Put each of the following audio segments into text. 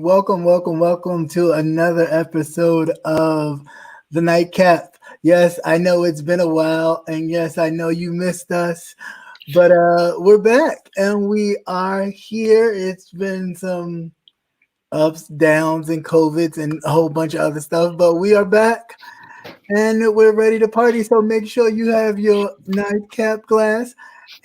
welcome to another episode of the Nightcap. Yes, I know it's been a while, and yes, I know you missed us, but we're back and we are here. It's been some ups, downs, and COVIDs and a whole bunch of other stuff, but we are back and we're ready to party. So make sure you have your nightcap glass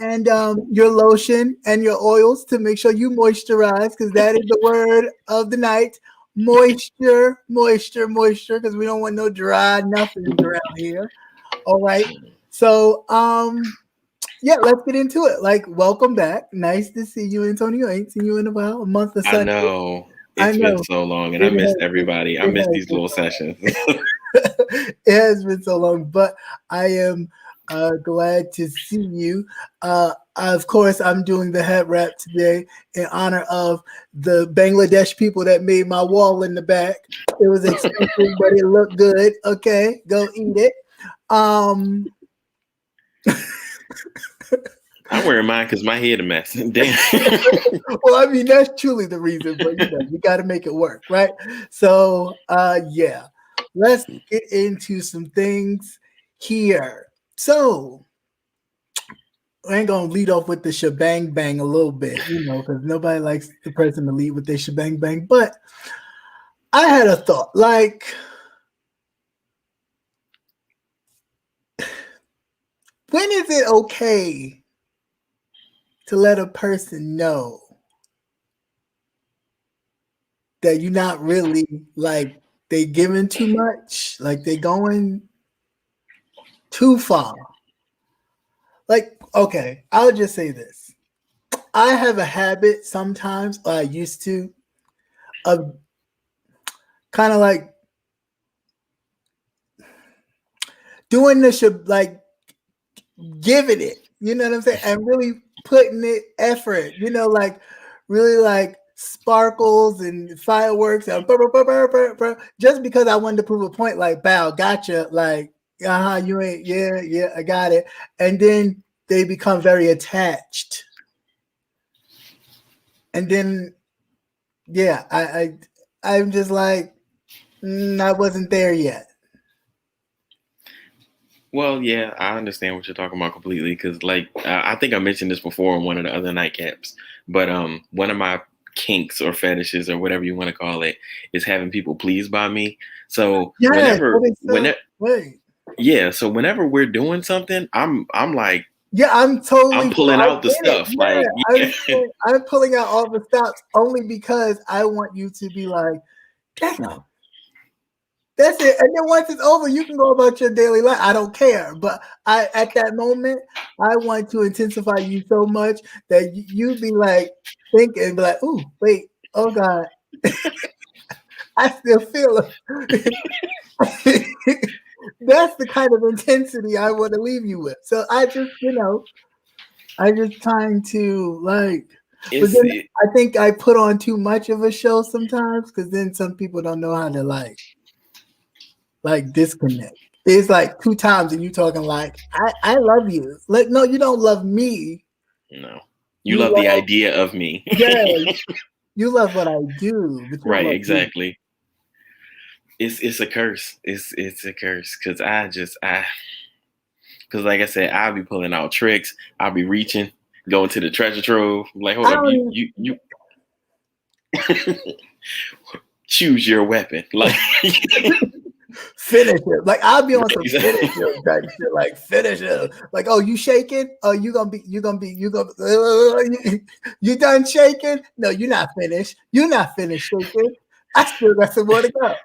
and your lotion and your oils to make sure you moisturize, because that is the word of the night. Moisture, moisture, moisture, because we don't want no dry nothings around here. All right. So yeah, let's get into it. Like, welcome back. Nice to see you, Antonio. I ain't seen you in a while, a month or I so. know I it's been know so long, and I it missed has been, everybody. I it missed has these been little sessions. it has been so long, but I am glad to see you. Of course, I'm doing the head wrap today in honor of the Bangladesh people that made my wall in the back. It was expensive, but it looked good. Okay, go eat it. Um, I'm wearing mine because my head a mess. Damn. well, I mean, that's truly the reason, but you got to make it work, right? So, yeah, let's get into some things here. So, I ain't gonna lead off with the shebang bang a little bit, because nobody likes the person to lead with their shebang bang. But I had a thought, like, when is it okay to let a person know that you're not really like they giving too much, like they going too far? Like, okay, I'll just say this. I have a habit sometimes, or I used to, of kind of like doing this, like giving it, you know what I'm saying? And really putting it effort, like really like sparkles and fireworks and just because I wanted to prove a point, like, bow, gotcha, like, you ain't, yeah, I got it. And then they become very attached. And then, yeah, I'm just like, I wasn't there yet. Well, yeah, I understand what you're talking about completely because, like, I think I mentioned this before in one of the other nightcaps, but one of my kinks or fetishes or whatever you want to call it is having people pleased by me. So Yes, whenever, that is so whenever, wait. yeah, so whenever we're doing something, I'm like, Yeah, I'm I'm totally. pulling I out the get it. stuff, Yeah, like, yeah. I'm pulling out all the stops only because I want you to be like, damn, that's it. And then once it's over, you can go about your daily life. I don't care. But at that moment, I want to intensify you so much that you be like thinking, be like, ooh, wait, oh God, I still feel it. That's the kind of intensity I want to leave you with. So I just, I just trying to like, but it's then it, I think I put on too much of a show sometimes, because then some people don't know how to like disconnect. It's like two times and you talking like, I love you. Like, no, you don't love me. no, you You love the love, idea of me. yeah, you love what I do, but you don't Right, love me. exactly. It's a curse. It's a curse because because like I said, I'll be pulling out tricks. I'll be reaching, going to the treasure trove. Like, hold I up, don't you choose your weapon. Like, finish it. Like, I'll be on some finish right, it type shit. Like, finish it. Like, oh, you shaking? Oh, you done shaking? No, you're not finished. You're not finished shaking. I still got some more to go.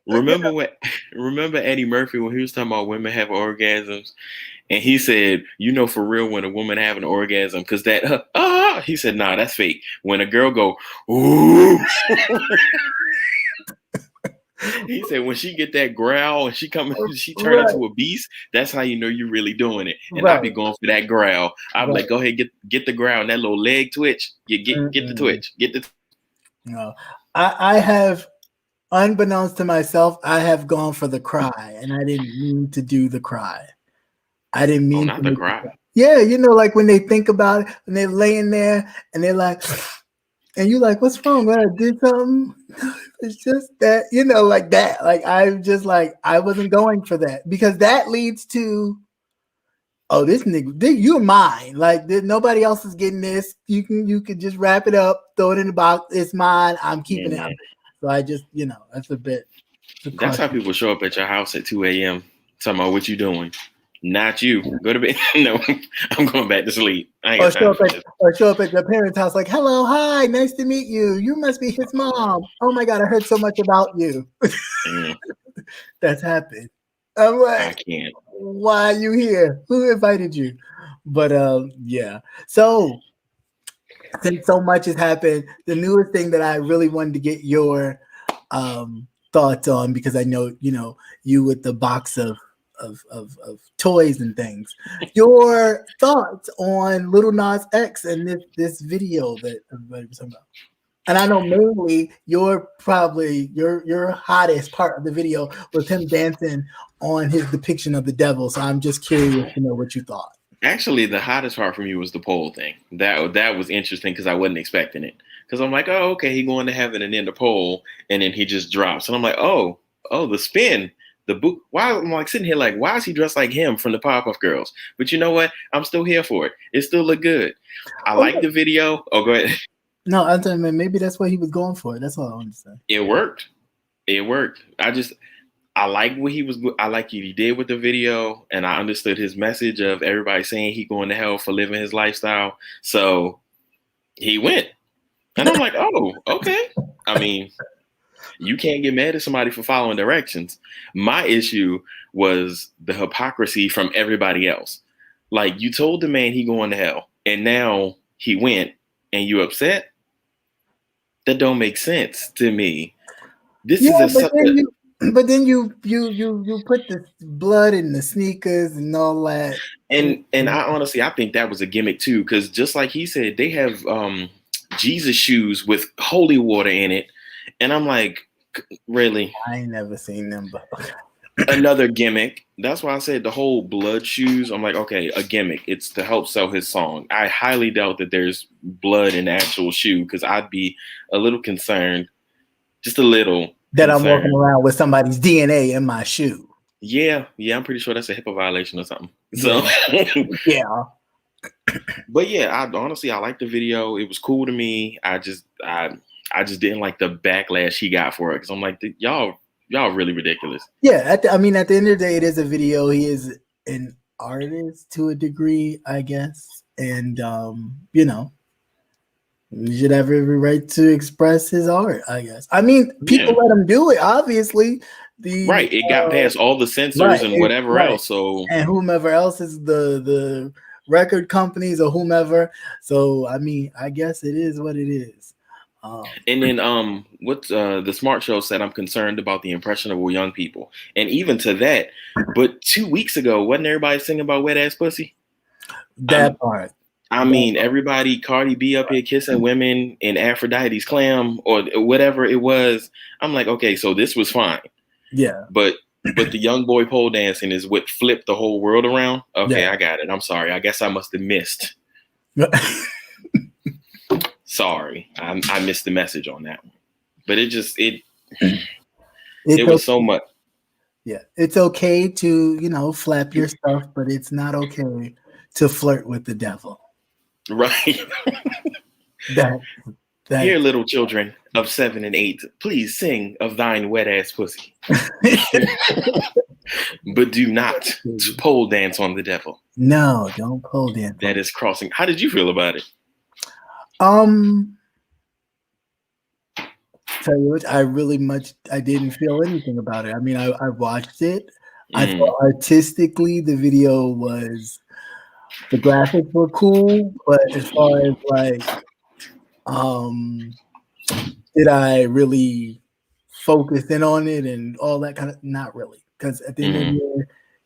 remember what? Remember Eddie Murphy when he was talking about women have orgasms, and he said, for real, when a woman have an orgasm, because that he said, nah, that's fake. When a girl go, ooh. He said when she get that growl and she turn Right, into a beast, that's how you know you're really doing it. And I right, be going for that growl. I'm right. like, go ahead, get the growl and that little leg twitch. You get the Mm-mm. twitch. Get the No, I have, unbeknownst to myself, I have gone for the cry, and I didn't mean to do the cry. I didn't oh, mean to not the make the growl. cry. Yeah, like when they think about it, and they're laying there, and they're like, And you like, what's wrong? When I did something, it's just that, like that. Like I'm just like, I wasn't going for that because that leads to, oh, this nigga, you're mine. Like nobody else is getting this. You can just wrap it up, throw it in the box. It's mine. I'm keeping it. Man. So I just, that's a bit. That's how people show up at your house at 2 a.m. talking about what you doing. Not you. Go to bed. No, I'm going back to sleep. I ain't got time for this. Or show up at their parents' house like, hello, hi, nice to meet you. You must be his mom. Oh my God, I heard so much about you. That's happened. I'm like, I can't. Why are you here? Who invited you? But yeah. So since so much has happened, the newest thing that I really wanted to get your thoughts on, because I know you with the box of toys and things. Your thoughts on Lil Nas X and this video that everybody was talking about. And I know mainly your hottest part of the video was him dancing on his depiction of the devil. So I'm just curious to know what you thought. Actually, the hottest part for me was the pole thing. That was interesting because I wasn't expecting it. Because I'm like, oh, okay, he going to heaven and then the pole, and then he just drops. And I'm like, oh, the spin. The boot. Why I'm like sitting here like, why is he dressed like him from the Powerpuff Girls? But you know what? I'm still here for it. It still look good. I like the video. Oh, go ahead. No, I'm telling you, maybe that's what he was going for. That's all I want to say. It worked. I like what I like what he did with the video, and I understood his message of everybody saying he going to hell for living his lifestyle. So he went, and I'm like, oh, okay. I mean, you can't get mad at somebody for following directions. My issue was the hypocrisy from everybody else. Like, you told the man he going to hell, and now he went, and you upset? That don't make sense to me. But then you put the blood in the sneakers and all that. And I think that was a gimmick too, because just like he said, they have Jesus shoes with holy water in it. And I'm like, really? I ain't never seen them, but another gimmick. That's why I said the whole blood shoes. I'm like, okay, a gimmick. It's to help sell his song. I highly doubt that there's blood in the actual shoe, because I'd be a little concerned, just a little. That concerned. I'm walking around with somebody's DNA in my shoe. Yeah, I'm pretty sure that's a HIPAA violation or something. So yeah. But yeah, I liked the video. It was cool to me. I just didn't like the backlash he got for it, because I'm like, y'all really ridiculous. Yeah, at the end of the day, it is a video. He is an artist to a degree, I guess, and he should have every right to express his art, I guess. I mean, people let him do it, obviously. It got past all the censors and whatever else. So, and whomever else is the record companies or whomever. So, I mean, I guess it is what it is. And then what the Smart Show said, I'm concerned about the impressionable young people. And even to that, but 2 weeks ago, wasn't everybody singing about wet ass pussy? That part. I mean, everybody, Cardi B up here kissing women in Aphrodite's clam or whatever it was. I'm like, okay, so this was fine. Yeah. But the young boy pole dancing is what flipped the whole world around. Okay, yeah. I got it. I'm sorry. I guess I must have missed. Sorry, I missed the message on that one. But it was so much. Yeah, it's okay to, flap your stuff, but it's not okay to flirt with the devil. Right. that Here, little children of 7 and 8, please sing of thine wet ass pussy. But do not pole dance on the devil. No, don't pole dance. That is crossing. How did you feel about it? Tell you what, I didn't feel anything about it. I mean, I watched it. I thought artistically the video was, the graphics were cool, but as far as like, did I really focus in on it and all that kind of, not really. Because at the end of the day,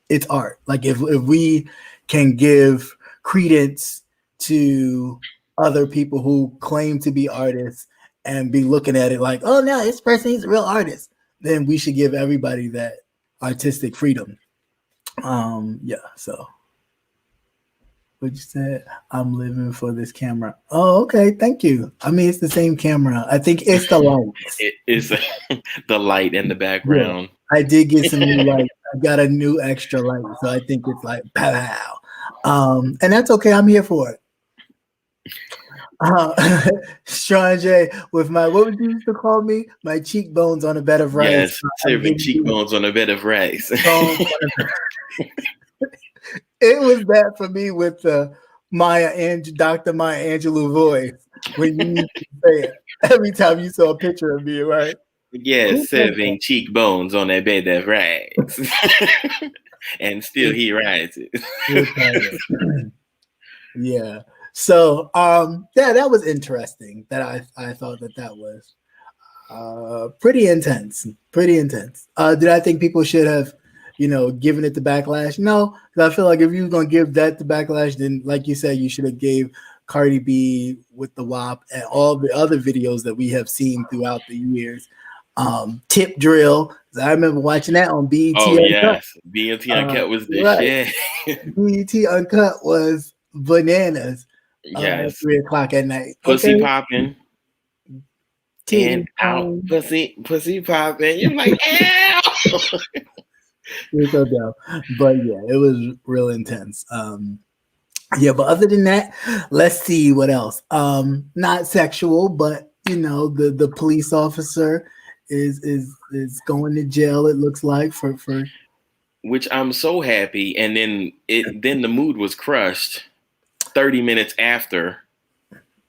it's art. Like if we can give credence to other people who claim to be artists and be looking at it like, oh no, this person is a real artist, then we should give everybody that artistic freedom. So What you said? I'm living for this camera. Oh, okay. Thank you. I mean, it's the same camera. I think it's the lights. It's the light in the Yeah, background. I did get some new lights. I got a new extra light, so I think it's like pow. And that's okay. I'm here for it. Sean J, with my what would you used to call me? My cheekbones on a bed of rice. Yes, serving cheekbones on a bed of rice. It was that for me with the Dr. Maya Angelou voice when you used to say it every time you saw a picture of me, right? Yes, serving cheekbones on a bed of rice. And still he rises. Yeah. So yeah, that was interesting. That I thought that was pretty intense. Pretty intense. Did I think people should have, given it the backlash? No, because I feel like if you were gonna give that the backlash, then like you said, you should have gave Cardi B with the WAP and all the other videos that we have seen throughout the years. Tip drill. I remember watching that on BET. Oh Uncut. Yes, BET Uncut was the shit. BET Uncut was bananas. Yes, 3:00 at night. Pussy popping. And out, pussy popping. You're like, ow! You're so dumb. But yeah, it was real intense. Yeah, but other than that, let's see what else. Not sexual, but the police officer is going to jail. It looks like for which I'm so happy. And then the mood was crushed 30 minutes after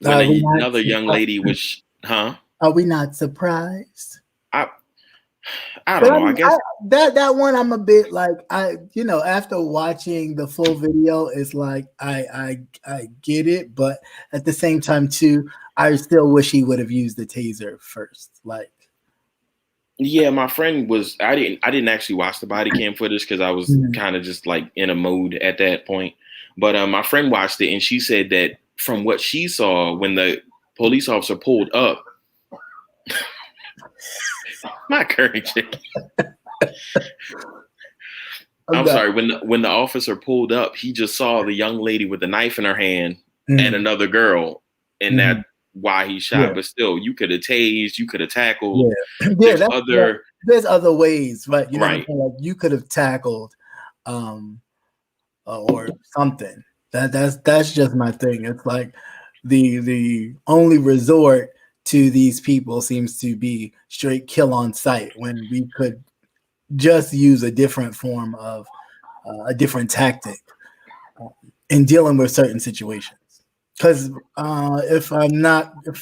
when another young lady was, Are we not surprised? I don't know. I guess that one I'm a bit like after watching the full video, it's like I get it, but at the same time too, I still wish he would have used the taser first. Like, yeah, my friend was. I didn't actually watch the body cam footage because I was kind of just like in a mode at that point. But my friend watched it and she said that from what she saw when the police officer pulled up. My courage. I'm sorry. When the officer pulled up, he just saw the young lady with the knife in her hand and another girl, and that's why he shot. Yeah. But still, you could have tased, you could have tackled. Yeah. There's other ways, right? Right. Like you could have tackled, or something. That's just my thing. It's like the only resort to these people seems to be straight kill on sight when we could just use a different form of a different tactic in dealing with certain situations. Because if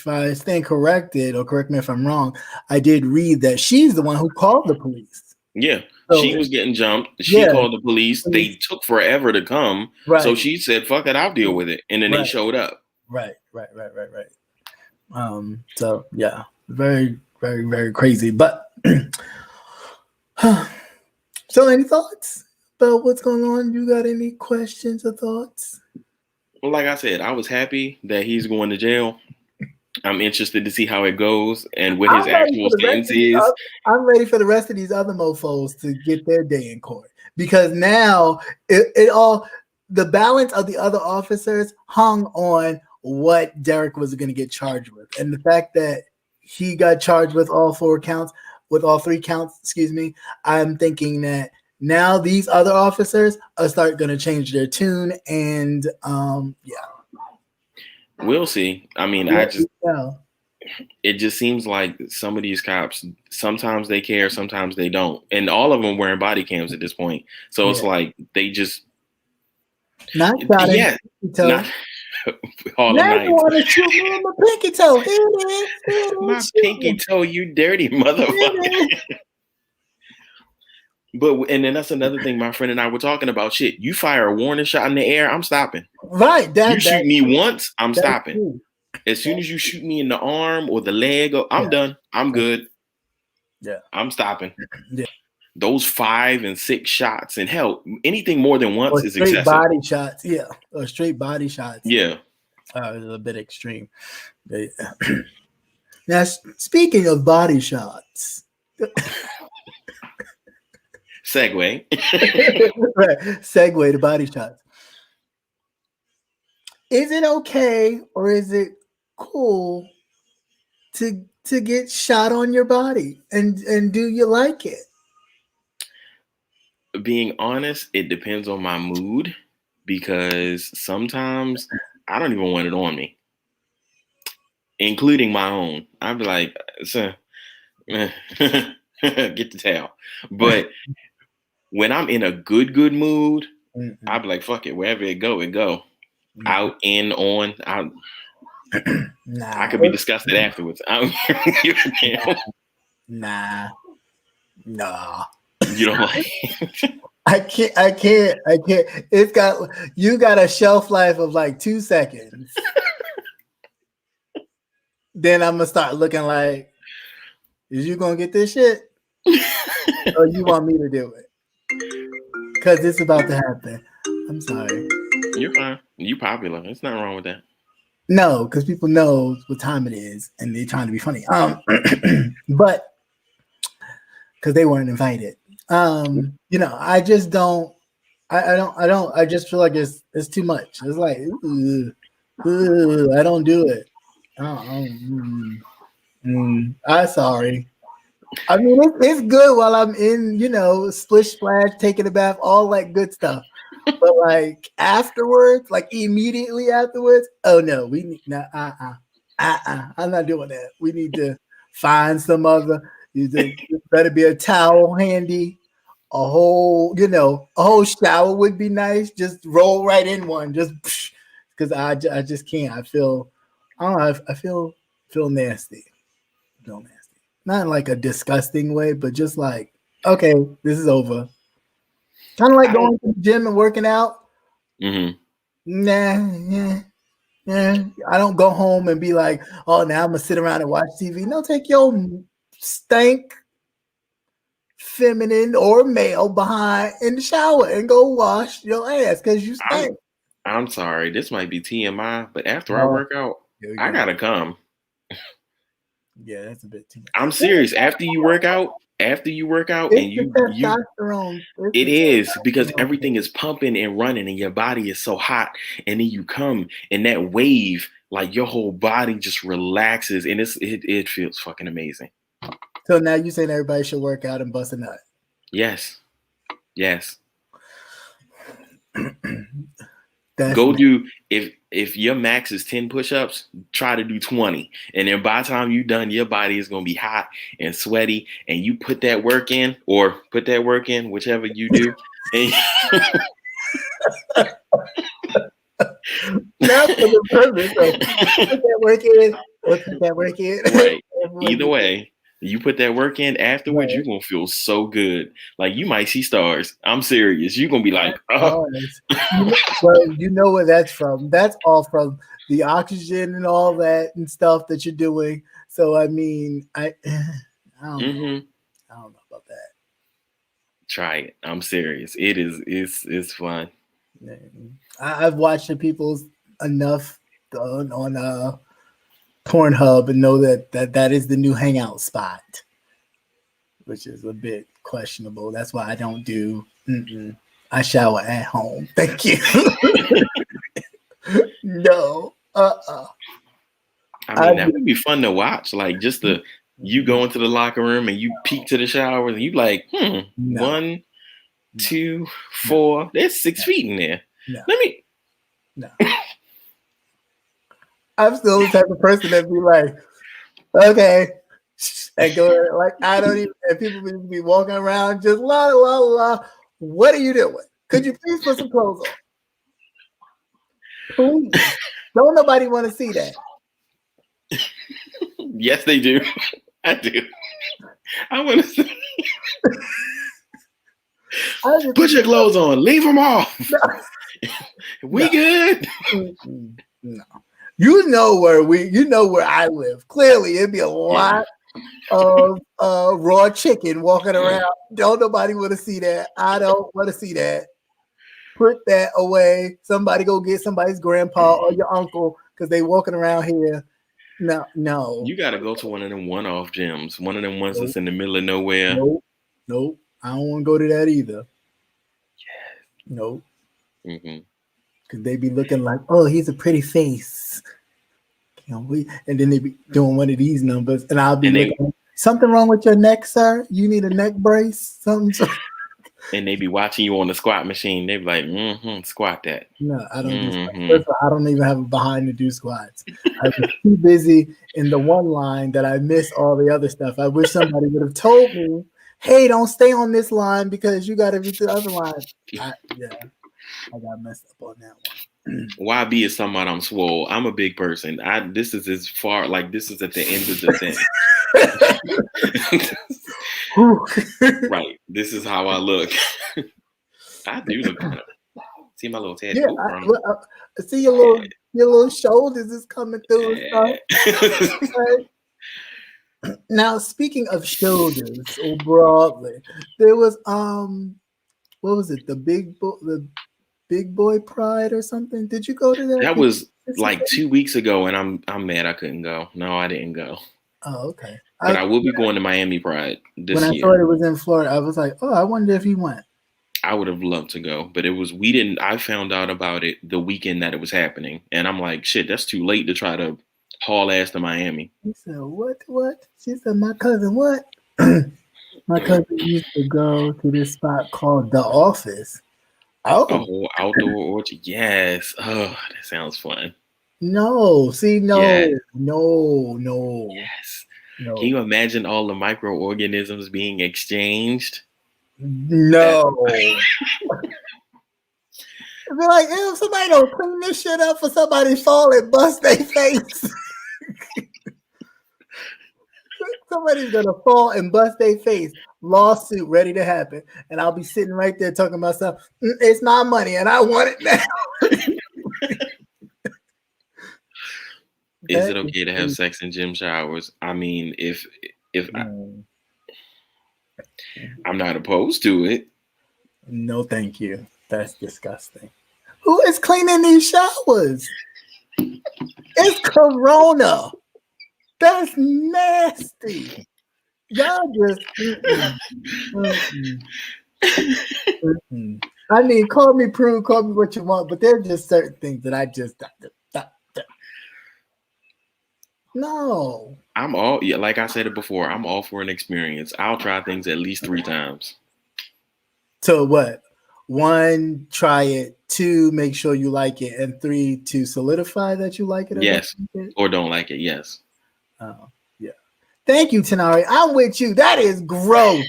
I stand corrected, or correct me if I'm wrong, I did read that she's the one who called the police. Yeah, so, she was getting jumped. She called the police. They took forever to come. Right. So she said, fuck it, I'll deal with it. And then they showed up. Right. So yeah, very, very, very crazy. But so any thoughts about what's going on? You got any questions or thoughts? Well, like I said, I was happy that he's going to jail. I'm interested to see how it goes and what his actual sentence is. I'm ready for the rest of these other mofos to get their day in court, because now the balance of the other officers hung on what Derek was going to get charged with. And the fact that he got charged with all three counts, I'm thinking that now these other officers are going to change their tune, and we'll see. I mean, it just seems like some of these cops, sometimes they care, sometimes they don't. And all of them wearing body cams at this point. So it's like they just not all the night. Want to shoot me in my pinky toe. My pinky toe, you dirty motherfucker. And then that's another thing my friend and I were talking about. Shit, you fire a warning shot in the air, I'm stopping. Right. You shoot me once, I'm stopping. True. As soon as you shoot me in the arm or the leg, I'm done. I'm good. Yeah. I'm stopping. Yeah. Those 5 and 6 shots, and hell, anything more than once is excessive. Body shots, yeah. Or straight body shots. Yeah. Is a bit extreme. Now, speaking of body shots. Segue. Right. Segue to body shots. is it okay or is it cool to get shot on your body? And do you like it? Being honest, it depends on my mood because sometimes I don't even want it on me, including my own. I'd be like, "Sir, get the towel." But when I'm in a good mood, Mm-mm. I'd be like, fuck it, wherever it go, Mm-mm. out, in, on. Nah. I could be disgusted afterwards. I don't give a damn. Nah. Nah. You don't like I can't. You got a shelf life of like 2 seconds. Then I'm gonna start looking like, is you gonna get this shit? Or you want me to do it? Because it's about to happen. I'm sorry. You're fine. You popular. There's nothing wrong with that. No, because people know what time it is and they're trying to be funny. But because they weren't invited. I just don't. I just feel like it's too much. It's like, I don't do it. I'm sorry. I mean, it's good while I'm in, splish splash, taking a bath, all that good stuff. But like afterwards, like immediately afterwards, oh no, we need I'm not doing that. We need to find some other. There better be a towel handy. A whole shower would be nice. Just roll right in one, just because I just can't. I don't know. I feel nasty. Feel nasty. Not in like a disgusting way, but just like, okay, this is over. Kind of like going to the gym and working out. Mm-hmm. Nah. I don't go home and be like, oh, now I'm gonna sit around and watch TV. No, take your stank feminine or male behind in the shower and go wash your ass because you stink. I'm sorry, this might be TMI, but after I Oh, work out, I gotta come. Yeah, that's a bit too much. I'm serious. After you work out, and you testosterone. It is because everything is pumping and running and your body is so hot, and then you come and that wave, like your whole body just relaxes and it feels fucking amazing. So now you saying everybody should work out and bust a nut? Yes. Go do if your max is 10 push-ups, try to do 20. And then by the time you're done, your body is gonna be hot and sweaty, and you put that work in, whichever you do. And not for the purpose of put that work in or put that work in. Right. Either way, you put that work in afterwards, you're gonna feel so good. Like you might see stars. I'm serious. You're gonna be like, oh. Well, you know where that's from. That's all from the oxygen and all that and stuff that you're doing. So I mean, I don't know. I don't know about that. Try it. I'm serious. It's fun. I've watched the people's enough on Pornhub and know that is the new hangout spot, which is a bit questionable. That's why I don't do. I shower at home. Thank you. No. I mean, that would be fun to watch. Like just you go into the locker room and you peek to the shower and you like, no. 1, 2, 4. There's 6 feet in there. No. I'm still the type of person that be like, okay, and go like I don't even. And people be walking around just la la la. What are you doing? Could you please put some clothes on? Please. Don't nobody want to see that. Yes, they do. I do. I want to see. Put your clothes on. Leave them off. We good? No. You know where I live. Clearly, it'd be a lot of raw chicken walking around. Don't nobody want to see that. I don't want to see that. Put that away. Somebody go get somebody's grandpa or your uncle because they walking around here. No. You got to go to one of them one-off gyms. One of them ones that's in the middle of nowhere. Nope. I don't want to go to that either. Yes. Nope. Because they be looking like, oh, he's a pretty face. Can't wait. And then they be doing one of these numbers, and I'll be And they looking. Something wrong with your neck, sir? You need a neck brace? Something. and they be watching you on the squat machine. They be like, squat that. No, I don't do squats. Mm-hmm. First of all, I don't even have a behind to do squats. I was too busy in the one line that I missed all the other stuff. I wish somebody would have told me, hey, don't stay on this line because you got to reach the other line. I got messed up on that one. YB is talking about I'm swole. I'm a big person. This is as far, like, this is at the end of the thing. Right. This is how I look. I do look kind of. See my little tattoo. Yeah, I see your little shoulders is coming through and stuff. Right. Now, speaking of shoulders, or broadly, there was what was it? The Big Boy Pride or something? Did you go to that? That was like 2 weeks ago, and I'm mad I couldn't go. No, I didn't go. Oh, okay. But I will be going to Miami Pride this year. When I thought it was in Florida, I was like, oh, I wonder if he went. I would have loved to go, but I found out about it the weekend that it was happening. And I'm like, shit, that's too late to try to haul ass to Miami. He said, what? She said, my cousin, what? My cousin used to go to this spot called The Office. Oh, outdoor orchard. Yes. Oh, that sounds fun. No. See, no. Yes. No. Yes. No. Can you imagine all the microorganisms being exchanged? No. Be like, if somebody don't clean this shit up for somebody fall and bust their face. Somebody's gonna fall and bust their face. Lawsuit ready to happen. And I'll be sitting right there talking about stuff. It's my money and I want it now. Is it okay to have sex in gym showers? I mean, if I'm not opposed to it. No, thank you. That's disgusting. Who is cleaning these showers? It's Corona. That's nasty. Y'all just. I mean, call me prude, call me what you want, but there are just certain things that I just. No. Like I said it before, I'm all for an experience. I'll try things at least 3 times. So what? 1, try it. 2, make sure you like it. And 3, to solidify that you like it. Yes. Or don't like it. Yes. Oh, yeah. Thank you, Tanari. I'm with you. That is gross.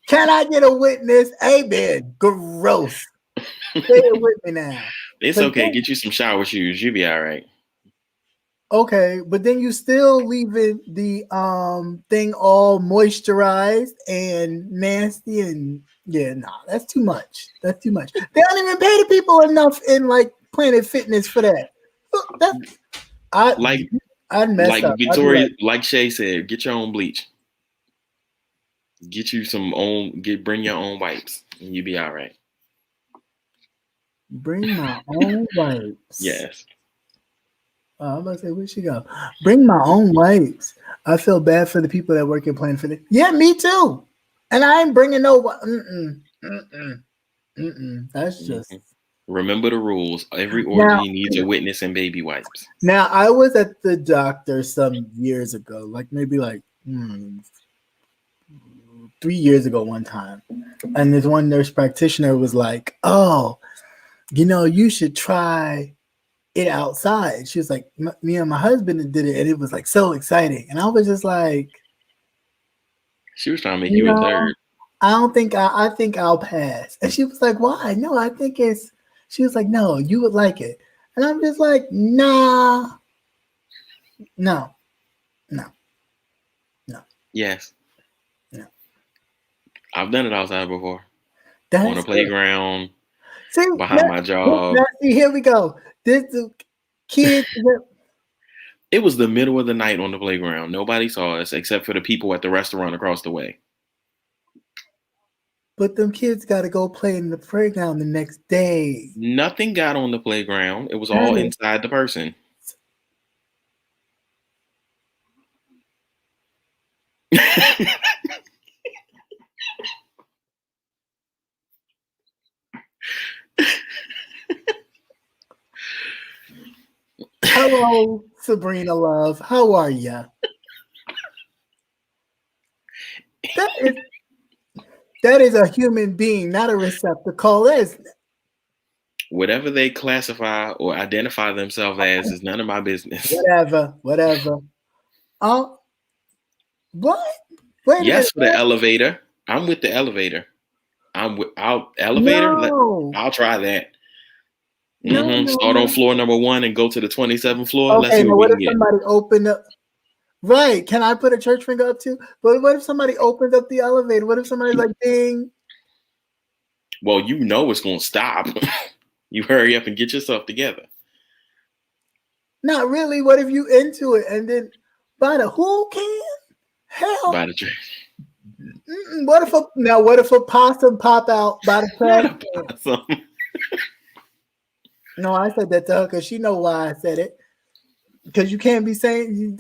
Can I get a witness? Amen. Gross. Say it with me now. It's okay. Get you some shower shoes. You'll be all right. Okay, but then you still leaving the thing all moisturized and nasty and that's too much. That's too much. They don't even pay the people enough in like Planet Fitness for that. I'd mess up. Victoria, like Shay said, get your own bleach. Get you bring your own wipes and you'll be all right. Bring my own wipes. Yes. I'm about to say, where'd she go? Bring my own wipes. I feel bad for the people that work in Planet Fitness. Yeah, me too. And I ain't bringing no. That's just. Remember the rules. Every orgy needs a witness and baby wipes. Now, I was at the doctor some years ago, like maybe 3 years ago one time. And this one nurse practitioner was like, oh, you should try it outside. She was like, me and my husband did it, and it was like so exciting. And I was just like, she was trying to make you a third. I think I'll pass. And she was like, why? No, I think she was like, no, you would like it. And I'm just like, nah. No. Yes. No. I've done it outside before. That's on a playground. See, behind my job. See, here we go. This kids. It was the middle of the night on the playground. Nobody saw us except for the people at the restaurant across the way. But them kids got to go play in the playground the next day. Nothing got on the playground. It was all inside the person. Hello, Sabrina Love. How are ya? That is a human being, not a receptacle. That is Whatever they classify or identify themselves as is none of my business. whatever. Oh, what? Wait a minute. Yes, for the elevator. I'm with the elevator. Elevator. No, I'll try that. no, Start on no. floor number 1 and go to the 27th floor. Let's Okay, see now what we what can if get. somebody opened up? Right, can I put a church finger up too? But what if somebody opens up the elevator? What if somebody's like, ding? Well, you know it's going to stop. You hurry up and get yourself together. Not really. What if you into it and then by the who can? Hell, By the church. what if a possum pop out by the trash can? No, I said that to her because she know why I said it. Because you can't be saying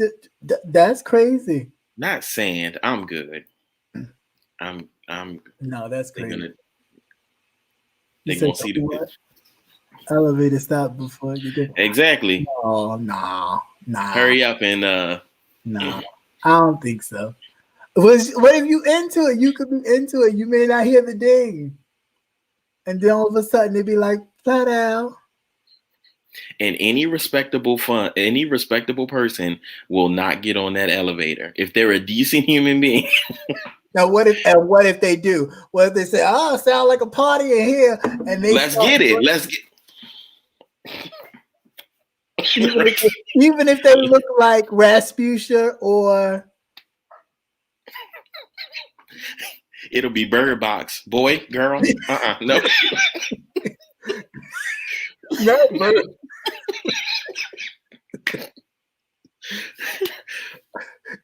that's crazy. Not sand. I'm good. I'm. No, that's crazy. They're gonna see the elevator stop before you get. Exactly. Oh, nah. Hurry up and Nah, I don't think so. What if you into it? You could be into it. You may not hear the ding, and then all of a sudden they'd be like, "Flat out." And any respectable person will not get on that elevator if they're a decent human being. Now, what if they do? What if they say, "Oh, sound like a party in here," and they Let's get it. Even if they look like Rasputia or it'll be Bird Box. Boy, girl. No.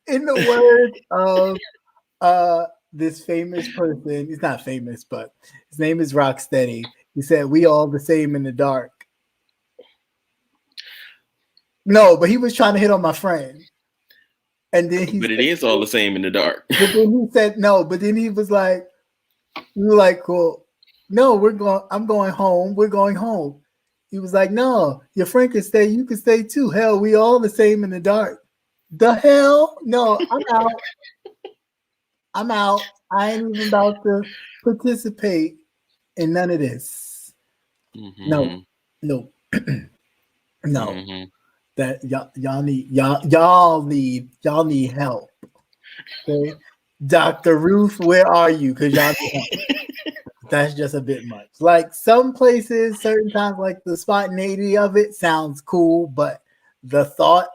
In the words of this famous person, he's not famous, but his name is Rocksteady. He said, "We all the same in the dark." No, but he was trying to hit on my friend. And then it is all the same in the dark. But then he said no. But then he was like, "We were like, well, no, I'm going home. We're going home." He was like, "No, your friend can stay. You can stay too. Hell, we all the same in the dark." The hell? No, I'm out. I'm out. I ain't even about to participate in none of this. Mm-hmm. No. No. Mm-hmm. That y'all need help. Okay? Dr. Ruth, where are you? Because y'all need help. That's just a bit much. Like some places, certain times, like the spontaneity of it sounds cool, but the thought,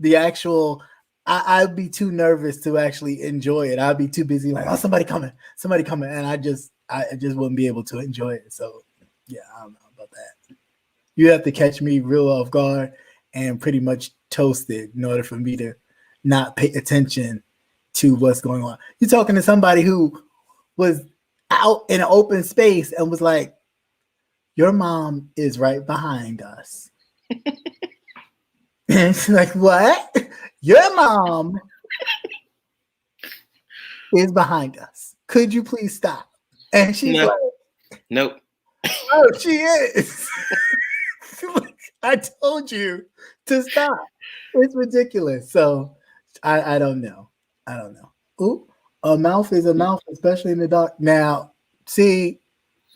the actual, I'd be too nervous to actually enjoy it. I'd be too busy, like, oh, somebody coming, and I just wouldn't be able to enjoy it. So, yeah, I don't know about that. You have to catch me real off guard and pretty much toasted in order for me to not pay attention to what's going on. You're talking to somebody who was out in an open space and was like, "Your mom is right behind us." And it's like, "What? Your mom is behind us. Could you please stop?" And she's like, "Nope." Oh, she is. I told you to stop. It's ridiculous. So I don't know. Ooh, a mouth is a mouth, especially in the dark. Now, see,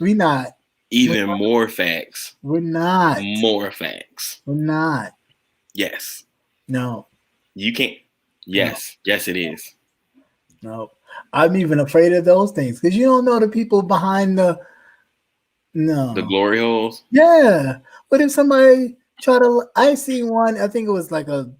we're not. More facts. We're not. More facts. We're not. Yes. No. You can't. Yes. No. Yes, it is. No. I'm even afraid of those things because you don't know the people behind the glory holes. Yeah. What if somebody I seen one, I think it was like a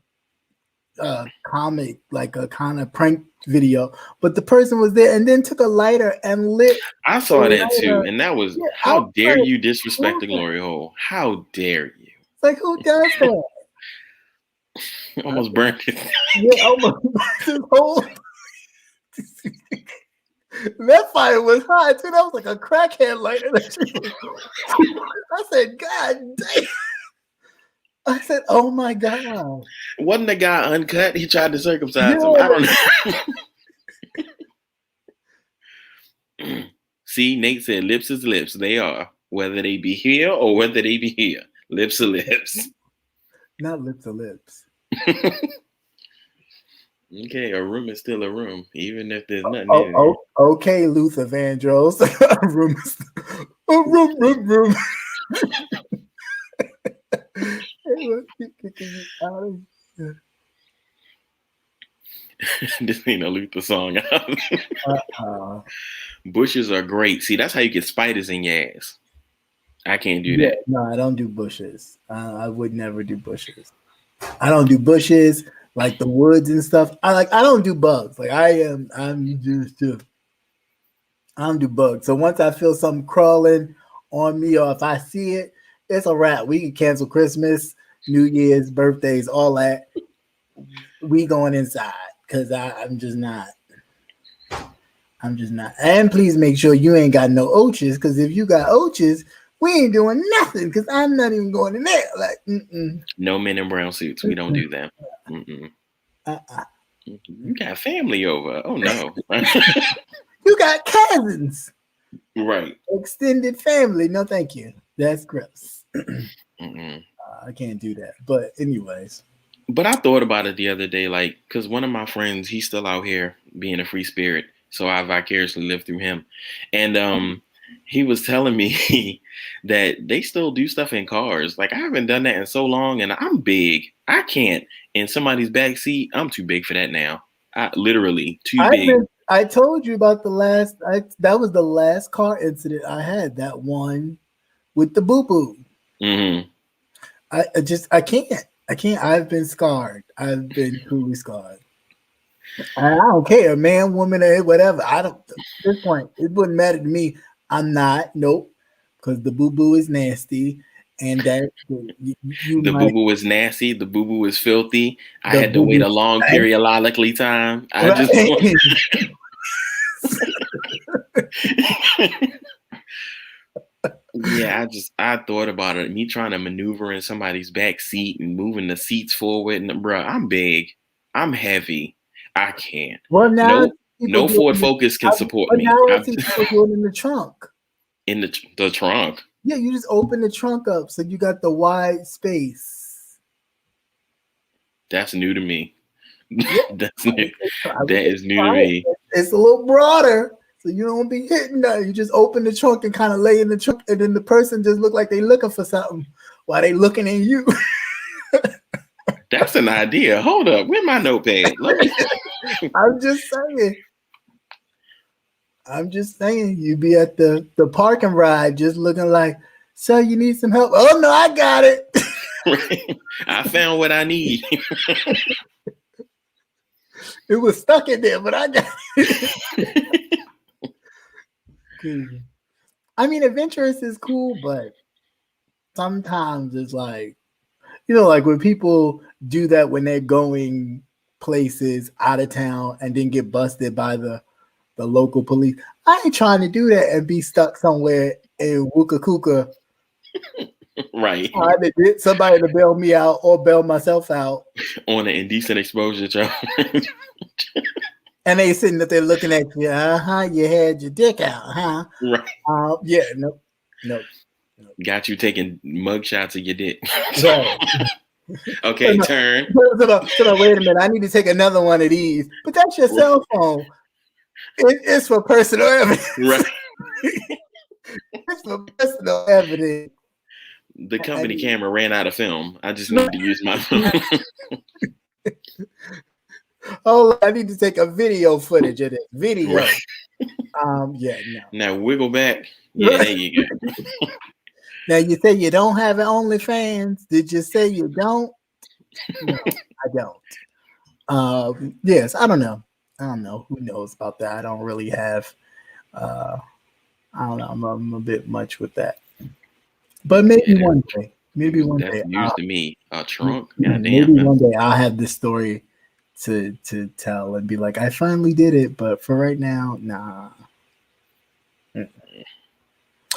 comic, like a kind of prank video, but the person was there and then took a lighter and lit. I saw that too, and that was how dare you disrespect the glory hole? How dare you? It's like, who does that? Almost burnt it. Yeah, almost burnt his whole. That fire was hot too. That was like a crackhead lighter. I said, "God damn." I said, "Oh my God." Wasn't the guy uncut? He tried to circumcise him. I don't know. See, Nate said lips is lips. They are. Whether they be here or whether they be here. Lips are lips. Not lip to lips. Okay, a room is still a room, even if there's nothing Oh, in there. okay, Luther Vandross. Room. This ain't a Luther song. Uh, Bushes are great. See, that's how you get spiders in your ass. I can't do yeah, that. no, I don't do bushes. I would never do bushes. I don't do bushes like the woods and stuff. I don't do bugs. Like I'm just I don't do bugs. So once I feel something crawling on me, or if I see it, it's a wrap. We can cancel Christmas, New Year's, birthdays, all that. We going inside because I'm just not. I'm just not. And please make sure you ain't got no oaches, because if you got oaches, we ain't doing nothing, because I'm not even going in there. Like, No men in brown suits. We don't do that. Mm-mm. You got family over. Oh no. You got cousins. Right. Extended family. No, thank you. That's gross. Mm-mm. I can't do that. But anyways. But I thought about it the other day, like, because one of my friends, he's still out here being a free spirit. So I vicariously live through him. And he was telling me that they still do stuff in cars. Like, I haven't done that in so long, and I'm big. I can't. In somebody's back seat, I'm too big for that now. Literally too big. I told you about that was the last car incident I had, that one with the boo-boo. Mm-hmm. I can't. I've been scarred. I've been truly scarred. I don't care, man, woman, or whatever. I don't. At this point, it wouldn't matter to me. I'm not. Nope. Because the boo boo is nasty, and that the boo boo is nasty. The boo boo is filthy. I had to boo-boo wait a long periodically time. I right? just. Yeah, I thought about it. Me trying to maneuver in somebody's back seat and moving the seats forward, and bro, I'm big, I'm heavy, I can't. Well, now No Ford Focus can support me. Now I see people doing in the trunk. In the trunk. Yeah, you just open the trunk up, so you got the wide space. That's new to me. Yeah. That's new. That is new to me. It's a little broader, so you don't be hitting that. You just open the trunk and kind of lay in the trunk, and then the person just look like they looking for something while they looking at you. That's an idea. Hold up, where's my notepad? I'm just saying, you be at the park and ride just looking like, sir, you need some help. Oh no, I got it. I found what I need. It was stuck in there, but I got it. I mean, adventurous is cool, but sometimes it's like, like when people do that when they're going places out of town and then get busted by the local police. I ain't trying to do that and be stuck somewhere in Wooka Kuka. Right. Trying to get somebody to bail me out or bail myself out. On an indecent exposure charge. And they sitting up there looking at you. You had your dick out, huh? Right. Yeah, nope. Got you taking mug shots of your dick. Right. Okay, turn. So wait a minute. I need to take another one of these. But that's your cell phone. It's for personal evidence. Right. It's for personal evidence. The company camera ran out of film. I just need to use my phone. Oh, I need to take a video footage of it. Video. Right. Yeah, no. Now wiggle back. Yeah, there you go. Now you say you don't have an OnlyFans. Did you say you don't? No, I don't. Yes, I don't know. Who knows about that? I don't really have. I don't know. I'm a bit much with that. But maybe one day. Maybe one day. That's news to me. A trunk. Maybe one day I'll have this story to tell and be like, I finally did it. But for right now, nah.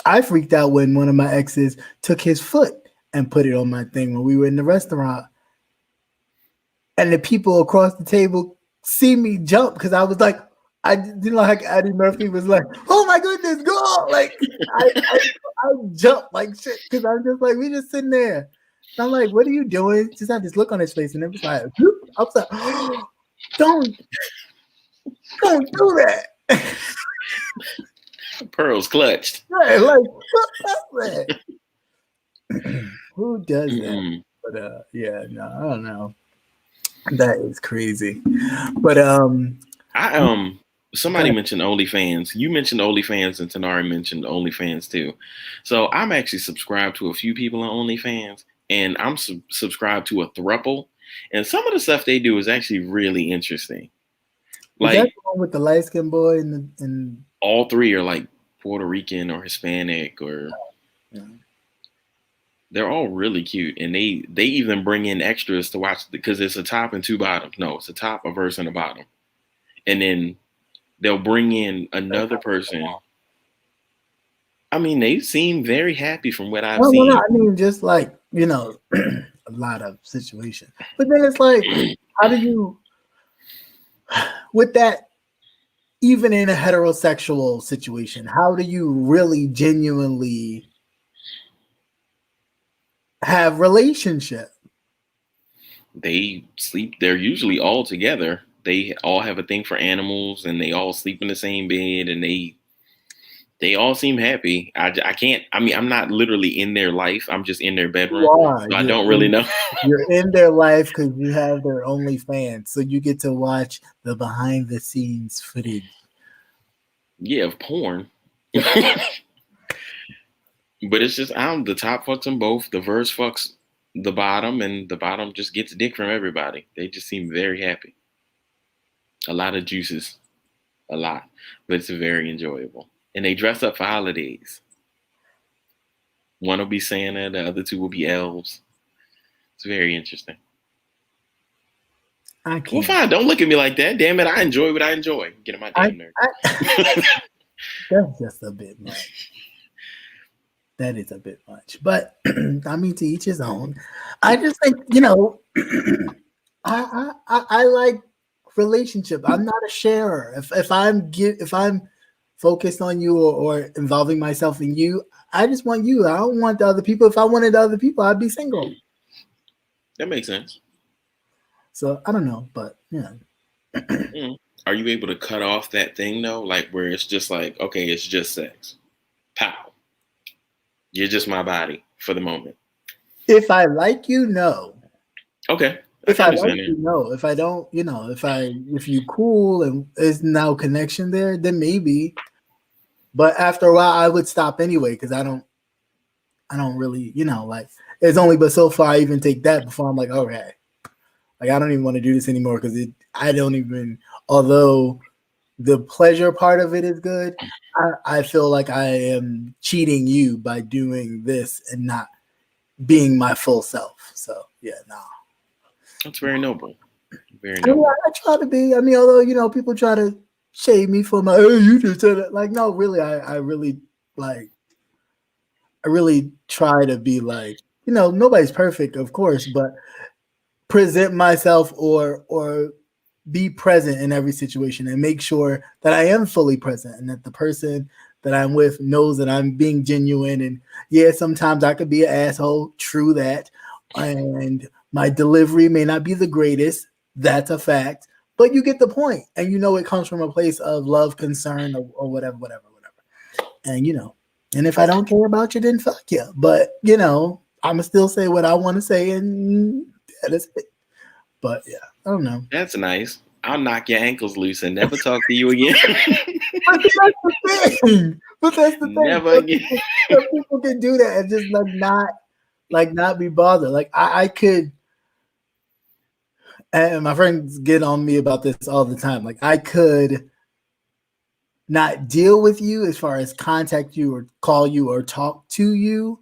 I freaked out when one of my exes took his foot and put it on my thing when we were in the restaurant. And the people across the table see me jump because I was like, like Eddie Murphy was like, oh my goodness, go! Like I jumped like shit because I'm just like, we just sitting there. I'm like, what are you doing? Just had this look on his face, and it was like, whoop. I was like, oh, don't do that. Pearls clutched. Right, like, what that? Who does that? Mm-mm. But yeah, no, I don't know. That is crazy. But somebody mentioned OnlyFans. You mentioned OnlyFans, and Tanari mentioned OnlyFans too. So I'm actually subscribed to a few people on OnlyFans, and I'm subscribed to a throuple. And some of the stuff they do is actually really interesting. Is that Like the one with the light skinned boy and all three are like Puerto Rican or Hispanic, or yeah. they're all really cute, and they even bring in extras to watch because it's a top and two bottoms. No, it's a top, a verse, and a bottom, and then they'll bring in another person. I mean, they seem very happy from what I've seen. No, I mean, just like, you know, a lot of situations. But then it's like, how do you, with that, even in a heterosexual situation, how do you really genuinely have relationship? They sleep. They're usually all together. They all have a thing for animals, and they all sleep in the same bed, and they all seem happy. I can't. I mean, I'm not literally in their life. I'm just in their bedroom. So I don't really know. You're in their life because you have their OnlyFans, so you get to watch the behind the scenes footage. Yeah, of porn. But it's just the top fucks them both. The verse fucks the bottom, and the bottom just gets dick from everybody. They just seem very happy. A lot of juices, a lot, but it's very enjoyable. And they dress up for holidays. One will be Santa, the other two will be elves. It's very interesting. I can't. Well, fine. Don't look at me like that. Damn it, I enjoy what I enjoy. Get on my damn nerve. That's just a bit much. That is a bit much, but I mean, to each his own. I just think, you know, I like relationship. I'm not a sharer. If I'm focused on you or involving myself in you, I just want you. I don't want the other people. If I wanted the other people, I'd be single. That makes sense. So I don't know, but yeah. Are you able to cut off that thing though? Like where it's just like, okay, it's just sex. Pow. You're just my body for the moment. If I like you, no. Okay. If I like you, no. If I don't, you know, if you cool and there's no connection there, then maybe. But after a while, I would stop anyway because I don't really, you know, like it's only but so far I even take that before I'm like, okay, like I don't even want to do this anymore because I don't even. Although the pleasure part of it is good, I feel like I am cheating you by doing this and not being my full self. So yeah, no. That's very noble. Very noble. I mean, I try to be. I mean, although you know, people try to shade me for my. Oh, you just said it. Like, no, really, I really like. I really try to be like, you know, nobody's perfect, of course, but present myself or be present in every situation and make sure that I am fully present and that the person that I'm with knows that I'm being genuine. And yeah, sometimes I could be an asshole. True that. And my delivery may not be the greatest. That's a fact. But you get the point. And you know it comes from a place of love, concern, or whatever. And you know, and if I don't care about you, then fuck you. But you know, I'ma still say what I want to say, and yeah, that's it. But yeah, I don't know. That's nice. I'll knock your ankles loose and never talk to you again. But that's the thing. Never again. Some people can do that and just not be bothered. Like I could, and my friends get on me about this all the time. Like I could not deal with you as far as contact you or call you or talk to you,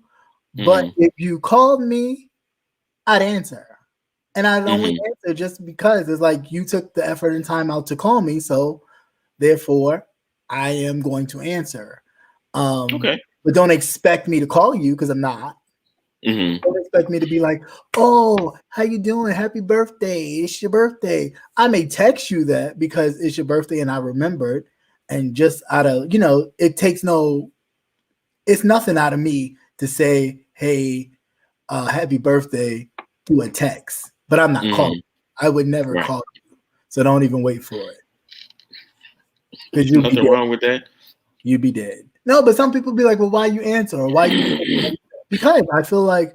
but if you called me, I'd answer. And I'd only answer just because it's like you took the effort and time out to call me. So therefore, I am going to answer. Okay. But don't expect me to call you because I'm not. Don't expect me to be like, oh, how you doing? Happy birthday. It's your birthday. I may text you that because it's your birthday and I remembered. And just out of, you know, it's nothing out of me to say, hey, happy birthday through a text, but I'm not calling. I would never call you, so don't even wait for it. Because nothing wrong with that. You'd be dead. No, but some people be like, well, why you answer or why you? Because I feel like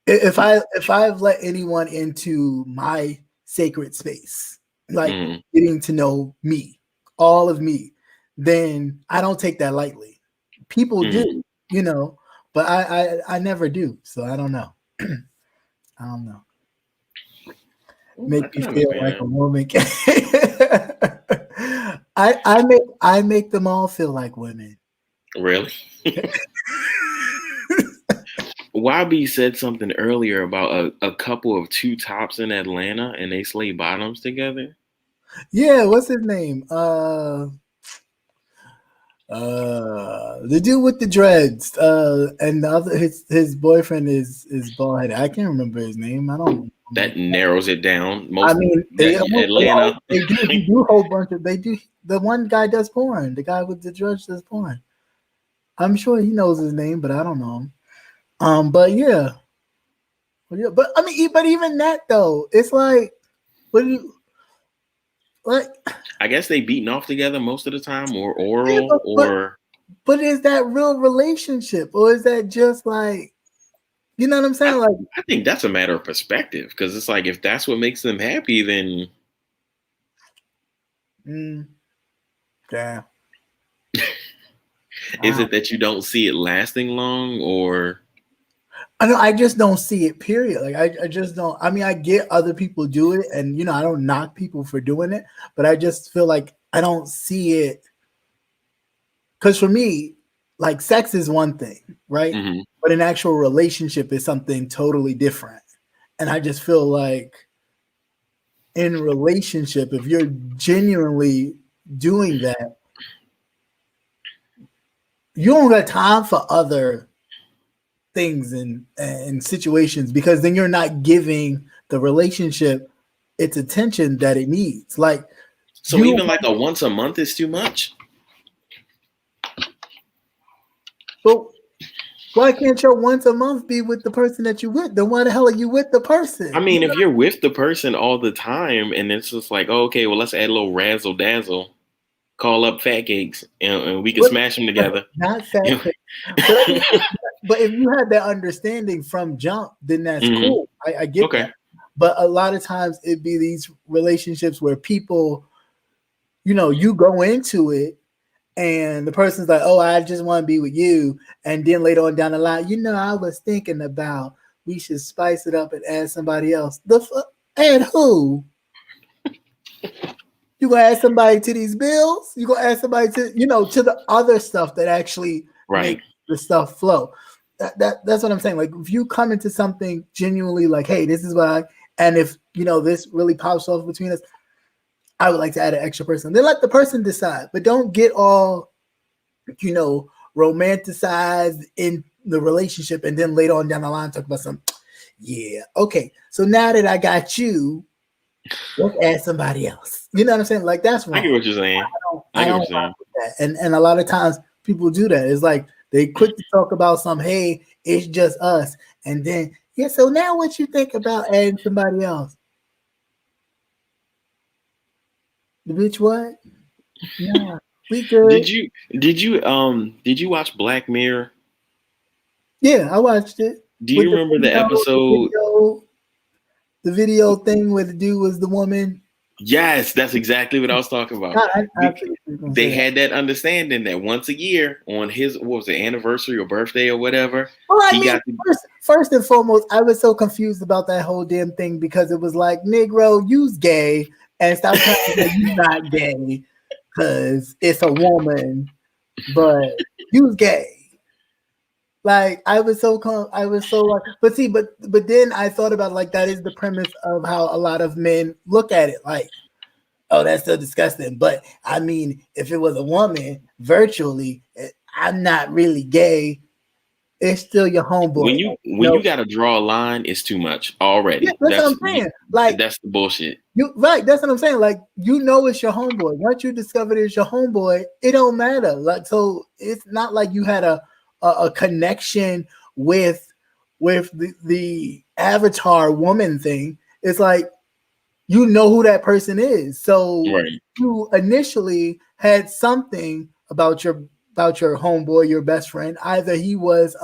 if I've let anyone into my sacred space, like getting to know me, all of me, then I don't take that lightly. People do, you know, but I never do. So I don't know. I don't know. Make me feel like a woman. I make them all feel like women. Really? YB said something earlier about a couple of two tops in Atlanta and they slay bottoms together. Yeah, what's his name? The dude with the dreads. And the other his boyfriend is bald headed. I can't remember his name. I don't. That narrows it down. Atlanta. They do a whole bunch of. They do. The one guy does porn. The guy with the dreads does porn. I'm sure he knows his name, but I don't know him. But yeah, but I mean, but even that though, it's like, what do you like? I guess they beating off together most of the time, or oral, But is that real relationship, or is that just like, you know what I'm saying? Like, I think that's a matter of perspective, because it's like if that's what makes them happy, then yeah. Is it that you don't see it lasting long, or? I just don't see it, period. Like I just don't. I mean, I get other people do it, and you know, I don't knock people for doing it, but I just feel like I don't see it. Because for me, like, sex is one thing, right? But an actual relationship is something totally different. And I just feel like in a relationship, if you're genuinely doing that, you don't got time for other things and situations, because then you're not giving the relationship its attention that it needs. Like, so even like a once a month is too much. But why can't your once a month be with the person that you with? Then why the hell are you with the person? I mean, if you're with the person all the time and it's just like, oh, okay, well, let's add a little razzle dazzle, call up Fat Cakes, and we can smash them together. Not Fat Cakes. But if you had that understanding from jump, then that's cool. I get that. But a lot of times it'd be these relationships where people, you know, you go into it and the person's like, oh, I just want to be with you. And then later on down the line, you know, I was thinking about we should spice it up and add somebody else. Add who? You gonna add somebody to these bills? You gonna add somebody to, you know, to the other stuff that actually make the stuff flow. That's what I'm saying. Like, if you come into something genuinely like, hey, this is why, and if, you know, this really pops off between us, I would like to add an extra person. Then let the person decide, but don't get all, you know, romanticized in the relationship and then later on down the line talk about some, yeah, okay, so now that I got you, let's add somebody else. You know what I'm saying? Like, that's wrong. I get what you're saying. I don't like that. And a lot of times people do that. It's like they quick to talk about some, hey, it's just us. And then, yeah, so now what you think about adding somebody else? The bitch what? Yeah, we good. Did you watch Black Mirror? Yeah, I watched it. Do you remember the episode? The video thing where the dude was the woman. Yes, that's exactly what I was talking about. They had that understanding that once a year on his, what was it, anniversary or birthday or whatever. Well, I mean, first and foremost, I was so confused about that whole damn thing because it was like, Negro, you's gay, and stop trying to say you're not gay because it's a woman, but you's gay. Like, I was so like, but then I thought about, like, that is the premise of how a lot of men look at it. Like, oh, that's so disgusting. But I mean, if it was a woman virtually, I'm not really gay. It's still your homeboy. When you got to draw a line, it's too much already. Yeah, that's what I'm saying. Like, that's the bullshit. That's what I'm saying. Like, you know, it's your homeboy. Once you discover it's your homeboy, it don't matter. Like, so it's not like you had a connection with with the avatar woman thing, it's like you know who that person is. So Right. you initially had something about your homeboy, your best friend. Either he was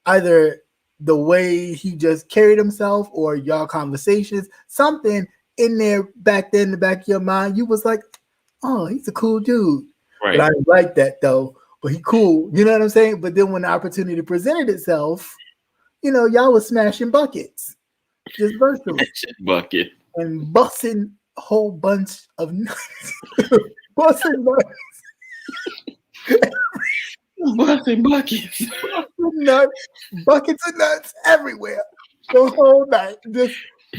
either the way he just carried himself or y'all conversations, something in there back there in the back of your mind, you was like, oh, he's a cool dude. But Right. I didn't like that though. But he cool. You know what I'm saying? But then when the opportunity presented itself, you know, y'all was smashing buckets. Just virtually. Bucket. And busting a whole bunch of nuts. busting nuts. Busting buckets. Nuts, buckets of nuts everywhere. The whole night, just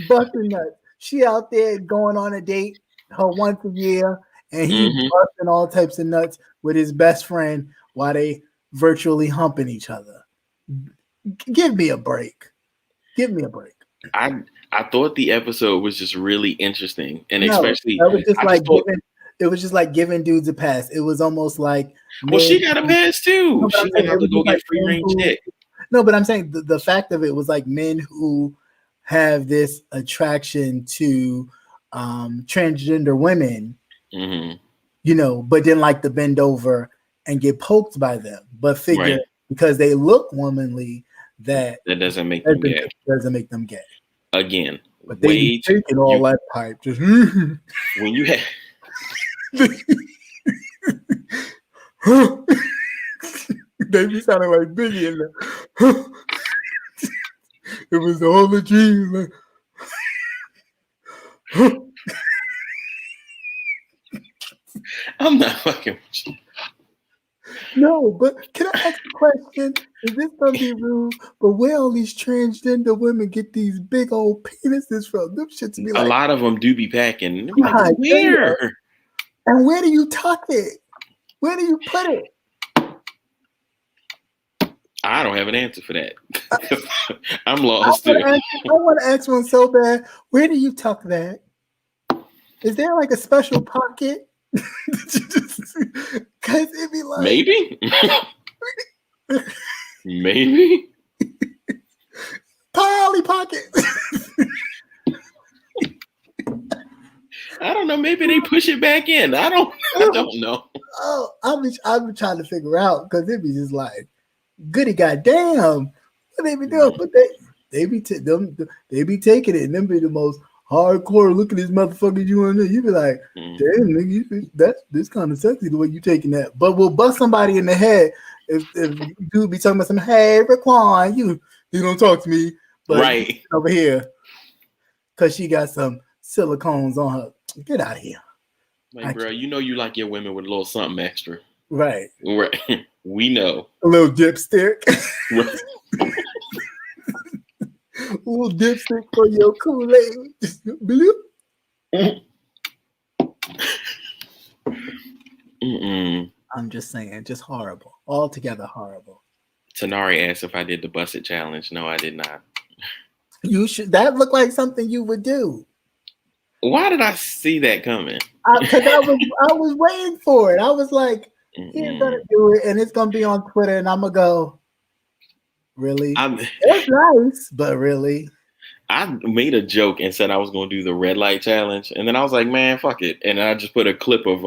busting nuts. She out there going on a date, her once a year, and he busting all types of nuts with his best friend while they virtually humping each other. Give me a break. Give me a break. I thought the episode was just really interesting, and No, especially that was just I like just thought, it was just like giving dudes a pass. It was almost like well, she got a pass too. No, She went out to go get free range chick. No, but I'm saying the fact of it was like men who have this attraction to transgender women, you know, but then like to bend over and get poked by them, but figure because they look womanly that doesn't make them gay. Doesn't make them gay. Again, but they be taking all that pipe. Just when you have they be sounding like Biggie in there. It was the whole dream. Like, I'm not fucking with you. No, but can I ask a question? Is this gonna be rude? But where all these transgender women get these big old penises from? Them shits be like a lot of them do be packing. Like, where? And where do you tuck it? Where do you put it? I don't have an answer for that. I'm lost. I want to ask one so bad. Where do you tuck that? Is there like a special pocket? Because it'd be like maybe. Maybe. Polly Pocket. I don't know. Maybe they push it back in. I don't know. Oh, I've been trying to figure out because it'd be just like, goody goddamn, what they be doing? But they be taking it, and them be the most hardcore. Look at this motherfucker you in there. You be like, damn, nigga, this kind of sexy the way you taking that. But we'll bust somebody in the head if you be talking about some, hey, Raekwon, you don't talk to me, but right over here because she got some silicones on her. Get out of here. Like, bro, you know you like your women with a little something extra. Right. We know. A little dipstick. A little dipstick for your Kool-Aid. I'm just saying, just horrible. Altogether horrible. Tanari asked if I did the Busted Challenge. No, I did not. You should. That looked like something you would do. Why did I see that coming? Because I was waiting for it. I was like, he's gonna do it, and it's gonna be on Twitter, and I'm gonna go, really? It's nice, but really? I made a joke and said I was gonna do the red light challenge, and then I was like, man, fuck it. And I just put a clip of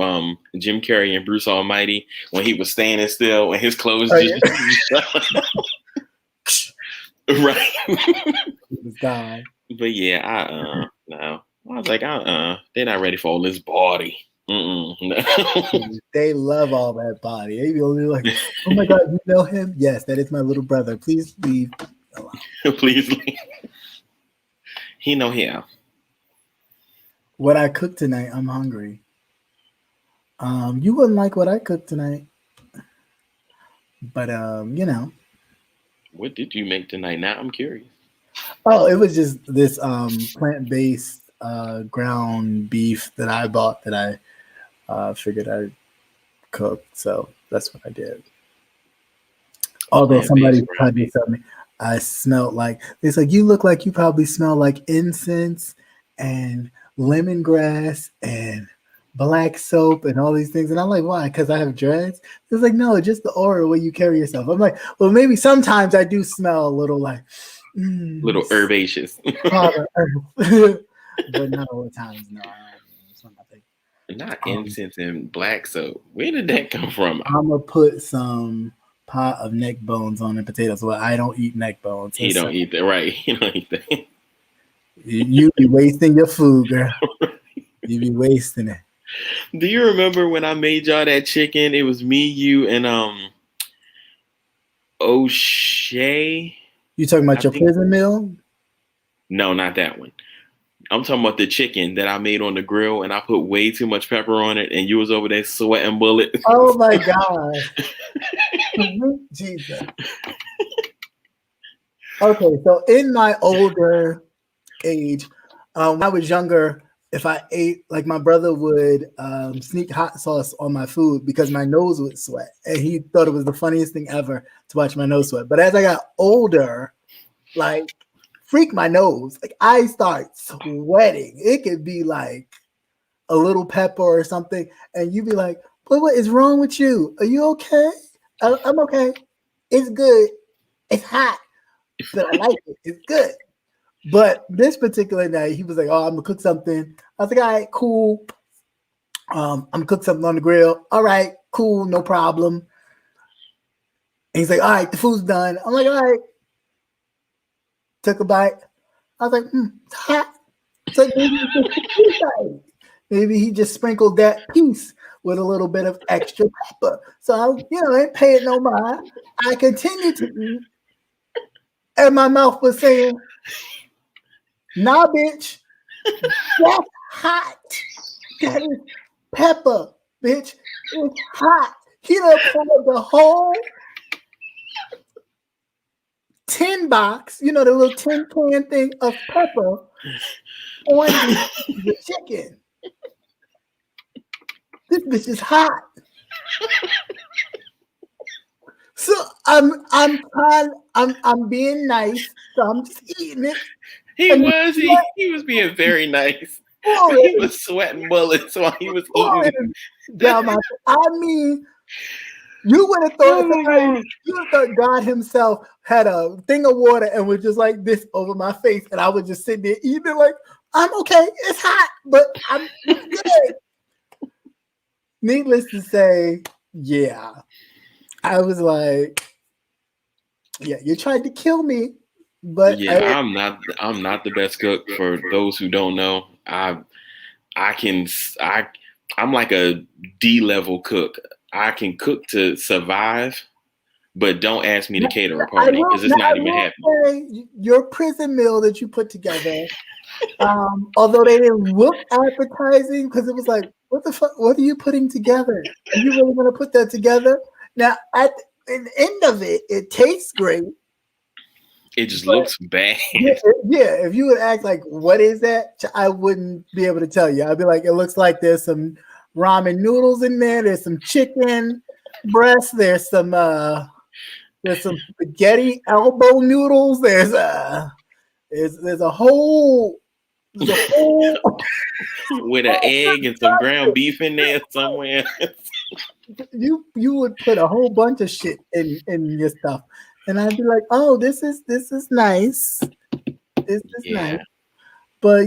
Jim Carrey and Bruce Almighty when he was standing still and his clothes right. God. But yeah, no. I was like, they're not ready for all this body. No. They love all that body. They be like, oh my God, you know him? Yes, that is my little brother. Please leave alone. Please leave. He know him. What I cooked tonight, I'm hungry. You wouldn't like what I cooked tonight. But you know. What did you make tonight? Now I'm curious. Oh, it was just this plant-based ground beef that I bought that I figured I'd cook. So that's what I did. Although somebody tried to tell me I smelled like, it's like, you look like you probably smell like incense and lemongrass and black soap and all these things. And I'm like, why? Because I have dreads? It's like, no, just the aura way you carry yourself. I'm like, well, maybe sometimes I do smell a little like Little herbaceous. Father Earth. But not all the times, no. It's not my thing. Not incense and black soap. Where did that come from? I'm gonna put some pot of neck bones on the potatoes. Well, I don't eat neck bones. He don't eat that, right? He don't eat that. You be wasting your food, girl. You be wasting it. Do you remember when I made y'all that chicken? It was me, you, and O'Shea. You talking about your prison meal? No, not that one. I'm talking about the chicken that I made on the grill, and I put way too much pepper on it, and you was over there sweating bullets. Oh my God. Jesus. Okay, so in my older age, when I was younger, if I ate, like my brother would sneak hot sauce on my food because my nose would sweat. And he thought it was the funniest thing ever to watch my nose sweat. But as I got older, like, freak my nose. Like, I start sweating. It could be like a little pepper or something. And you'd be like, boy, what is wrong with you? Are you okay? I'm okay. It's good. It's hot. But I like it. It's good. But this particular night, he was like, oh, I'm going to cook something. I was like, all right, cool. I'm going to cook something on the grill. All right, cool, no problem. And he's like, all right, the food's done. I'm like, all right. Took a bite. I was like, it's hot. So maybe he just sprinkled that piece with a little bit of extra pepper. So I ain't paying no mind. I continued to eat. And my mouth was saying, nah, bitch. That's hot. That is pepper, bitch. It's hot. He done poured the whole tin box, the little tin can thing of pepper on the chicken. This bitch is hot. So I'm being nice, so I'm just eating it. He was being very nice. He was sweating bullets while he was eating. I mean, you would have thought God himself had a thing of water and was just like this over my face, and I would just sit there eating like, I'm okay, it's hot, but I'm good. Needless to say, yeah. I was like, yeah, you tried to kill me, but yeah, I'm not the best cook. For those who don't know, I'm like a D-level cook. I can cook to survive, but don't ask me to cater a party because it's not even happening. Your prison meal that you put together, although they didn't look appetizing, because it was like, what the fuck? What are you putting together? Are you really going to put that together? Now, at the end of it, it tastes great. It just looks bad. Yeah, if you would ask like, what is that? I wouldn't be able to tell you. I'd be like, it looks like there's some ramen noodles in there. There's some chicken breast. There's some spaghetti elbow noodles. There's a whole with an egg and some ground beef in there somewhere. You would put a whole bunch of shit in your stuff, and I'd be like, oh, this is nice. This is nice. But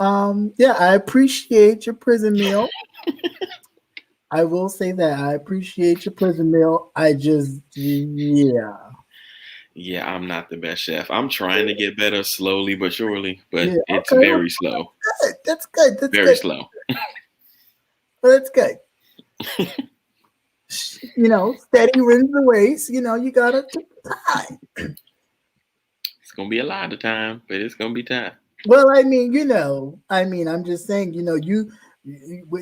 I appreciate your prison meal. I will say that I appreciate your prison meal. I just Yeah, I'm not the best chef. I'm trying to get better slowly but surely, but it's very slow. That's good. That's very slow. Well, that's good. Steady wins the race. You gotta take time. It's gonna be a lot of time, but it's gonna be time. Well, I'm just saying, you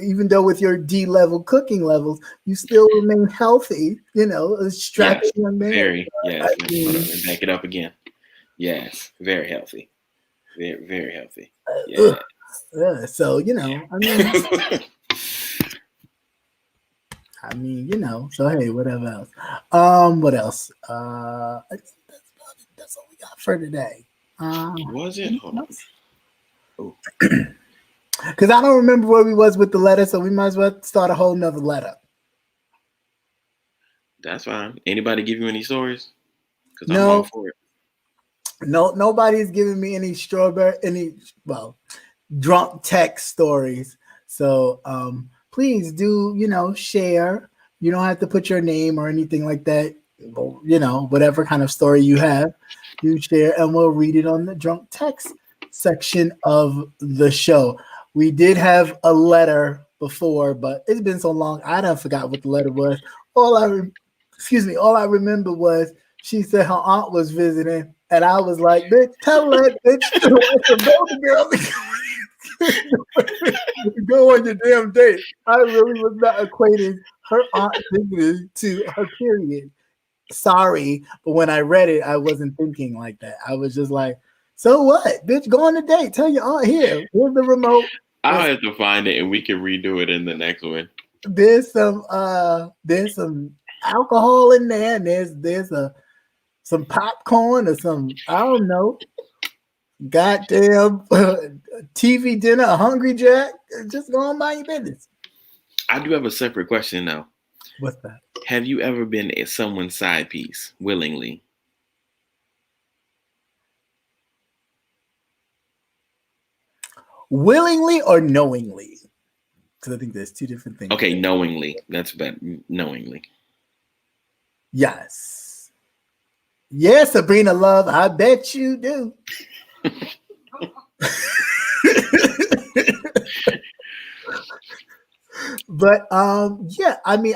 even though with your D-level cooking levels, you still remain healthy. A strapping young man. Very, yes. Back it up again. Yes, very healthy. Very, very healthy. Yeah. So so hey, whatever else. What else? I think that's all we got for today. Was it? Hold on. Because I don't remember where we was with the letter, so we might as well start a whole nother letter. That's fine. Anybody give you any stories? Because I'm all No, for it. no, nobody's giving me any drunk text stories. So please do, share. You don't have to put your name or anything like that. Whatever kind of story you have, you share and we'll read it on the drunk text section of the show. We did have a letter before, but it's been so long, I done forgot what the letter was. All I remember was she said her aunt was visiting, and I was like, bitch, tell that bitch to go on your damn date. I really was not equating her aunt visiting to her period. Sorry, but when I read it, I wasn't thinking like that. I was just like, so what? Bitch, go on a date. Tell your aunt here's the remote. I'll have to find it and we can redo it in the next one. There's some alcohol in there, and there's some popcorn or some, I don't know, goddamn TV dinner, a Hungry Jack. Just go on by your business. I do have a separate question though. What's that? Have you ever been someone's side piece willingly? Willingly or knowingly? Because I think there's two different things. Okay, knowingly. That's better. Knowingly. Yes. Yes, Sabrina Love. I bet you do. But yeah, I mean,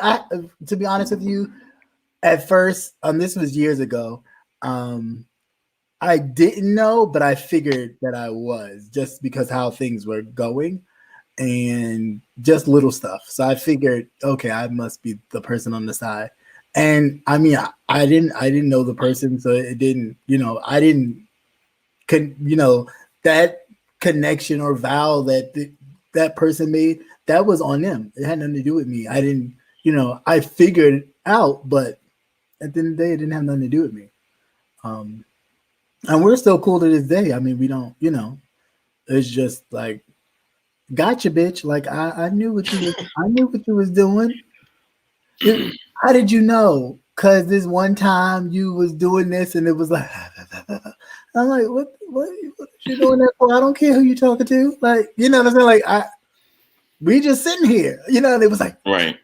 to be honest with you, at first, this was years ago. I didn't know, but I figured that I was, just because how things were going and just little stuff. So I figured, okay, I must be the person on the side. And I mean, I didn't know the person, so it didn't, I didn't, that connection or vow that person made, that was on them. It had nothing to do with me. I didn't, I figured it out, but at the end of the day, it didn't have nothing to do with me. And we're still cool to this day. I mean, we don't, it's just like, gotcha, bitch. Like I knew what you was doing. How did you know? Cause this one time you was doing this, and it was like, I'm like, what you doing that for? I don't care who you talking to. Like, you know what I'm saying? Like we just sitting here, and it was like, right.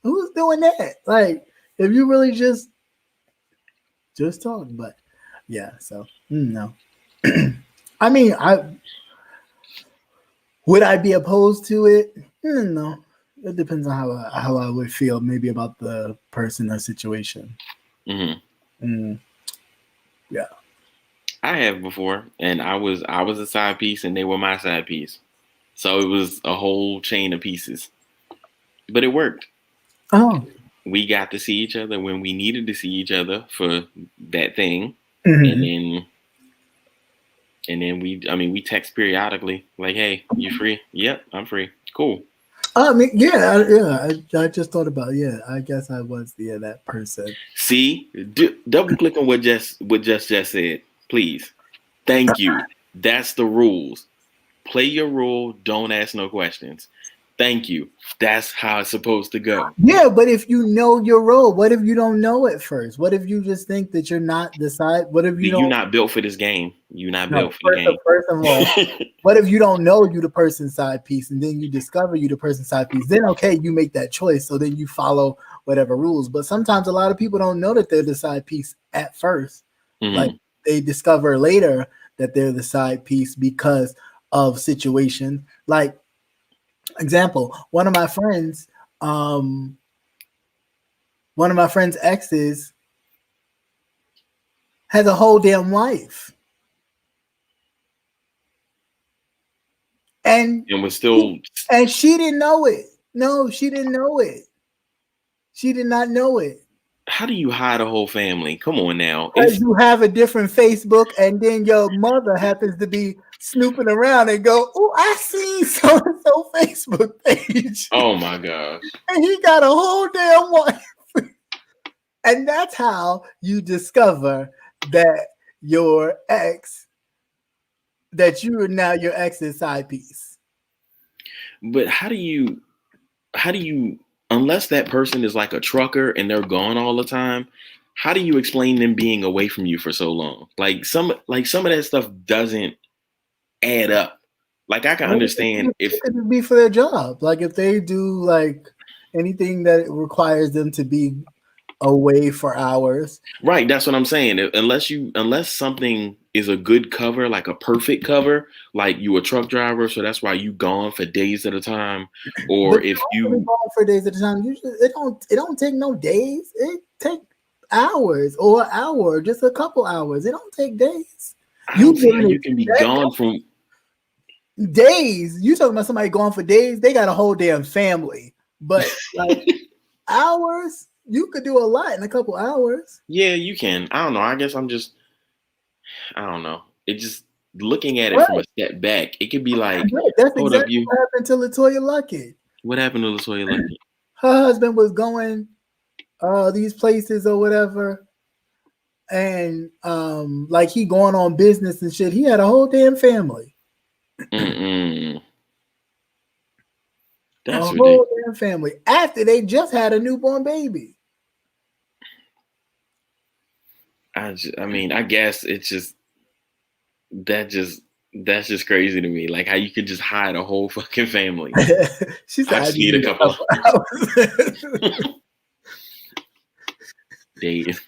Who's doing that? Like, if you really just talk, but yeah, so no. I mean, would I be opposed to it? No. It depends on how I would feel maybe about the person or situation. Mm-hmm. Yeah. I have before, and I was a side piece, and they were my side piece. So it was a whole chain of pieces. But it worked. Oh. We got to see each other when we needed to see each other for that thing. Mm-hmm. And then we text periodically, like, hey, you free? Yep, I'm free. Cool. I mean, yeah. I just thought about, I guess I was that person. See, double click on what Jess said, please. Thank you. That's the rules. Play your role. Don't ask no questions. Thank you. That's how it's supposed to go. Yeah, but if you know your role, what if you don't know it first? What if you just think that you're not the side? What if you're not built for this game? You're not built for the game. First of all, what if you don't know you the person's side piece, and then you discover you the person's side piece? Then okay, you make that choice. So then you follow whatever rules. But sometimes a lot of people don't know that they're the side piece at first. Mm-hmm. Like they discover later that they're the side piece because of situation. Like, example, one of my friends' exes has a whole damn wife. And was still, and she didn't know it. No, she didn't know it. She did not know it. How do you hide a whole family? Come on now. Because you have a different Facebook, and then your mother happens to be snooping around and go, "Oh, I seen so and so Facebook page." Oh my gosh! And he got a whole damn wife. And that's how you discover that your ex that you are now your ex's side piece. But how do you unless that person is like a trucker and they're gone all the time, how do you explain them being away from you for so long? Like some of that stuff doesn't add up. Like I can understand if it could be for their job. Like if they do like anything that requires them to be away for hours. Right, that's what I'm saying. Unless something is a good cover, like a perfect cover, like you a truck driver, so that's why you gone for days at a time. Or But if you you gone for days at a time, usually it don't take no days. It take hours or an hour, just a couple hours. It don't take days. I don't see how you can be gone from days. You talking about somebody gone for days? They got a whole damn family. But like hours, you could do a lot in a couple hours. Yeah, you can. I don't know. I guess I don't know. It just looking at it from a step back, it could be like, that's exactly what happened to LaToya Luckett. What happened to LaToya Luckett? Her husband was going these places or whatever, and like he going on business and shit. He had a whole damn family. That's a whole damn family after they just had a newborn baby. I mean, I guess it's just that's just crazy to me. Like how you could just hide a whole fucking family. She said, I just need a couple days.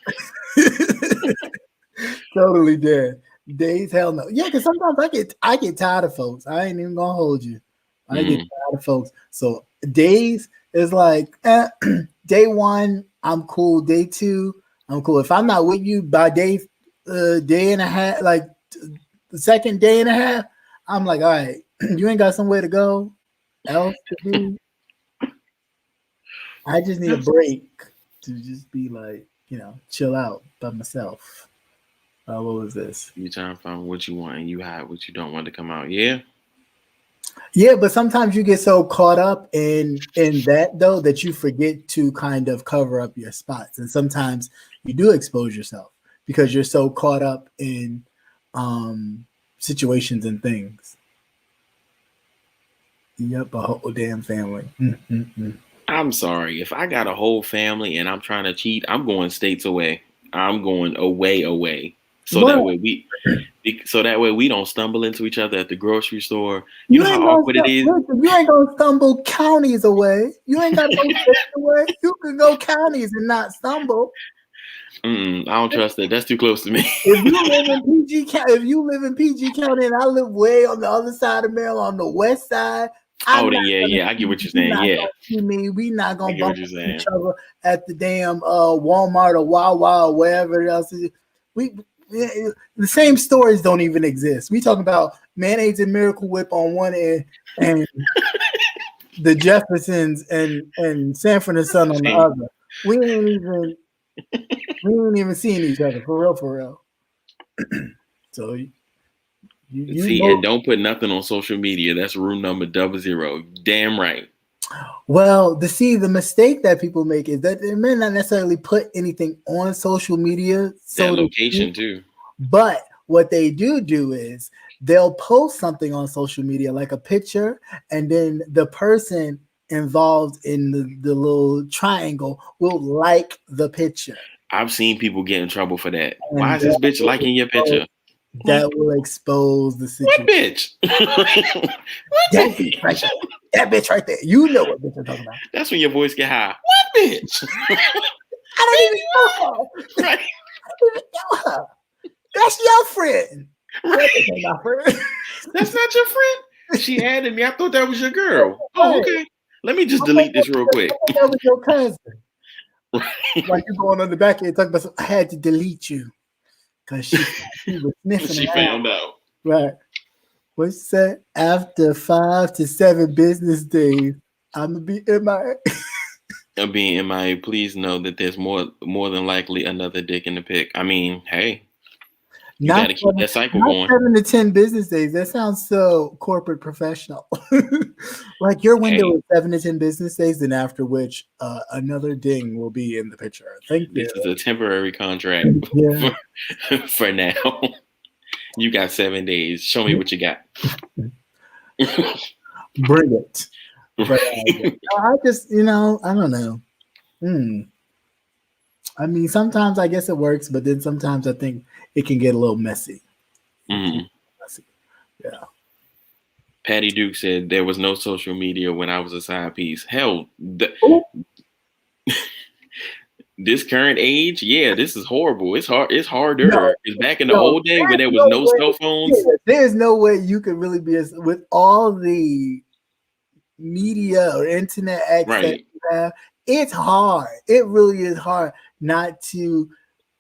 Totally dead. Days, hell no. Yeah, because sometimes I get tired of folks. I ain't even gonna hold you. I get tired of folks. So days is like day one, I'm cool. Day two, I'm cool. If I'm not with you by day and a half, like the second day and a half, I'm like, all right, you ain't got somewhere to go else to do. I just need a break to just be like, chill out by myself. What was this? You trying to find what you want and you hide what you don't want to come out. Yeah. Yeah, but sometimes you get so caught up in that though that you forget to kind of cover up your spots, and sometimes you do expose yourself because you're so caught up in situations and things. Yep, a whole damn family. I'm sorry if I got a whole family and I'm trying to cheat. I'm going states away. I'm going away. So that way we don't stumble into each other at the grocery store. You know how awkward it is? Listen, you ain't gonna stumble counties away. You ain't gotta go states away. You can go counties and not stumble. I don't trust that. That's too close to me. If you live in PG County and I live way on the other side of Maryland on the west side, I get what you're saying. Yeah, we not gonna bump into each other at the damn Walmart or Wawa or wherever else. The same stores don't even exist. We talking about Mayonnaise and Miracle Whip on one end and the Jeffersons and Sanford and Son on the other. We ain't even seeing each other for real. So you see, and don't put nothing on social media. That's rule number 00. Damn right. Well, the mistake that people make is that they may not necessarily put anything on social media. That location too. But what they do is they'll post something on social media, like a picture, and then the person involved in the little triangle will like the picture. I've seen people get in trouble for that. And why is this bitch liking your picture? That will expose the situation. What bitch? That bitch right there. That bitch right there. You know what bitch I'm talking about. That's when your voice get high. What bitch? I don't even know her. Right. I don't even know her. That's your friend. Right. That's not friend. That's not your friend? She added me. I thought that was your girl. Oh, okay. Let me just delete this real quick. That was your cousin. Right. Like you going on the back end talking about, I had to delete you because she was sniffing. She found out. Right. What's that? After 5 to 7 business days, I'm gonna be MIA. I'm being MIA. Please know that there's more than likely another dick in the pic. I mean, hey, you got to keep that cycle going. 7 to 10 business days. That sounds so corporate professional. Like your window is 7 to 10 business days, and after which another ding will be in the picture. Thank you. This is a temporary contract for now. You got 7 days. Show me what you got. Bring it. But I just, I don't know. I mean, sometimes I guess it works, but then sometimes I think it can get a little messy. Messy. Yeah. Patty Duke said there was no social media when I was a side piece. Hell, this current age, yeah, this is horrible. It's hard. It's harder. No, It's back in the old day where there was no cell phones. Yeah, there's no way you could really be with all the media or internet access you have. It's hard. It really is hard not to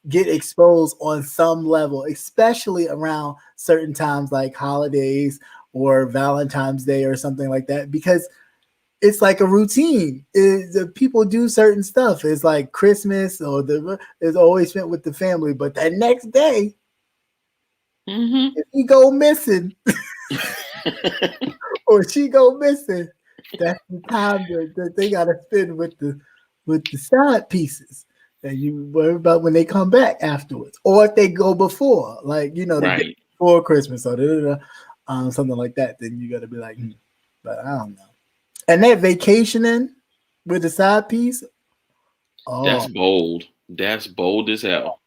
get exposed on some level, especially around certain times like holidays or Valentine's Day or something like that, because it's like a routine. The people do certain stuff. It's like Christmas or it's always spent with the family, but that next day, if you go missing or she go missing, that's the time that they gotta spend with the side pieces. And you worry about when they come back afterwards, or if they go before, like they before Christmas or something like that. Then you got to be like, but I don't know. And that vacationing with the side piece, that's bold. That's bold as hell.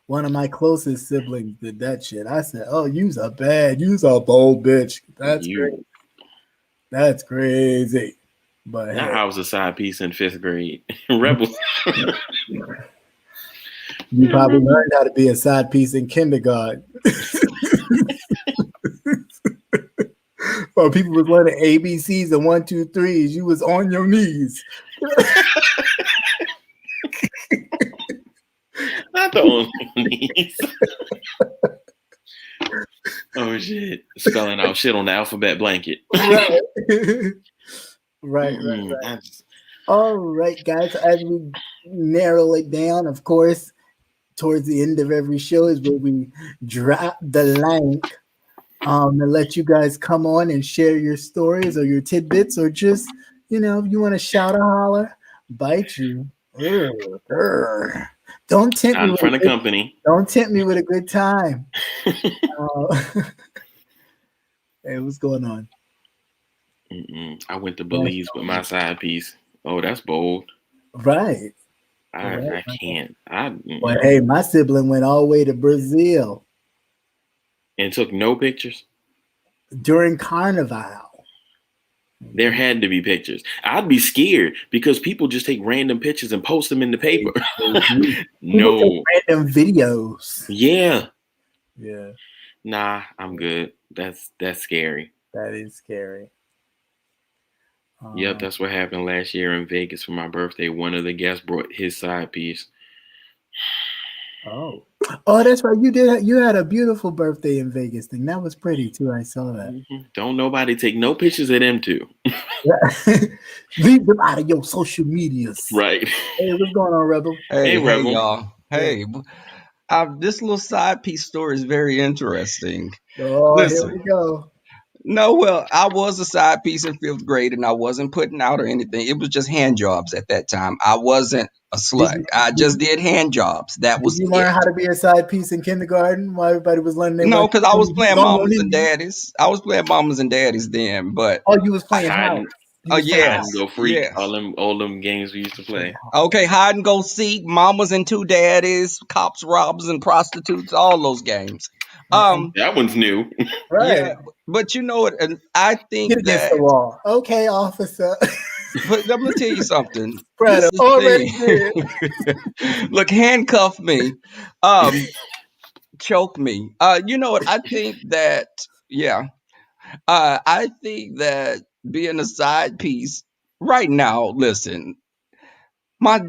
One of my closest siblings did that shit. I said, "Oh, you's a bold bitch. That's great. That's crazy." But I was a side piece in 5th grade. Rebel. You probably learned how to be a side piece in kindergarten. Well, people was learning ABCs and 1, 2, 3s. You was on your knees. Not the on your knees. Oh shit! Spelling out shit on the alphabet blanket. Right. All right, guys. As we narrow it down, of course, towards the end of every show is where we drop the link and let you guys come on and share your stories or your tidbits, or just if you want to shout or holler, bite you. Don't tempt me in front of company. Don't tempt me with a good time. Hey, what's going on? I went to Belize with my side piece. Oh, that's bold. Right. I can't. But hey, my sibling went all the way to Brazil and took no pictures during Carnival. There had to be pictures. I'd be scared because people just take random pictures and post them in the paper. No. Random videos. Yeah. Yeah. Nah, I'm good. That's scary. That is scary. Yep, that's what happened last year in Vegas for my birthday. One of the guests brought his side piece. Oh, that's right. You had a beautiful birthday in Vegas thing. That was pretty too. I saw that. Don't nobody take no pictures of them two. Leave them out of your social medias. Right. Hey, what's going on, Rebel? Hey, Rebel. y'all. Hey, this little side piece story is very interesting. Oh, listen, here we go. No, well, I was a side piece in 5th grade, and I wasn't putting out or anything. It was just hand jobs at that time. I wasn't a slut. I just did hand jobs. That was. Did you learn how to be a side piece in kindergarten while everybody was learning? No, because I was playing mamas and daddies. I was playing mamas and daddies then, but you was playing house. Oh yeah, go freak. Yes. All them games we used to play. Okay, hide and go seek, mamas and 2 daddies, cops, robbers, and prostitutes. All those games. That one's new, right? Yeah, but you know what? And I think get against the wall. Okay, officer. But I'm gonna tell you something. Brad already did. Look, handcuff me, choke me. You know what? I think that I think that being a side piece right now. Listen, my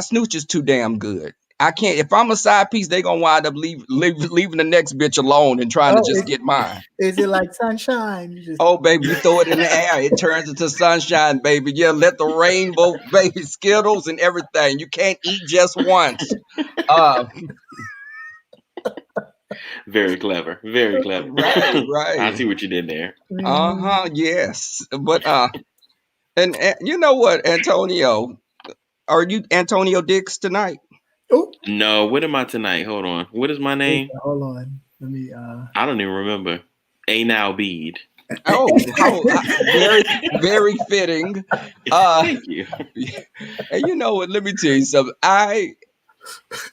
snooch is too damn good. I can't. If I'm a side piece, they gonna wind up leaving the next bitch alone and trying to just get mine. Is it like sunshine? Oh, baby, you throw it in the air, it turns into sunshine, baby. Yeah, let the rainbow, baby, Skittles and everything. You can't eat just once. Very clever. Very clever. Right. I see what you did there. Yes, but and you know what, Antonio? Are you Antonio Dix tonight? Oh, No, what am I tonight? Hold on. What is my name? hold on. Let me. I don't even remember. A now bead. Oh, very, very fitting. Thank you. And you know what? Let me tell you something.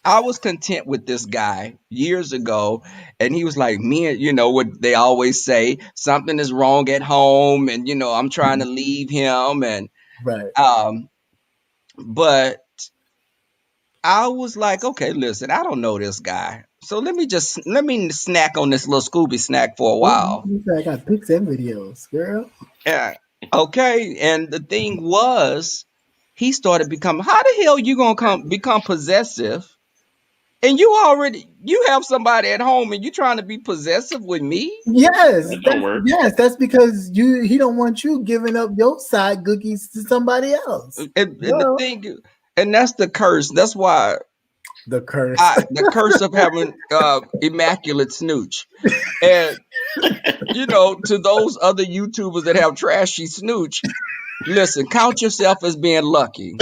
I was content with this guy years ago, and he was like, me and what they always say, something is wrong at home, and I'm trying to leave him, and Right. but I was like, okay, listen, I don't know this guy, so let me snack on this little Scooby snack for a Oh, while. you said I got pics and videos, girl. Yeah. Okay, and the thing was, he started becoming. How the hell you gonna become possessive? And you have somebody at home and you trying to be possessive with me? Yes, That don't work. that's because he don't want you giving up your side cookies to somebody else. And the Well, thing, and that's the curse. That's why the curse. the curse of having immaculate snooch. And to those other YouTubers that have trashy snooch, listen, count yourself as being lucky.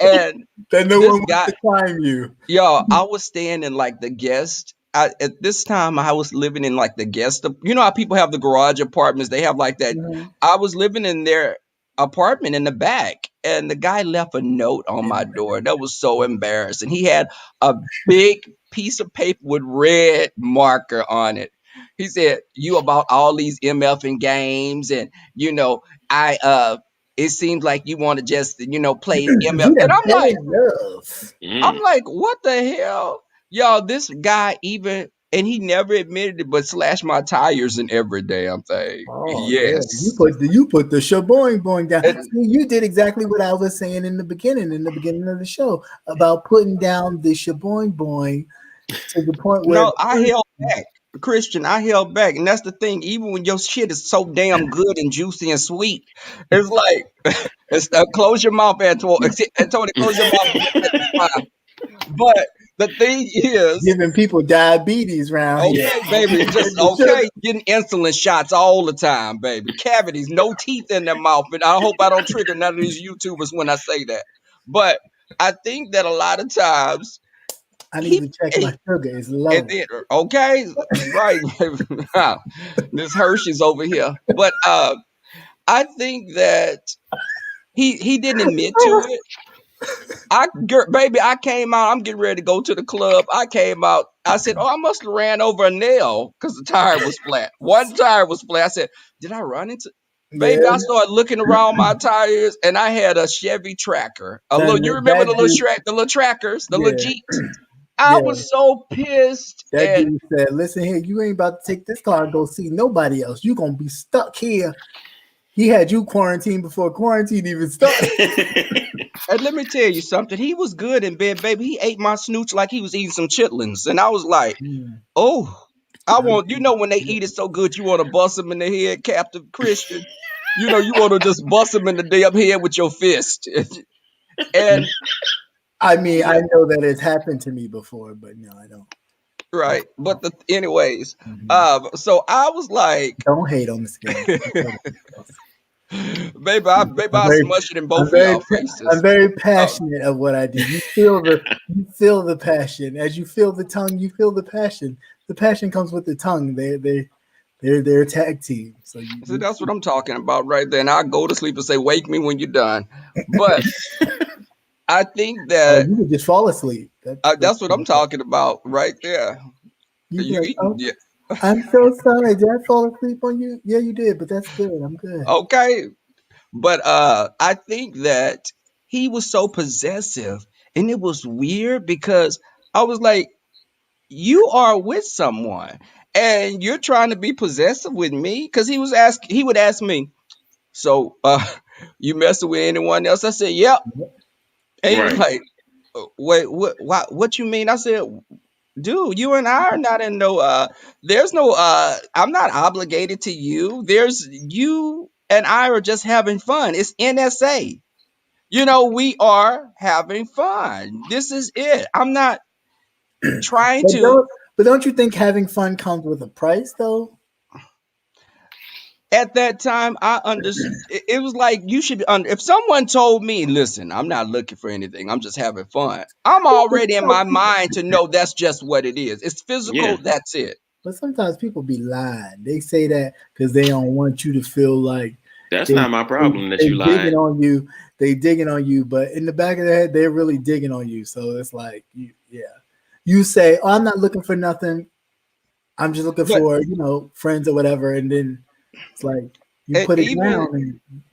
And That no this one wants guy, to climb you. y'all, I was staying in like the guest. At this time, I was living in like the guest. You know how people have the garage apartments? They have like that. Mhm. I was living in their apartment in the back, and the guy left a note on my door. That was so embarrassing. He had a big piece of paper with red marker on it. He said, "You about all these MFing games, and I it seems like you want to just play MF." He And done fell in love. I'm Mm. like, what the hell? Y'all, this guy and he never admitted it, but slashed my tires in every damn thing. Oh yeah, Yes. you put the shaboing boing down. And See, you did exactly what I was saying in the beginning of the show about putting down the shaboing boing to the point where no, I held back. Christian, I held back. And that's the thing. Even when your shit is so damn good and juicy and sweet, it's like, close your mouth, Antoine. Antonio, close your mouth. But the thing is, giving people diabetes around here. okay, baby, just okay, getting insulin shots all the time, baby. Cavities, no teeth in their mouth. And I hope I don't trigger none of these YouTubers when I say that. But I think that a lot of times I need he, to check my he sugar. It's and low. then, okay, right. This Hershey's over here. But I think that he didn't admit to it. Baby, I came out. I'm getting ready to go to the club. I came out. I said, "Oh, I must have ran over a nail because the tire was flat. One tire was flat." I said, "Did I run into?" Baby, Yeah, I started looking around my tires, and I had a Chevy Tracker. A little. You remember that the little dude. the little trackers, the little Yeah, Jeeps? I yeah. was so pissed, That and dude said, "Listen here, you ain't about to take this car and go see nobody else. You gonna be stuck here." He had you quarantined before quarantine even started. and let me tell you something. He was good in bed, baby. He ate my snooch like he was eating some chitlins, and I was like, Mm. "Oh, I want when they eat it so good, you want to bust them in the head, Captain Christian. You want to just bust them in the damn head with your fist." And I mean, yeah, I know that it's happened to me before, but no, I don't. right. But anyways, Mhm. so I was like, Don't hate on the scales. baby, I'm I very, smush it in I'm both of very, y'all I'm faces. very Uh, passionate of what I do. You feel the passion. As you feel the tongue, you feel the passion. The passion comes with the tongue. They're a tag team. So so that's what I'm talking about right there. And I go to sleep and say, "Wake me when you're done." But I think oh, that you could just fall asleep. that's what I'm talking about right there. You be You, like, oh, yeah, I'm so sorry. Did I fall asleep on you? Yeah, you did, but that's good. I'm good. okay. But I think that he was so possessive, and it was weird because I was like, "You are with someone, and you're trying to be possessive with me." Because he would ask me, "So, you messing with anyone else?" I said, "Yep." And he was Right. like, "Wait, what you mean?" I said, "Dude, you and I are not in no there's no I'm not obligated to you. There's you and I are just having fun. It's NSA. We are having fun. This is it. I'm not trying But to." don't you think having fun comes with a price though? At that time, I understood. It was like you should. If someone told me, "Listen, I'm not looking for anything. I'm just having fun," I'm already in my mind to know that's just what it is. It's Yeah, physical. That's it. But sometimes people be lying. They say that because they don't want you to feel like that's they, not my they problem that they you digging lied. on you. They digging on you, but in the back of their head, they're really digging on you. So it's like, yeah, you say, "Oh, I'm not looking for nothing. I'm just looking But for friends or whatever," and then it's like you it put it even down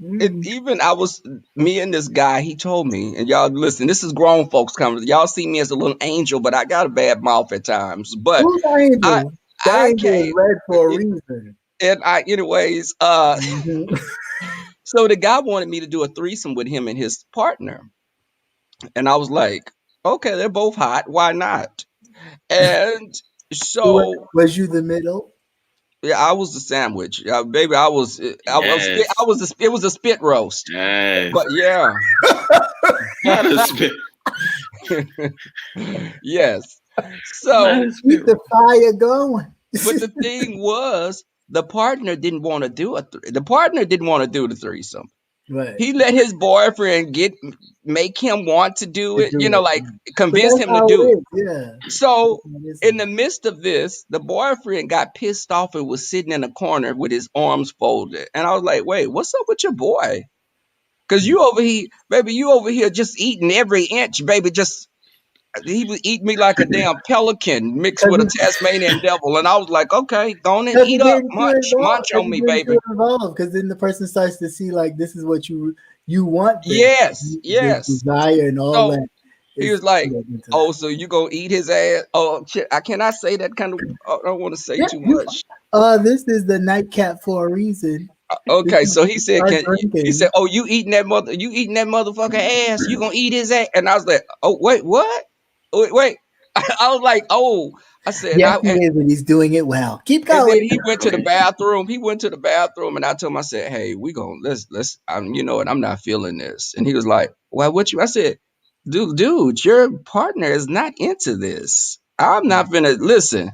it and even I was me and this guy. He told me, and y'all listen. This is grown folks coming. Y'all see me as a little angel, but I got a bad mouth at times. But who's the I angel? The I angel is came. red for a reason. And anyways, Mhm. so the guy wanted me to do a threesome with him and his partner. And I was like, okay, they're both hot. Why not? And so Was you the middle? yeah, I was the sandwich. Baby, I Yes, was it was a spit roast. yes. But yeah. Not a spit. Yes. Not So, a Keep spit. the fire going. but the thing was, the partner didn't want to do the partner didn't want to do the threesome. Right. He let his boyfriend make him want to do To it, do it. like But convince that's him to how do it it. is. Yeah. That's So how it is in the sometimes. midst of this, the boyfriend got pissed off and was sitting in a corner with his arms folded. And I was like, wait, what's up with your boy? Cause you over here, baby, you over here just eating every inch, baby. Just he was eating me like a damn pelican mixed with a Tasmanian devil. And I was like, okay, go on and Because eat you're up. getting too Munch. involved. Munch Because on me, you're getting too baby. involved. Because then the person starts to see like this is what you want. This Yes, the yes. desire and all So that he is was like, into "Oh, that. so you gonna eat his ass?" Oh, shit, I cannot say that kind of. I don't want to say Yeah, too you. much. This is the nightcap for a reason. This Okay, is so he said, our "Can he said, drinking. oh, you eating that motherfucker ass? You gonna eat his ass?" And I was like, "Oh, wait, what? Wait." I was like, "Oh," I said, Yes, he is, and he's doing it well. Keep and then going. he went to the bathroom. He went to the bathroom, and I told him, I said, "Hey, we gonna let's. You know what? I'm not feeling this." And he was like, "Why? What you?" I said, dude, your partner is not into this. I'm not gonna listen."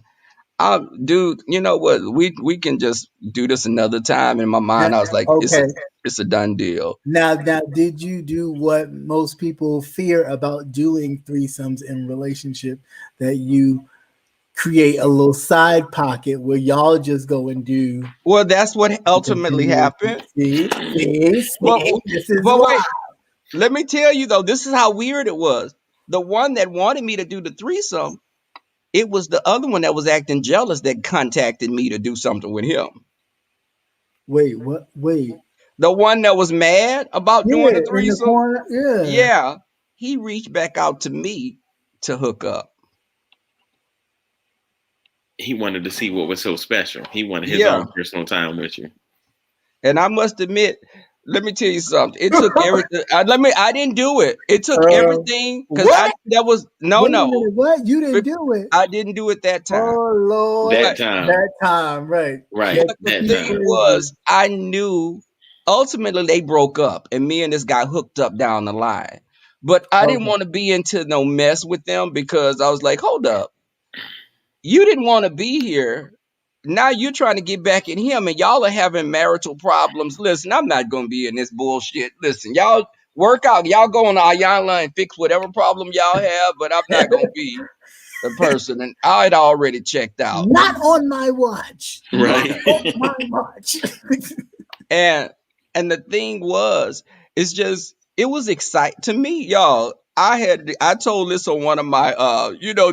Dude, you know what? We can just do this another time. In my Now, mind, I was like, okay. it's a done deal. Now, did you do what most people fear about doing threesomes in relationship? That you create a little side pocket where y'all just go and do Well, that's what and ultimately continue. happened. But See. This is but why. wait, let me tell you though, this is how weird it was. The one that wanted me to do the threesome, it was the other one that was acting jealous that contacted me to do something with him. Wait, what? Wait. The one that was mad about doing Yeah, the in the threesome, corner. Yeah. yeah, he reached back out to me to hook up. He wanted to see what was so special. He wanted his Yeah. own personal time with you. And I must admit, let me tell you something. It took everything. I didn't do it. It took uh, everything because what? that was Wait a no. minute. What? You didn't But do it? I didn't do it that time. Oh Lord, That But time, that time, right? right? That but the That keep thing time. crazy. was, I knew ultimately they broke up, and me and this guy hooked up down the line. But I didn't Okay. want to be into no mess with them because I was like, hold up, you didn't want to be here. Now you're trying to get back at him, and y'all are having marital problems. Listen, I'm not gonna be in this bullshit. Listen, y'all work out. Y'all go on Ayala and fix whatever problem y'all have, but I'm not gonna be the person. And I'd already checked out. Not on my watch. Not Right. on my watch. And the thing was, it's just it was exciting to me, y'all. I told this on one of my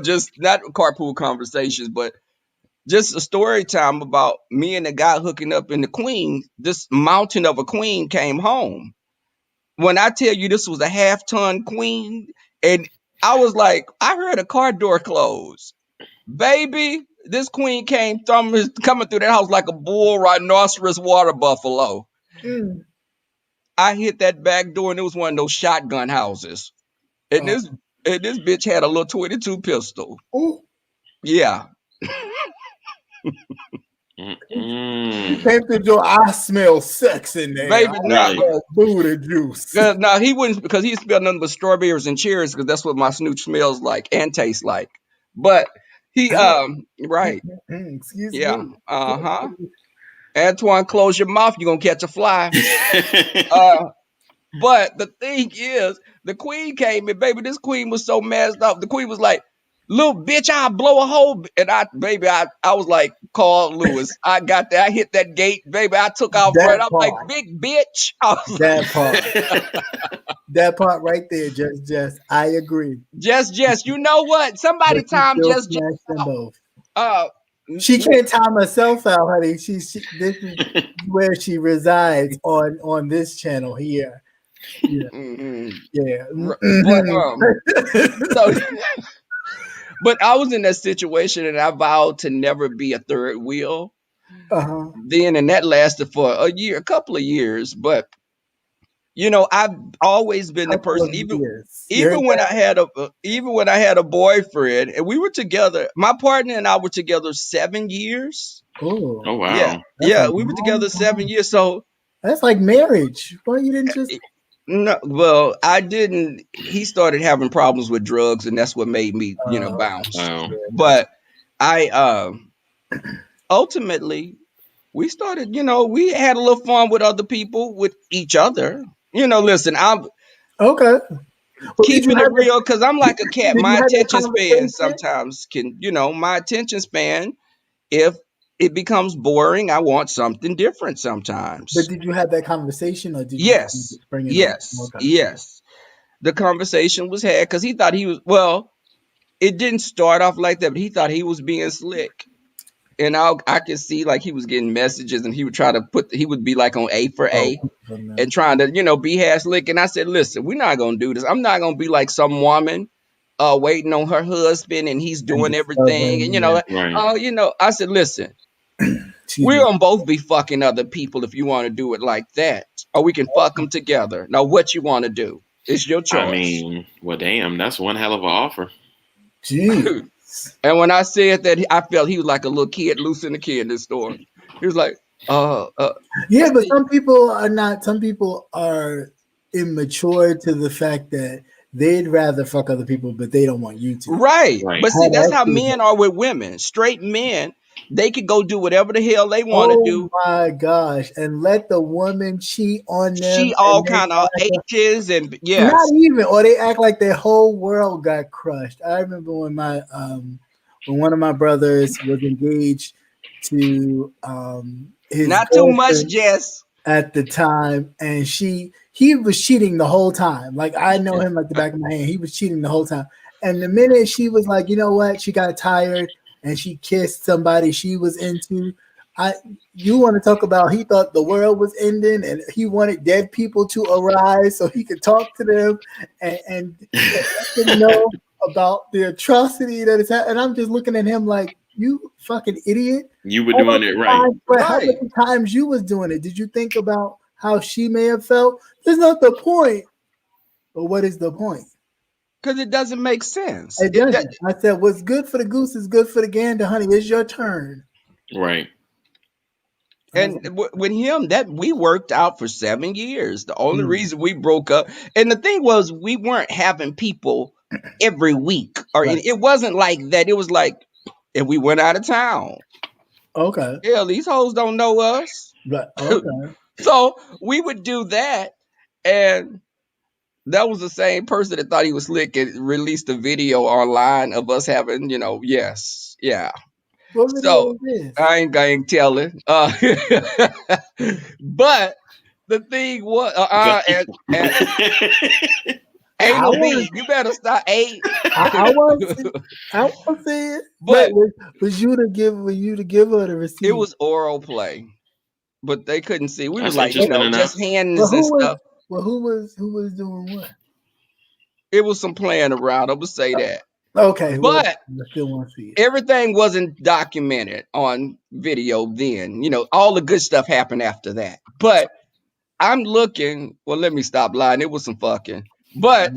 just not carpool conversations, but just a story time about me and the guy hooking up in the queen. This mountain of a queen came home. When I tell you this was a half-ton queen, and I was like, I heard a car door close. Baby, this queen coming through that house like a bull rhinoceros water buffalo. Mm. I hit that back door and it was one of those shotgun houses. And Oh. this bitch had a little 22 pistol. Ooh. Yeah. Mm-mm. Came through the door. I smell sex in there. I Baby, not Right. smell booty juice. no, he wouldn't because he smelled nothing but strawberries and cherries because that's what my snooch smells like and tastes like. But he Oh. right. Excuse Yeah. me. Uh-huh. Antoine, close your mouth. You're gonna catch a fly. But the thing is, the queen came in, baby. This queen was so messed up. The queen was like, "Little bitch, I'll blow a hole." And I was like, Carl Lewis. I got that. I hit that gate, baby. I took off right. That I'm like, part. big bitch. I was That part. That part right there, just. I agree. Just, you know what? But Somebody she time still just smashed them out. both. She can't time herself out, honey. This is where she resides on this channel here. Yeah. Yeah. So, but I was in that situation and I vowed to never be a third wheel. Then, and that lasted for a couple of years. But I've always been the person, even when I had a boyfriend, and we were together. My partner and I were together 7 years. Oh wow. Yeah, we were together 7 years. So that's like marriage. Why you didn't just? No, well, I didn't. He started having problems with drugs, and that's what made me, bounce. Wow. But I ultimately we started. We had a little fun with other people, with each other. Listen, I'm okay. keeping it real because I'm like a cat. Did you My have that attention span conversation? sometimes can, my attention span, if it becomes boring, I want something different sometimes. But did you have that conversation, or did you Yes, just bring it yes, up? Okay. yes. The conversation was had because he thought he was, well, it didn't start off like that, but he thought he was being slick. And I could see like he was getting messages and he would try to he would be like on A for A and trying to, be half slick. And I said, listen, we're not going to do this. I'm not going to be like some woman waiting on her husband and he's doing everything. And, I said, listen, we're going to both be fucking other people if you want to do it like that. Or we can fuck them together. Now, what you want to do? It's your choice. I mean, well, damn, that's one hell of an offer. Jeez. And when I said that, I felt he was like a little kid loose in the kid store. He was like, yeah, but some people are not. Some people are immature to the fact that they'd rather fuck other people, but they don't want you to. Right. But see, that's how men are with women. Straight men, they could go do whatever the hell they want to do. Oh my gosh! And let the woman cheat on them. Cheat all kind of H's and yes. Not even, or they act like their whole world got crushed. I remember when when one of my brothers was engaged to his not too much, Jess, at the time, and he was cheating the whole time. Like I know him like the back of my hand. He was cheating the whole time. And the minute she was like, you know what, she got tired and she kissed somebody she was into. You want to talk about he thought the world was ending and he wanted dead people to arise so he could talk to them and didn't know about the atrocity that is happening. And I'm just looking at him like, you fucking idiot. You were doing it right. How many times you was doing it? Did you think about how she may have felt? That's not the point. But what is the point? Because it doesn't make sense. It doesn't. I said, what's good for the goose is good for the gander, honey. It's your turn. Right. And with him, that we worked out for 7 years. The only reason we broke up, and the thing was, we weren't having people every week, or it wasn't like that. It was like if we went out of town. Okay. Yeah, these hoes don't know us. Right. Okay. So we would do that, and that was the same person that thought he was slick and released a video online of us having, yes, yeah. What video is this? I ain't telling. But the thing was, anal B, you better stop. I want to see it. But was you to give her the receipt? It was oral play, but they couldn't see. We was like, just hands and stuff. Well, who was doing what? It was some playing around. I would say that. Okay, but I still want to see it. Everything wasn't documented on video then. All the good stuff happened after that. But I'm looking. Well, let me stop lying. It was some fucking. But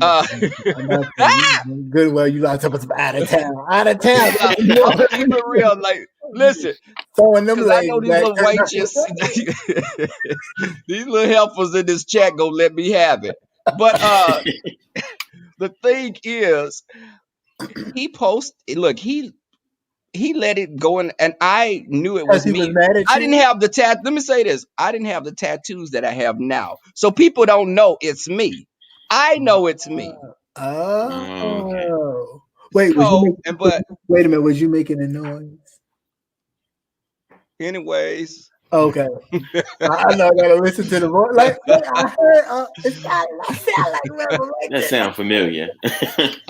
good. Well, you like to put some out of town. I'm keeping it real. Like, listen, throwing them. I know these little wages, these little helpers in this chat gonna let me have it. But the thing is, he posted. Look, he he let it go, and I knew it Because was he was me. mad at I you? didn't have the let me say this. I didn't have the tattoos that I have now. So people don't know it's me. I know it's me. Okay. Oh. Wait, was you So, making, and but wait a minute, was you making a noise? anyways, Okay. I know I gotta listen to the voice. Like I heard it sound like That Revelation. sounds familiar.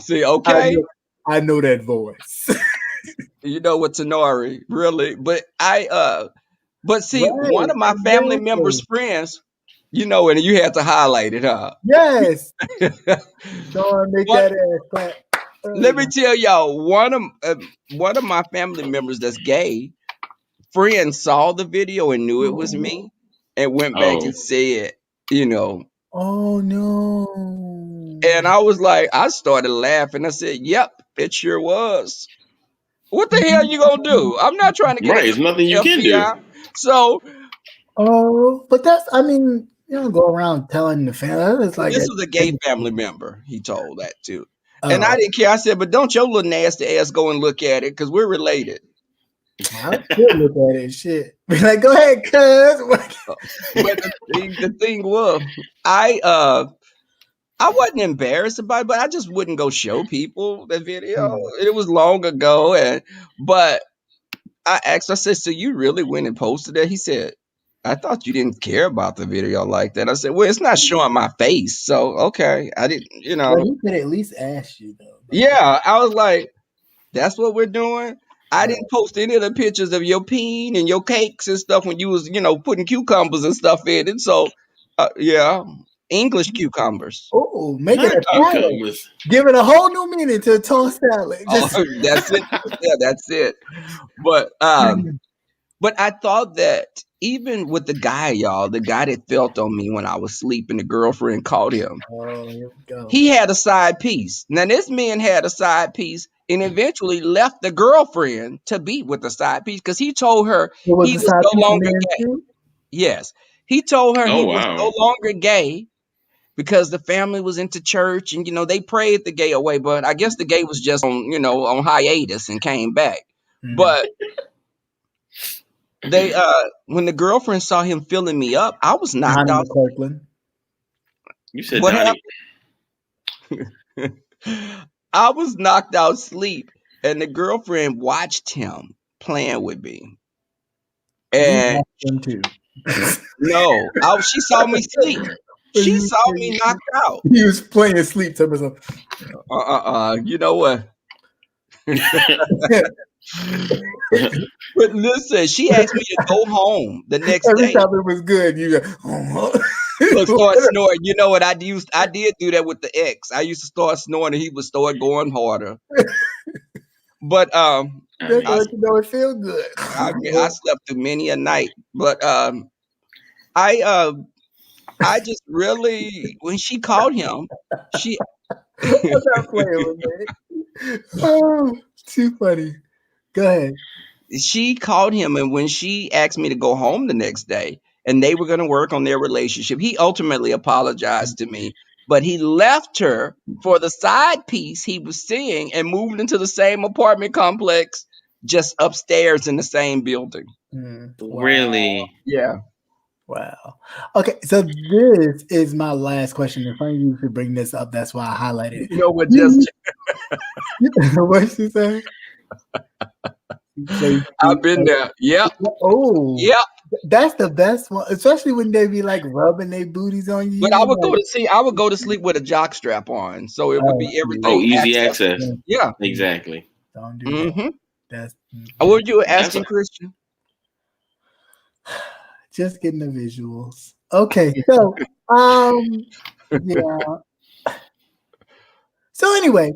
see, okay, I know that voice. you know what, Tenori, really. But but see, one Right. of my family members' friends, you know, and you had to highlight it, huh? Yes. Don't make One, that ass clap. let me tell y'all, one of my family members that's gay, friend saw the video and knew it was me, and went back Oh, and said, you know, Oh no. and I was like, I started laughing. I said, "Yep, it sure was." What the hell you gonna do? I'm not trying to get right. in There's nothing you trouble with can the do. FBI. So Oh, but that's I mean, you don't go around telling the family. It's like this was a gay family member. He told that too, and I oh, didn't care. I said, "But don't your little nasty ass go and look at it because we're related." I still look at it shit. Be like, go ahead, cuz. But the thing was, I wasn't embarrassed about it, but I just wouldn't go show people the video. It was long ago, but I asked, I said, "So you really went and posted that?" He said, "I thought you didn't care about the video like that." I said, "Well, it's not showing my face, so okay." I didn't, But he could at least ask you though. Yeah, I was like, "That's what we're doing." I didn't post any of the pictures of your peen and your cakes and stuff when you was, putting cucumbers and stuff in it. So, yeah, English cucumbers. Oh, make it Not a salad. Cucumbers. Give it a whole new meaning to a toast salad. Oh, Just that's it. Yeah, that's it. But I thought that even with the guy, y'all, the guy that felt on me when I was sleeping, the girlfriend caught him. oh, here we go. He had a side piece. Now this man had a side piece and eventually left the girlfriend to be with the side piece because he told her It was he the was side no piece longer man gay. too? Yes, he told her he Oh was no wow. longer gay because the family was into church and they prayed the gay away. But I guess the gay was just on hiatus and came back. But they when the girlfriend saw him filling me up, I was knocked Donnie out. McClurkin. You said What Donnie. happened? I was knocked out sleep, and the girlfriend watched him playing with me. And You him too. no, she saw me sleep. She saw me knocked out. He was playing sleep to himself. You know what? But listen, she asked me to go home the next Every day. time it was good, you go, Look, start snoring. You know what I did do that with the ex. I used to start snoring and he would start going harder. But that's what you know, it feel good. I slept through many a night. But I just really, when she called him, she I'm not playing with me. Oh, too funny. Go ahead. she called him, and when she asked me to go home the next day and they were going to work on their relationship, he ultimately apologized to me, but he left her for the side piece he was seeing and moved into the same apartment complex just upstairs in the same building. Wow. Really? Yeah. Wow. Okay, so this is my last question. If I you should bring this up, that's why I highlighted it. You know what? Just What'd she say? I've been there. Yep. Oh, Yep. that's the best one, especially when they be like rubbing their booties on you. But I would go to sleep with a jock strap on, so it would be everything. Oh, easy access. Yeah. Exactly. Don't do that. Mm-hmm. That's What were you asking, Christian? just getting the visuals. Okay, so yeah. So anyway,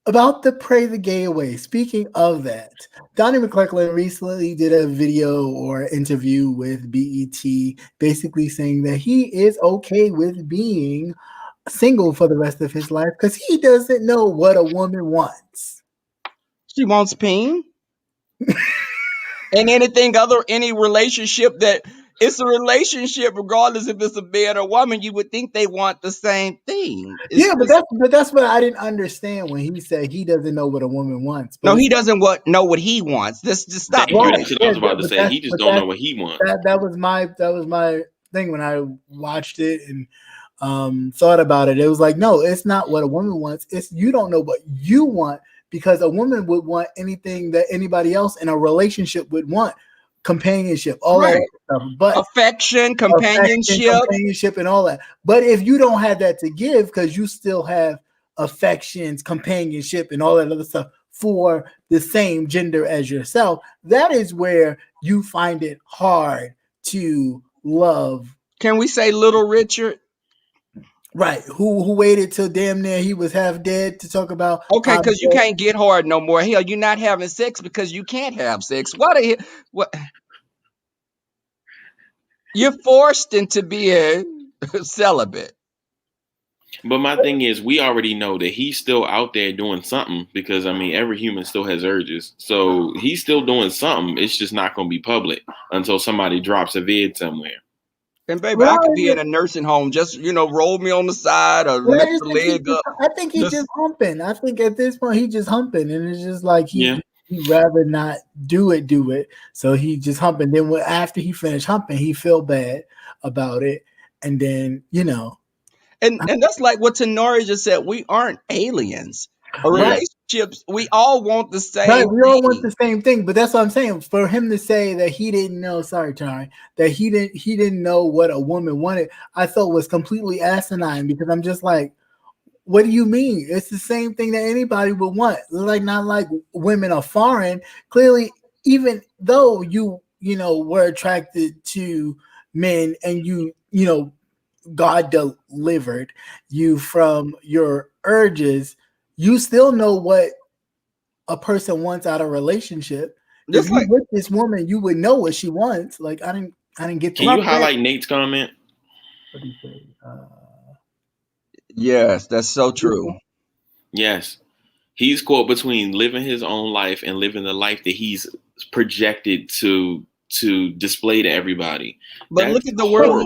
about the Pray the Gay Away. Speaking of that, Donnie McClurkin recently did a video or interview with BET, basically saying that he is okay with being single for the rest of his life because he doesn't know what a woman wants. She wants peen. And any relationship that It's a relationship, regardless if it's a man or woman. You would think they want the same thing. It's Yeah, just, but that's what I didn't understand when he said he doesn't know what a woman wants. But no, it's he doesn't know what he wants. Just stop Thank you. playing. That's what I was about to say. He just but don't know what he wants. that was my thing when I watched it and thought about it. It was like, no, it's not what a woman wants. It's you don't know what you want, because a woman would want anything that anybody else in a relationship would want. Companionship, all that Right. stuff. But Affection, affection, companionship. companionship, and all that. But if you don't have that to give, because you still have affections, companionship, and all that other stuff for the same gender as yourself, that is where you find it hard to love. Can we say Little Richard? Right? Who waited till damn near he was half dead to talk about? Okay, because you can't get hard no more. Hell, you're not having sex because you can't have sex. What the hell? What? You're forced into being celibate. But my thing is, we already know that he's still out there doing something, because I mean, every human still has urges. So he's still doing something. It's just not going to be public until somebody drops a vid somewhere. And baby, I could be in a nursing home, just roll me on the side or But lift the leg up. I think he's just humping. I think at this point he's just humping, and it's just like he'd rather not do it. So he just humping. Then after he finished humping, he feel bad about it, and then And that's like what Tenori just said. We aren't aliens. Relationships, we all want the same right, we all thing. want the same thing, but that's what I'm saying. For him to say that he didn't know, sorry, Tari, that he didn't know what a woman wanted, I thought was completely asinine, because I'm just like, what do you mean? It's the same thing that anybody would want. Like, not like women are foreign. Clearly, even though you were attracted to men and God delivered you from your urges, you still know what a person wants out of a relationship. Just if you with this woman, you would know what she wants. Like, I didn't get to. Can you highlight Nate's comment? What do you say? Yes, that's so true. Yes. He's caught between living his own life and living the life that he's projected to display to everybody. But look at the world.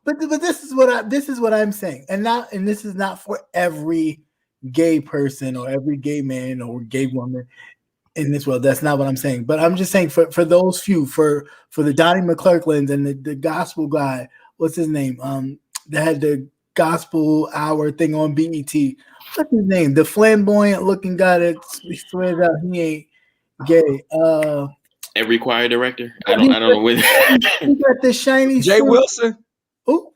But this is what I'm saying, and this is not for every gay person or every gay man or gay woman in this world. That's not what I'm saying. But I'm just saying for those few, for the Donnie McClurkins and the gospel guy, what's his name? That had the gospel hour thing on BET. What's his name? The flamboyant looking guy that swears out he ain't gay. Every choir director. I don't know when. He got the shiny Jay suit. Wilson. Oh.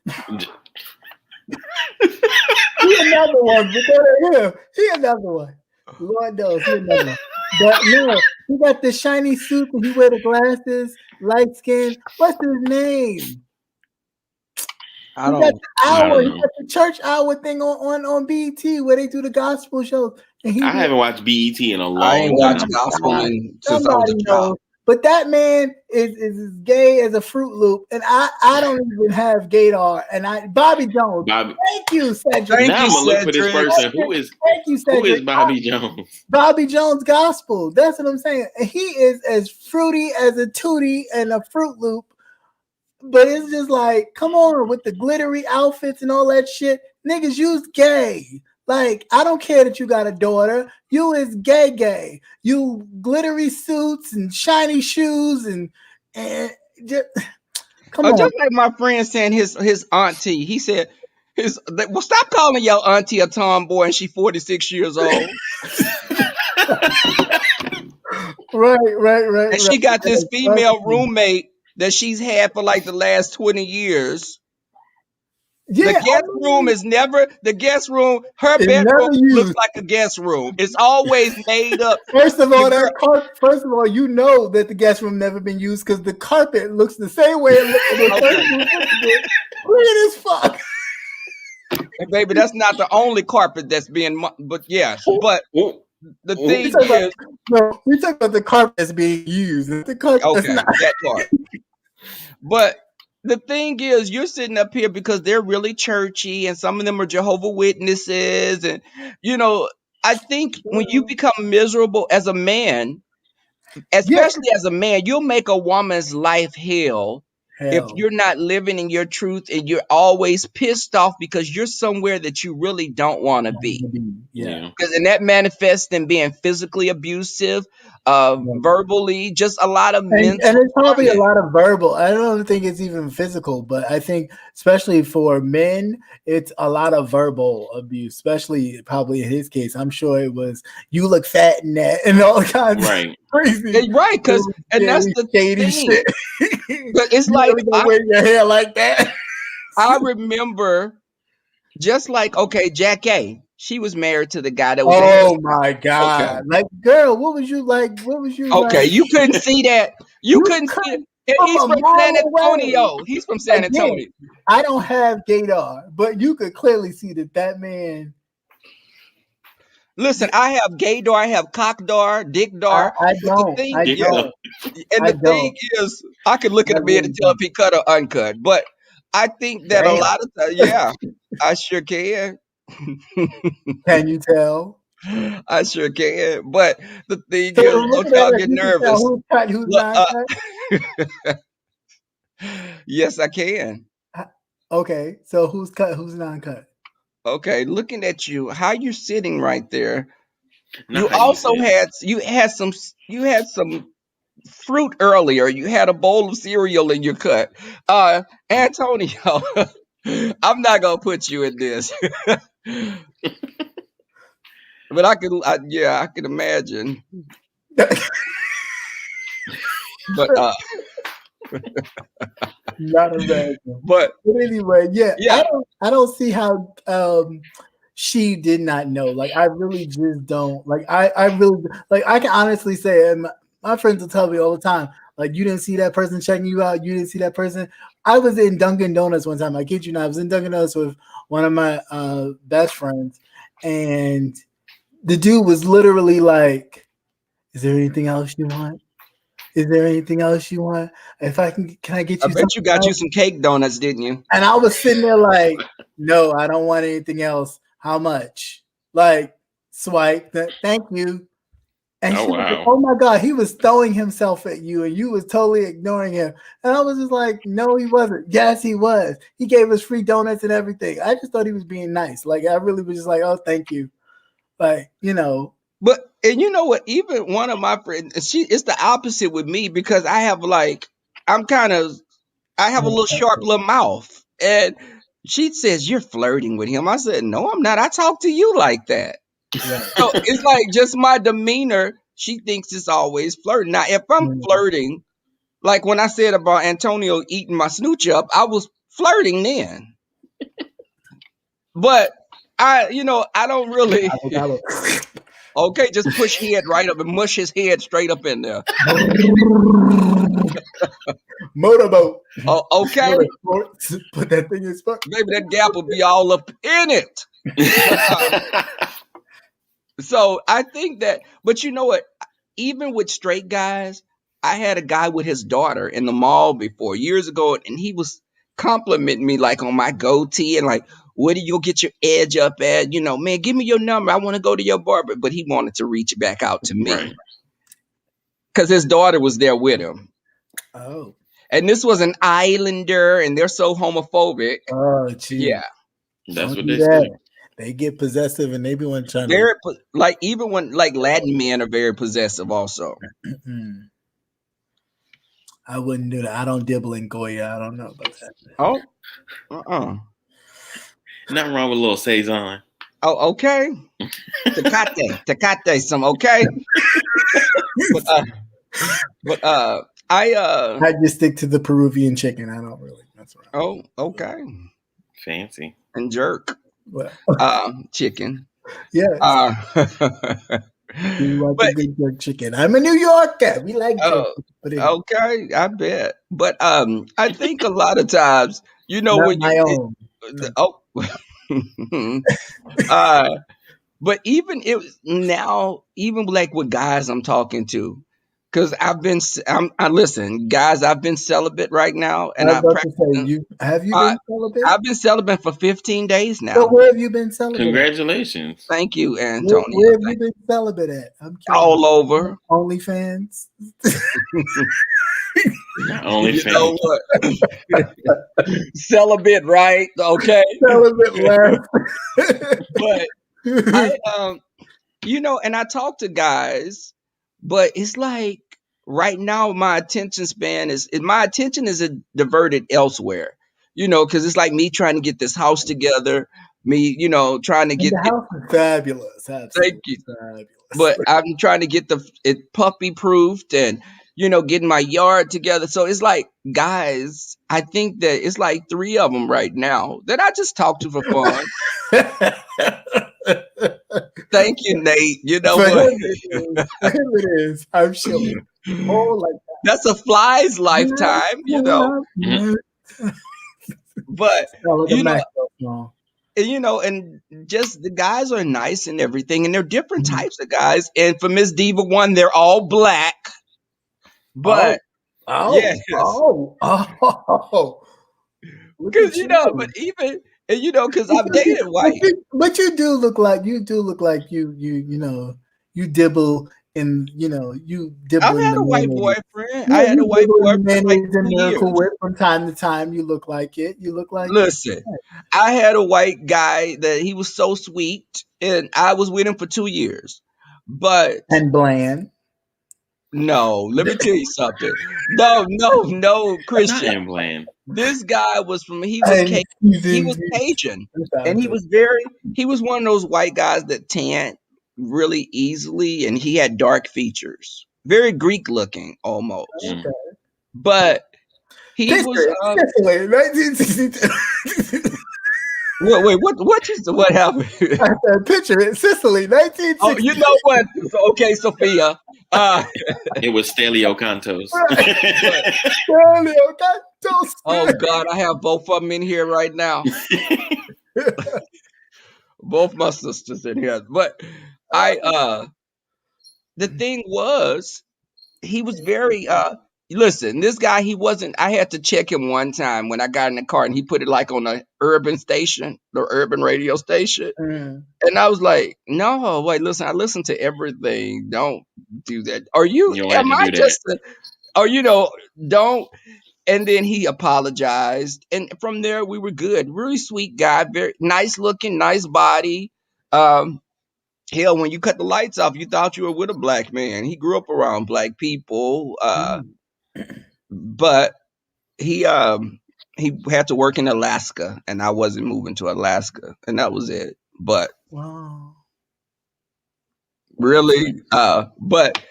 He another one, but he another one. Lord knows, he another one. But no, he got the shiny suit and he wear the glasses, light skin. What's his name? I don't know. He know. got the church hour thing on BET where they do the gospel shows. And I haven't watched BET in a long time. I ain't watched gospel since I was a child. But that man is as gay as a Fruit Loop, and I don't even have gaydar. And Bobby Jones. Thank you, Cedric. Now I'm gonna look for this person. Who is Bobby Jones? Bobby Jones Gospel. That's what I'm saying. And he is as fruity as a Tootie and a Fruit Loop. But it's just like, come on, with the glittery outfits and all that shit. Niggas, you's gay. Like, I don't care that you got a daughter. You is gay. You glittery suits and shiny shoes and just come on. Just like my friend saying his auntie. He said well, stop calling your auntie a tomboy and she 46 years old. Right. And she got this female roommate that she's had for like the last 20 years. Yeah, the guest room, her bedroom looks like a guest room. It's always made up. First of all, you know that the guest room never been used because the carpet looks the same way it looks. Weird as fuck. And baby, that's not the only carpet that's being, but yes, but the thing is, we talk about the carpet that's being used. The carpet, that part. But the thing is, you're sitting up here because they're really churchy and some of them are Jehovah's Witnesses. And, I think when you become miserable as a man, especially as a man, you'll make a woman's life hell if Hell. you're not living in your truth and you're always pissed off because you're somewhere that you really don't want to be. Yeah. And that manifests in being physically abusive, verbally, just a lot of And mental it's probably a torment. lot of verbal. I don't think it's even physical, but I think especially for men, it's a lot of verbal abuse, especially probably in his case. I'm sure it was, you look fat in that and all kinds Right. of crazy. Yeah, right, because and that's really the shady thing. shit. But it's You like really gonna wear your hair like that? I remember, just like, okay, Jack A. She was married to the guy that was a Oh hairstylist. my god! Okay. Like, girl, what was you like? What was you Okay, like? you couldn't see that. You couldn't see it. And From he's a from mile San away. Antonio. He's from San Antonio. Again, I don't have gaydar, but you could clearly see that man. Listen, I have gaydar, I have cockdar, dickdar. I But the don't. thing, I Dick don't. and I the thing don't. is, I could look at I a man really and tell if don't. he cut or uncut. But I think that a Damn. lot of times, yeah, I sure can. Can you tell? I sure can. But the thing So is, don't looking at y'all it, get you can tell nervous. who's cut, who's Look, not cut. yes, I can. Okay, so who's cut, who's not cut? Okay, looking at you, how you sitting right there. Not You how you also said. had some fruit earlier. You had a bowl of cereal in your cut. Antonio, I'm not gonna put you in this. But I can imagine. But Not imagine. but But anyway, yeah, yeah, I don't see how she did not know. Like, I really just don't. Like, I really, like, I can honestly say, and my friends will tell me all the time, like, you didn't see that person checking you out. You didn't see that person. I was in Dunkin' Donuts one time. I kid you not. I was in Dunkin' Donuts with one of my best friends, and the dude was literally like, "Is there anything else you want? Is there anything else you want? If I can I get I you bet you something got you else?" some cake donuts, didn't you? And I was sitting there like, "No, I don't want anything else. How much?" Like, swipe. Thank you. And Oh she was like, wow. "Oh my god, he was throwing himself at you, and you was totally ignoring him." And I was just like, "No, he wasn't." Yes, he was. He gave us free donuts and everything. I just thought he was being nice. Like, I really was just like, "Oh, thank you." Like, you know. But and you know what? Even one of my friends, it's the opposite with me because I have like I have a little sharp little mouth, and she says you're flirting with him. I said no, I'm not. I talk to you like that. Right. So it's like just my demeanor. She thinks it's always flirting. Now, if I'm flirting, like when I said about Antonio eating my snooch up, I was flirting then. But I don't really. Okay, just push head right up and mush his head straight up in there. Motorboat. Oh, okay. Put that thing in spot. Maybe that gap will be all up in it. So I think that, but you know what? Even with straight guys, I had a guy with his daughter in the mall before years ago, and he was complimenting me like on my goatee and like, where do you get your edge up at? You know, man, give me your number. I want to go to your barber. But he wanted to reach back out to me because his daughter was there with him. Oh. And this was an islander, and they're so homophobic. Oh, geez. Yeah. That's what they say. They get possessive, and they be one trying very like even when like Latin men are very possessive also. I wouldn't do that. I don't dibble in Goya. I don't know about that. Oh, Nothing wrong with a little Saison. Oh, okay. Tecate, some okay. but I just stick to the Peruvian chicken. I don't really. That's right. Oh, okay. Fancy. And jerk. Well, chicken. Yeah. We like a good jerk chicken. I'm a New Yorker. We like jerk chicken. Okay, I bet. But I think a lot of times, you know, Not when my own. But even even like with guys I'm talking to, because listen, guys, I've been celibate right now, and have you been celibate? I've been celibate for 15 days now. So where have you been celibate? Congratulations. Thank you, Antonio. Where have you been celibate at? I'm curious. All over. OnlyFans. Only You know what? Celibate, right? Okay. Celibate left. But I and I talk to guys, but it's like right now my attention span is diverted elsewhere. Because it's like me trying to get this house together, me, trying to And get the house is fabulous. thank Absolutely you. fabulous. But I'm trying to get it puppy proofed and getting my yard together. So it's like, guys, I think that it's like 3 of them right now that I just talk to for fun. Thank you, Nate. You know For what? him it is. I'm sure. Oh, like That's a fly's lifetime, But like a you know, Maxwell song. and just the guys are nice and everything, and they're different Mhm. types of guys. And for Miss Diva One, they're all black. But yes, Oh. Look because at you. but even because I've dated white. But you do look like you dibble in I've had the a white mayonnaise. boyfriend. I Yeah, had a you white dibble in the boyfriend for like mayonnaise and 2 Miracle years. Whip from time to time. You look like it. You look like it. Listen, I had a white guy that he was so sweet, and I was with him for 2 years. But And bland. no, let me tell you something. No, not Christian. in bland. This guy was And he was Cajun, and seasoned. he was one of those white guys that tan really easily, and he had dark features, very Greek looking almost. Mm. But he Picture was it. Sicily, 1962. wait, what happened? I said, picture it. Sicily, 1960. Oh, you know what? Okay, Sophia. It was Stelio Cantos. Oh God, I have both of them in here right now. Both my sisters in here. But the thing was, he was very listen, this guy, he wasn't I had to check him one time when I got in the car, and he put it like on the urban radio station. Mm. And I was like, no, wait, listen, I listen to everything. Don't do that. You don't have Am to I do just don't. And then he apologized, and from there we were good. Really sweet guy, very nice looking, nice body. Um, Hell, when you cut the lights off, you thought you were with a black man. He grew up around black people, but he had to work in Alaska, and I wasn't moving to Alaska, and that was it. But Wow. really, but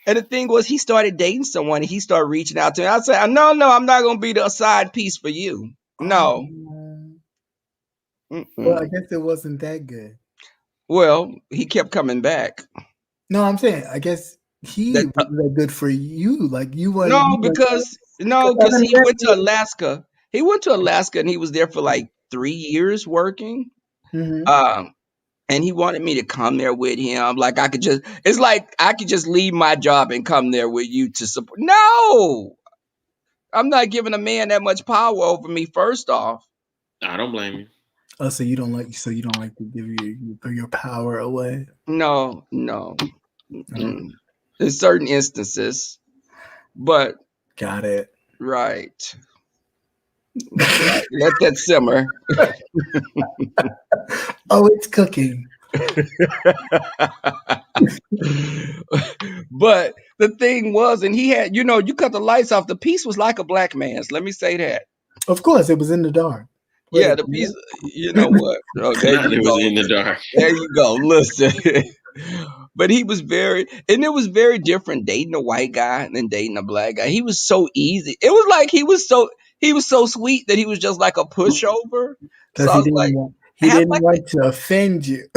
and the thing was, he started dating someone, and he started reaching out to me. I said, no, I'm not gonna be the side piece for you. No. Well, I guess it wasn't that good. Well, he kept coming back. No, I'm saying, I guess he wasn't that good for you. Like you weren't. No, because he went to Alaska. He went to Alaska, and he was there for like 3 years working. Mm-hmm. And he wanted me to come there with him. Like I could just leave my job and come there with you to support. No, I'm not giving a man that much power over me. First off, I don't blame you. Oh, so you don't like to give your power away? No. There's certain instances, but got it. Right. Let that simmer. Oh, it's cooking. But the thing was, and he had, you cut the lights off. The piece was like a black man's. Let me say that. Of course, it was in the dark. Yeah, the piece. You know what? Oh, there you It go. was in the dark. There you go. Listen. But he was and it was very different dating a white guy than dating a black guy. He was so easy. It was like he was so sweet that he was just like a pushover. So I was like, he didn't want to offend you.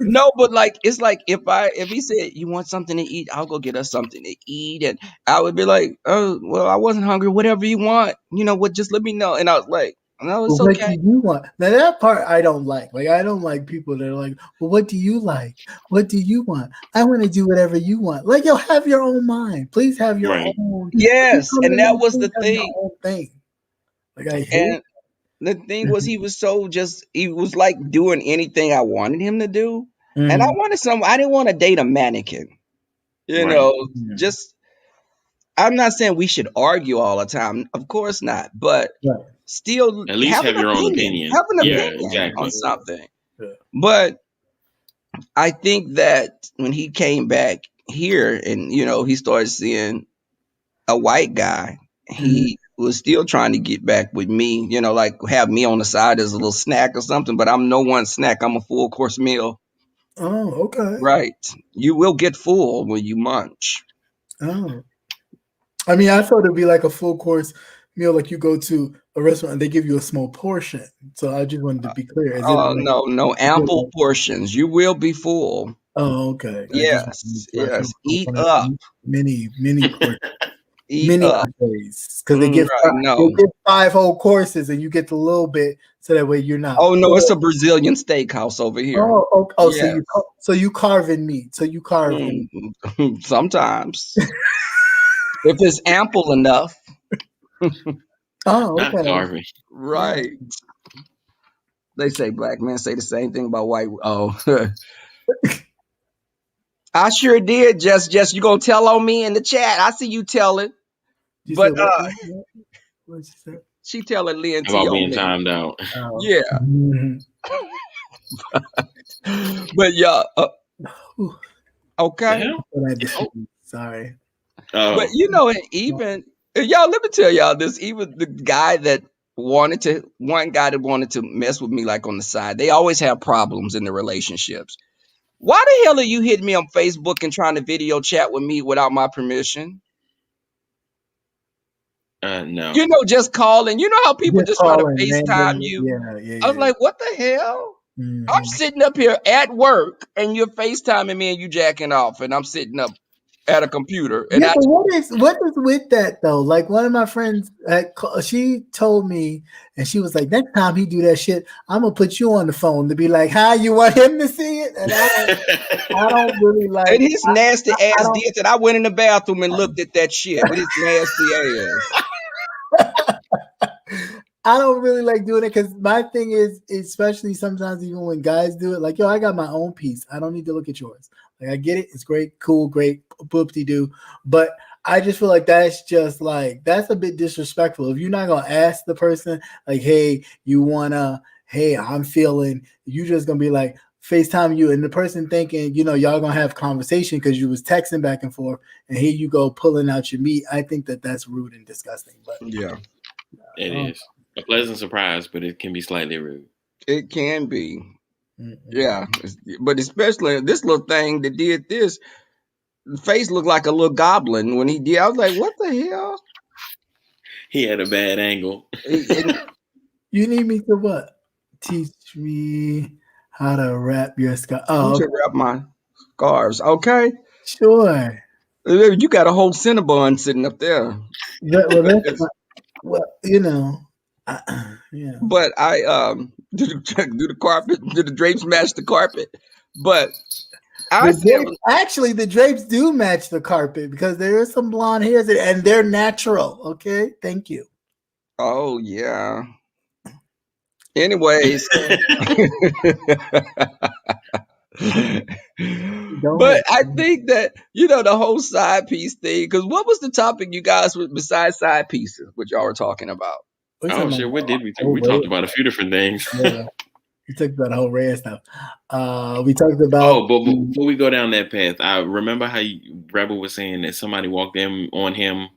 No, but like it's like if he said, you want something to eat, I'll go get us something to eat, and I would be like, oh well, I wasn't hungry. Whatever you want, what? Just let me know. And I was like, no, it's well, okay. What do you want? Now that part I don't like. Like I don't like people that are like, well, what do you like? What do you want? I want to do whatever you want. Like you'll have your own mind. Please have your own. Yes, and that was the thing. Like I hate. And the thing was, he was like doing anything I wanted him to do. And I didn't want to date a mannequin, just I'm not saying we should argue all the time. Of course not. But Right. still At least have an your own opinion. opinion. Have an Yeah, opinion exactly. on something. Yeah. But I think that when he came back here and, he started seeing a white guy, he was still trying to get back with me, like have me on the side as a little snack or something. But I'm no one snack. I'm a full course meal. Oh, okay. Right. You will get full when you munch. Oh. I mean, I thought it'd be like a full course meal, like you go to a restaurant and they give you a small portion. So I just wanted to be clear. Is it like, No, ample portions. You will be full. oh, okay. Yes. Eat up. Many portions. Eat Many up. days, because they Right, give no. they give 5 whole courses and you get the little bit, so that way you're not. Oh no, it's a Brazilian steakhouse over here. Oh, Yes. so you carving meat. So you carving. Sometimes. If it's ample enough. Oh, Not okay. carving. Right. They say black men say the same thing about white. Oh. I sure did. Just you gonna tell on me in the chat. I see you telling. You But said what you said? she telling Lynn About T on being me. timed out. Oh. Yeah. Mhm. But yeah. Ooh. Okay. Sorry. Oh, But even y'all, let me tell y'all this. Even the guy that one guy that wanted to mess with me like on the side, they always have problems in the relationships. Why the hell are you hitting me on Facebook and trying to video chat with me without my permission? no. Just calling. You know how people just try to calling FaceTime randomly. you? Yeah. I was like, what the hell? Mhm. I'm sitting up here at work and you're FaceTiming me and you jacking off, and I'm sitting up at a computer. And Yeah, but what is with that though? Like one of my friends, she told me, and she was like, "Next time he do that shit, I'm gonna put you on the phone to be like, how you want him to see it?" And I don't really like. And his nasty ass did that. I went in the bathroom and looked at that shit with his nasty ass. I don't really like doing it because my thing is, especially sometimes even when guys do it, like, yo, I got my own piece. I don't need to look at yours. Like, I get it. It's great, cool, great, boop-de-doo. But I just feel like that's just like, that's a bit disrespectful. If you're not going to ask the person, like, hey, I'm feeling, you just going to be like, FaceTime you, and the person thinking, y'all going to have conversation because you was texting back and forth, and here you go pulling out your meat. I think that's rude and disgusting. But yeah. It is a pleasant surprise, but it can be slightly rude. It can be. Yeah. But especially this little thing that did this, the face looked like a little goblin when he did. I was like, what the hell? He had a bad angle. You need me to what? Teach me how to wrap your scarf. Oh, to wrap my scarves. Okay. Sure. You got a whole Cinnabon sitting up there. Well, yeah. But I do the carpet, do the drapes match the carpet? But the drapes do match the carpet because there is some blonde hairs and they're natural. Okay, thank you. Oh yeah. Anyways. But I think that the whole side piece thing, because what was the topic you guys besides side pieces, what y'all were talking about? Oh shit, what did we talk? We talked about a few different things. Yeah. We talked about the whole rare stuff. We talked about but before we go down that path, I remember how Rebel was saying that somebody walked in on him.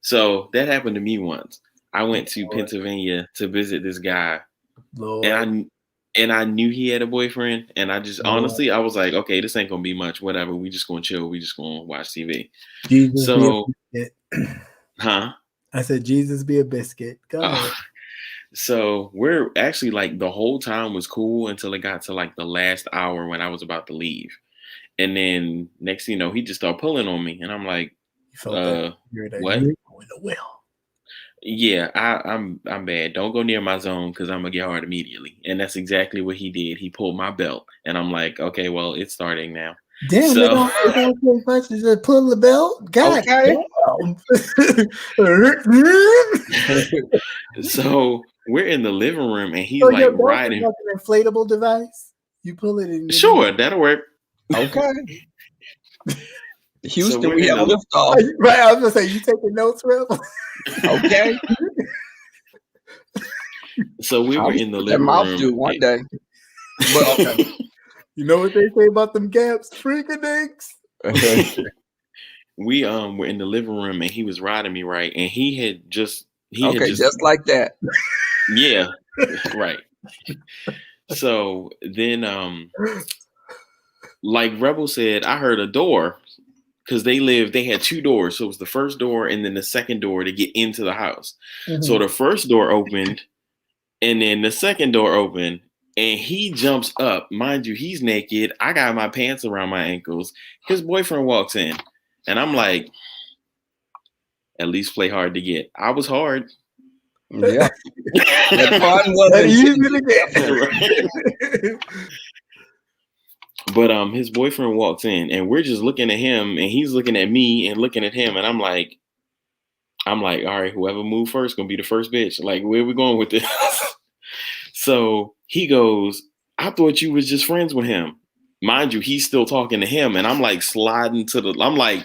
So that happened to me once. I went to Pennsylvania to visit this guy. Lord. And I knew he had a boyfriend, and I just honestly, I was like, okay, this ain't gonna be much. Whatever, we just gonna chill. We just gonna watch TV. Jesus so, be a biscuit. Huh? I said, Jesus be a biscuit. Go ahead. So we're actually like the whole time was cool until it got to like the last hour when I was about to leave, and then next thing you know, he just started pulling on me, and I'm like, what? Yeah, I'm bad. Don't go near my zone because I'm gonna get hard immediately. And that's exactly what he did. He pulled my belt, and I'm like, okay, well, it's starting now. Damn, they don't take much to just pull the belt. God, okay. So we're in the living room, and he's like riding. Like an inflatable device. You pull it in. Sure, that'll work. Okay. Houston, we're we in have the liftoff. Right, I was gonna say, you taking notes, Rebel? Okay, so we were I'm in the put that living mouth room. do one day. But okay. You know what they say about them gaps? Freaking We were in the living room and he was riding me, right, and he had Okay, just just like that. yeah, right. So then like Rebel said, I heard a door because they had two doors. So it was the first door and then the second door to get into the house. So the first door opened and then the second door opened and he jumps up. Mind you, he's naked. I got my pants around my ankles. His boyfriend walks in and I'm like, at least play hard to get. I was hard. Yeah. The fun That wasn't easy to definitely. get. But his boyfriend walks in and we're just looking at him and he's looking at me and looking at him and I'm like, all right, whoever moved first gonna be the first bitch. Like, where are we going with this? So he goes, I thought you was just friends with him. Mind you, he's still talking to him, and I'm like sliding to the. I'm like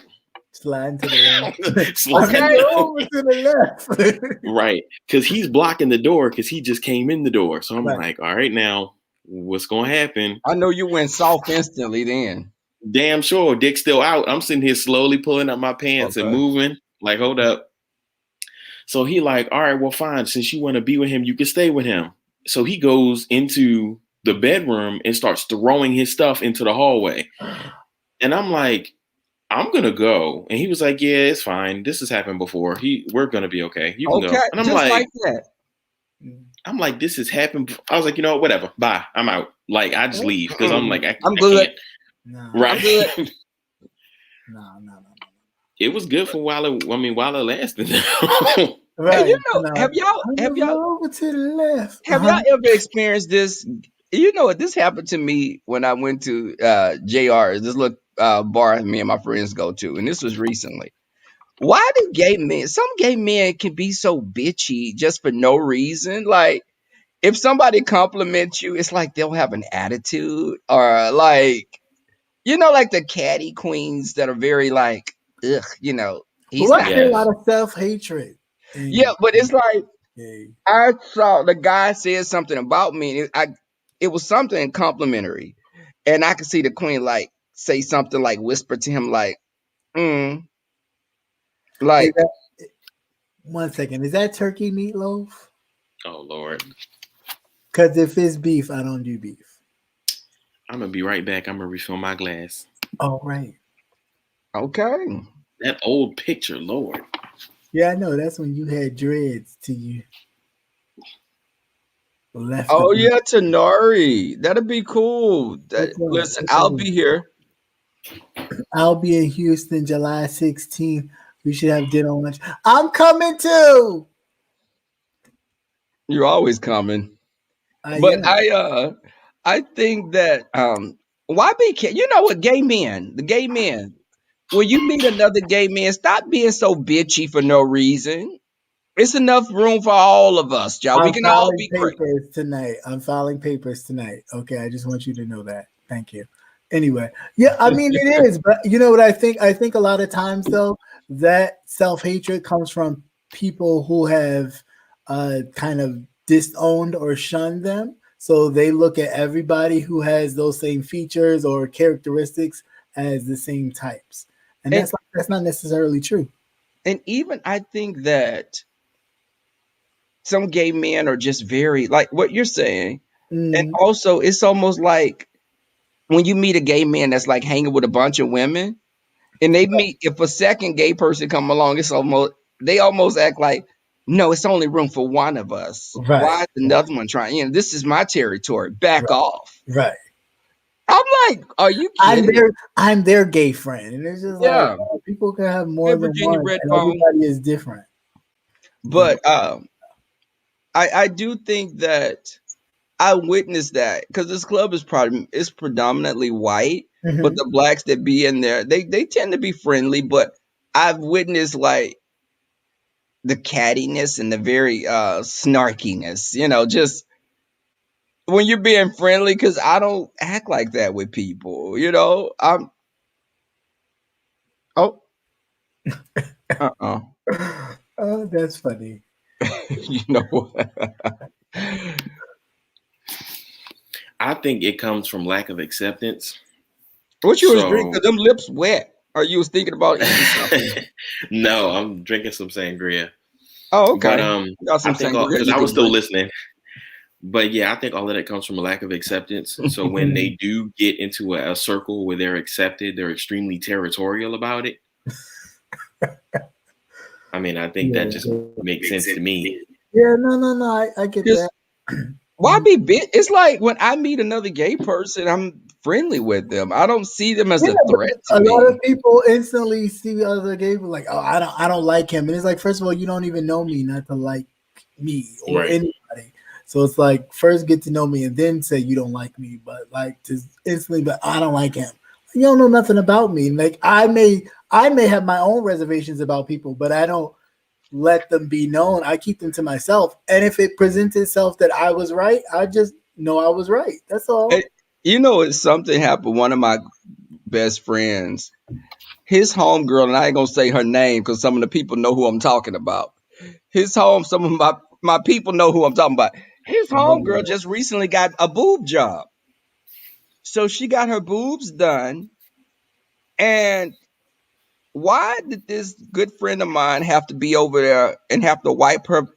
Sliding to the left. sliding Over to the left. right, because he's blocking the door because he just came in the door. So I'm Right. like, all right, now what's gonna happen? I know you went soft instantly then. Damn sure, dick's still out. I'm sitting here slowly pulling up my pants and Okay. moving. Like, hold up. So he like, all right, well, fine. Since you want to be with him, you can stay with him. So he goes into the bedroom and starts throwing his stuff into the hallway. And I'm like, I'm gonna go. And he was like, yeah, it's fine. This has happened before. We're gonna be okay. You can go. And I'm just like that. this has happened. I was like, you know what, whatever. Bye. I'm out. Like, I just leave because I'm like, I'm good. No, right. no. It was good for while it lasted. Right. Hey, you know, have y'all over to the left? have y'all ever experienced this? You know what? This happened to me when I went to JR, this little bar me and my friends go to, and this was recently. Why do some gay men can be so bitchy just for no reason? Like, if somebody compliments you, it's like they'll have an attitude, or like, like the catty queens that are very like, ugh, he's Well, not. a lot of self-hatred. Yeah, but it's like, Yeah. I saw the guy said something about me, and it was something complimentary, and I could see the queen like say something like whisper to him like, like. One second, is that turkey meatloaf? Oh Lord. Because if it's beef, I don't do beef. I'm gonna be right back. I'm gonna refill my glass. All right. Okay. That old picture, Lord. Yeah, I know. That's when you had dreads to you. Left. Oh yeah, Tenori. That'd be cool. Listen, I'll be here. I'll be in Houston July 16th. We should have dinner on lunch. I'm coming too. You're always coming. But I think that why be you know what, the gay men, when you meet another gay man, stop being so bitchy for no reason. It's enough room for all of us, y'all. We can all be great. Tonight. I'm filing papers tonight. Okay, I just want you to know that. Thank you. Anyway, yeah, I mean it is, but you know what I think? I think a lot of times though that self-hatred comes from people who have kind of disowned or shunned them. So they look at everybody who has those same features or characteristics as the same types. And that's not necessarily true. And even I think that some gay men are just very like what you're saying. And also it's almost like when you meet a gay man that's like hanging with a bunch of women and they meet, if a second gay person come along, they almost act like, no, it's only room for one of us. Right. Why is another one trying? This is my territory. Back off. Right. I'm like, are you kidding? I'm their gay friend. And it's just like people can have more than Virginia one. Red And Phone. everybody is different. But I do think that I witnessed that because this club is predominantly white, but the blacks that be in there, they tend to be friendly. But I've witnessed like the cattiness and the very snarkiness, just when you're being friendly, because I don't act like that with people, Oh, uh-uh. Oh, that's funny. You know what? I think it comes from lack of acceptance. What you was drinking? So, Them lips wet. Or you was thinking about eating something? no, I'm drinking some sangria. Oh, But okay. Got I some think sangria because you I was can still drink. listening. But yeah, I think all of that comes from a lack of acceptance. So when they do get into a circle where they're accepted, they're extremely territorial about it. I mean, I think that just Yeah. makes sense to me. Yeah, no. I get that. Just why be bit? It's like when I meet another gay person, I'm friendly with them. I don't see them as Yeah, a but threat to a lot of me. people instantly see other gay people like, oh, I don't like him, and it's like, first of all, you don't even know me not to like me or Right. anybody. So it's like, first get to know me and then say you don't like me, but like just instantly, but I don't like him. You don't know nothing about me. Like I may have my own reservations about people, but I don't let them be known. I keep them to myself. And if it presents itself that I was right, I just know I was right. That's all. Eh, You know, it's something happened. One of my best friends, his homegirl, and I ain't gonna say her name because some of the people know who I'm talking about. Some of my people know who I'm talking about. His homegirl just recently got a boob job. So she got her boobs done. And why did this good friend of mine have to be over there and have to wipe her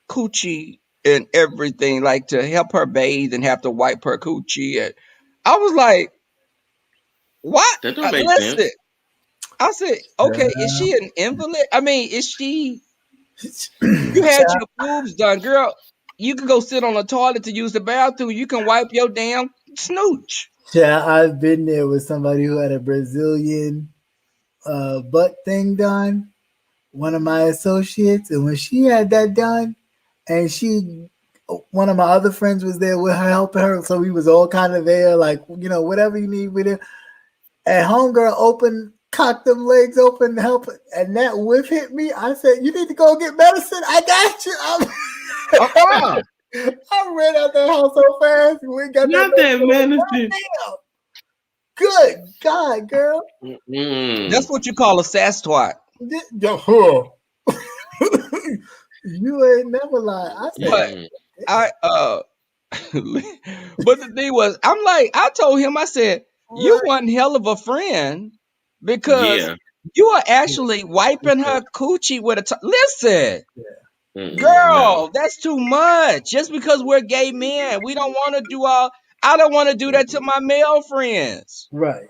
coochie and everything, like to help her bathe and have to wipe her coochie? And I was like, what? That don't make Listen, sense. I said, okay, is she an invalid? I mean, is she, you had Child, your boobs done, girl. You can go sit on the toilet to use the bathroom. You can wipe your damn snooch. I've been there with somebody who had a Brazilian butt thing done, one of my associates, and when she had that done, and one of my other friends was there with her, helping her, so we was all kind of there, like, whatever you need with it. And homegirl cocked them legs open to help, and that whiff hit me. I said, "You need to go get medicine. I got you." Uh-uh. I ran out that house so fast. We got that Not that medicine. medicine. Damn. Good God, girl. That's Mm. what you call a sass twat. You ain't never lied. I said, But Mm. I but the thing was, I told him, I said, you right. one hell of a friend because Yeah. you are actually wiping her coochie with listen, No. girl, that's too much. Just because we're gay men, we don't want to do all. I don't want to do that to my male friends. Right.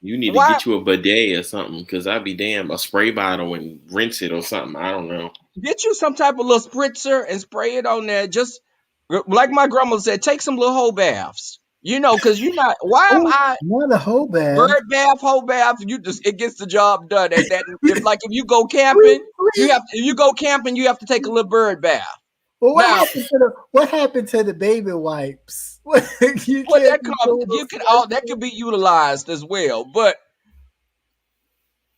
You need to Why get you a bidet or something, because I'd be damn a spray bottle and rinse it or something. I don't know. get you some type of little spritzer and spray it on there? Just like my grandma said, take some little whole baths. Because you're not. Why am Oh, I? not a whole bath. Bird bath, whole bath, it gets the job done. And that if you go camping, if you go camping, you have to take a little bird bath. Well, Now, what happened to the baby wipes? You what can't that be comes, doing you those can all that could be utilized as well. But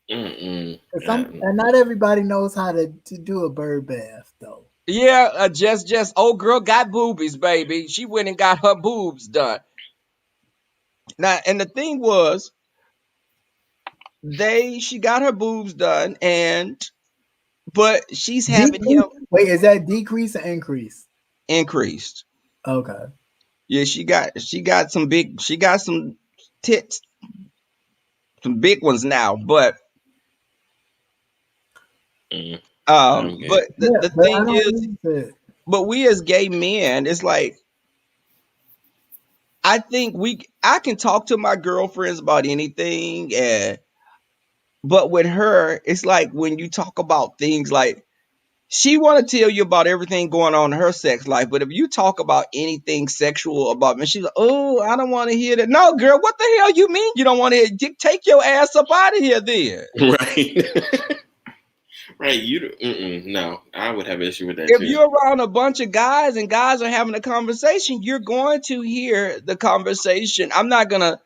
Mm-mm. and not everybody knows how to do a bird bath though. yeah, just old girl got boobies, baby. She went and got her boobs done. Now, and the thing was, she got her boobs done, but she's having Decrease? him Wait, is that decrease or increase? increased. Okay. Yeah, she got some tits, some big ones now, but Mm. but Okay. Yeah, the but I thing don't is, use it. but we as gay men, it's like I think I can talk to my girlfriends about anything, but with her, it's like when you talk about things like she want to tell you about everything going on in her sex life, but if you talk about anything sexual about me, she's like, "Oh, I don't want to hear that." No, girl, what the hell you mean you don't want to hear? Take your ass up out of here, then. Right. Right. No, I would have an issue with that If too. you're around a bunch of guys and guys are having a conversation, you're going to hear the conversation. I'm not gonna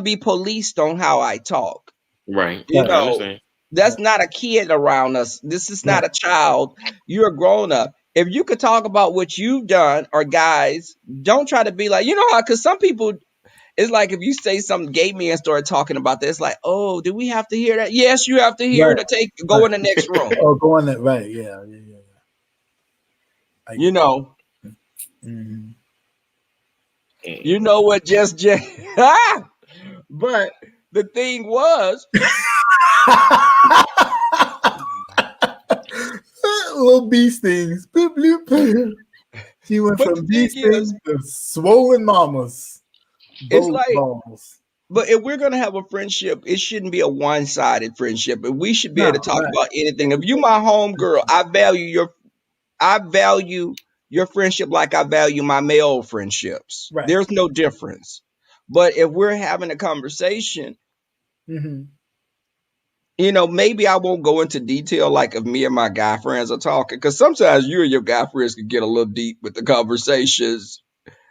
be policed on how I talk. Right. You I know, understand. that's not a kid around us. This is Right. not a child. You're a grown up. If you could talk about what you've done, or guys, don't try to be like, you know how, because some people, It's like if you say something gay men start talking about that, it's like, oh, do we have to hear that? Yes, you have to hear Right. to go in the next room. Oh, go on that. Right. Yeah. I You get know, Mhm. you know what? Just but the thing was, Little bee stings. Bloop, bloop, bloop. She went but from the bee thing is, stings to swollen mamas. it's Both like, balls. but if we're gonna have a friendship, it shouldn't be a one-sided friendship. But we should be able to No, talk right. about anything. If you my home girl, I value your friendship like I value my male friendships. Right. There's no difference. But if we're having a conversation, Mm-hmm. you know, maybe I won't go into detail like if me and my guy friends are talking, because sometimes you and your guy friends can get a little deep with the conversations.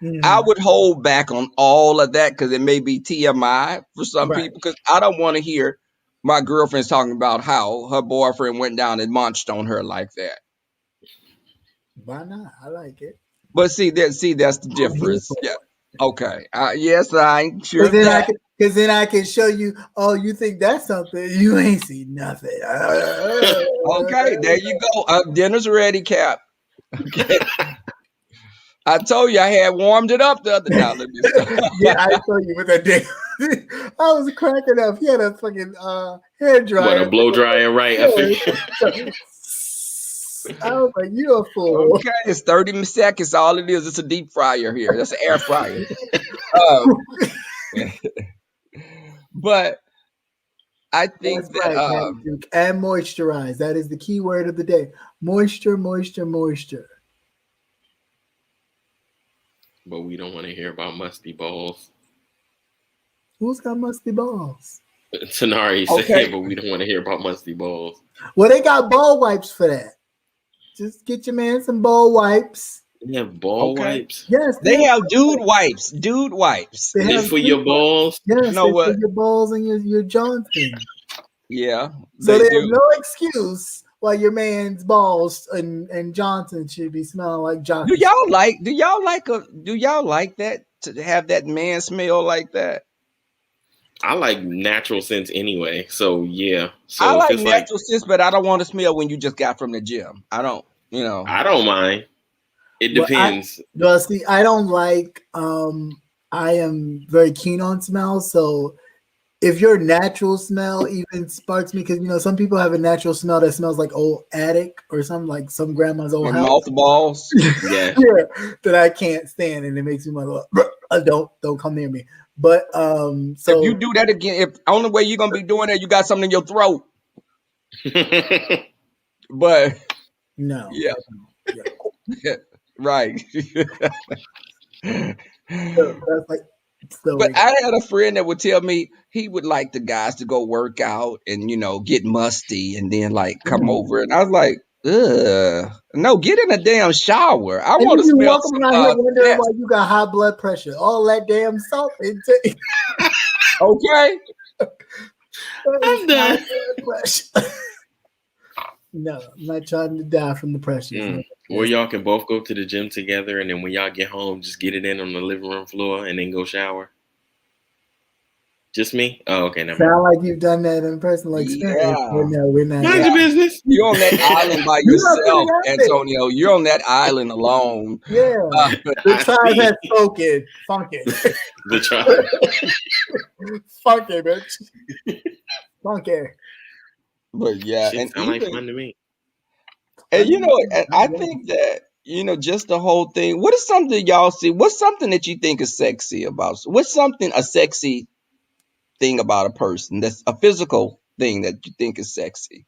I Mm-hmm. would hold back on all of that because it may be TMI for some Right. people, because I don't want to hear my girlfriend's talking about how her boyfriend went down and munched on her like that. Why not? I like it. But that's the I'm here difference. for Yeah. it. Okay. Yes, I ain't sure Because of then that. I can show you. Oh, you think that's something? You ain't seen nothing. Okay, there you go. Dinner's ready, Cap. Okay. I told you I had warmed it up the other. Now let me stop. Yeah, I saw you with that damn. I was cracking up. He had a fucking hair dryer. What, a blow dryer, right? I figured. I was like, "You a fool." Okay, it's 30 seconds. All it is. It's a deep fryer here. That's an air fryer. Um, but I That's think that right, Patty Duke. And moisturize. That is the key word of the day. Moisture, moisture, moisture. But we don't want to hear about musty balls. Who's got musty balls? Tanari said, Okay. but we don't want to hear about musty balls. Well, they got ball wipes for that. Just get your man some ball wipes. They have ball Okay. wipes. Yes, They have dude wipes. Dude wipes. They It's have for your dude- balls. Yes, know they what? for your balls and your Johnson. Yeah, So they there's do. no excuse why your man's balls and Johnson should be smelling like Johnson. Do y'all like that to have that man smell like that? I like natural scents anyway. So yeah. So I if like it's like, natural scents, but I don't want to smell when you just got from the gym. I don't, you know. I don't mind. It Well, depends. Well, see, I don't like. I am very keen on smells, so if your natural smell even sparks me, because some people have a natural smell that smells like old attic or something, like some grandma's old And house. mothballs. Yeah. Yeah, that I can't stand, and it makes me want to don't come near me. But so If you do that again, if only way you're gonna be doing that, you got something in your throat. But no, yeah, yeah. right. So that's like. So But I had a friend that would tell me he would like the guys to go work out and get musty and then like come over, and I was like, ugh, no, get in a damn shower. I and want to you be smell walking around here some. wondering Yes. why you got high blood pressure. All that damn salt intake. Okay. I'm done. No, I'm not trying to die from the pressure. Or y'all can both go to the gym together, and then when y'all get home, just get it in on the living room floor and then go shower. Just me? Oh, okay, never mind. Sound like you've done that in personal experience. Yeah. But no, we're not. Mind your business. You're on that island by You're not yourself, putting out there. Antonio. You're on that island alone. Yeah, the I tribe see. has spoken. Funky, The tribe. funky, bitch. Funky. But yeah, Shit and sound like even fun to me. and I think that just the whole thing. What is something y'all see? What's something that you think is sexy about? What's something a sexy thing about a person? That's a physical thing that you think is sexy.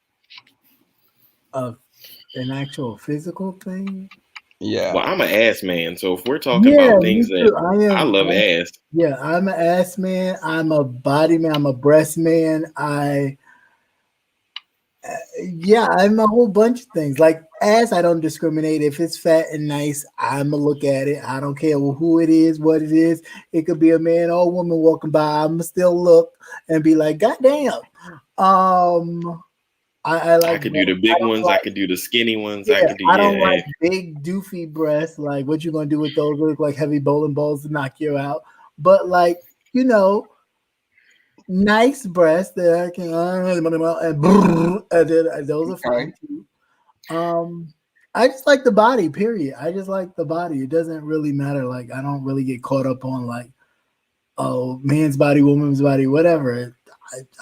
An actual physical thing. Yeah. Well, I'm an ass man, so if we're talking about me things too. that I love ass. Yeah, I'm an ass man. I'm a body man. I'm a breast man. I'm a whole bunch of things. Like ass, I don't discriminate. If it's fat and nice, I'ma look at it. I don't care who it is, what it is. It could be a man or a woman walking by. I'ma still look and be like, God damn. I like. I could do the big ones. I could do the skinny ones. Yeah, I could do. I don't like big doofy breasts. Like, what you gonna do with those? Look like heavy bowling balls to knock you out. But like you know, nice breasts that I can and those are fine too. I just like the body, period. I just like the body. It doesn't really matter. Like I don't really get caught up on like, oh, man's body, woman's body, whatever.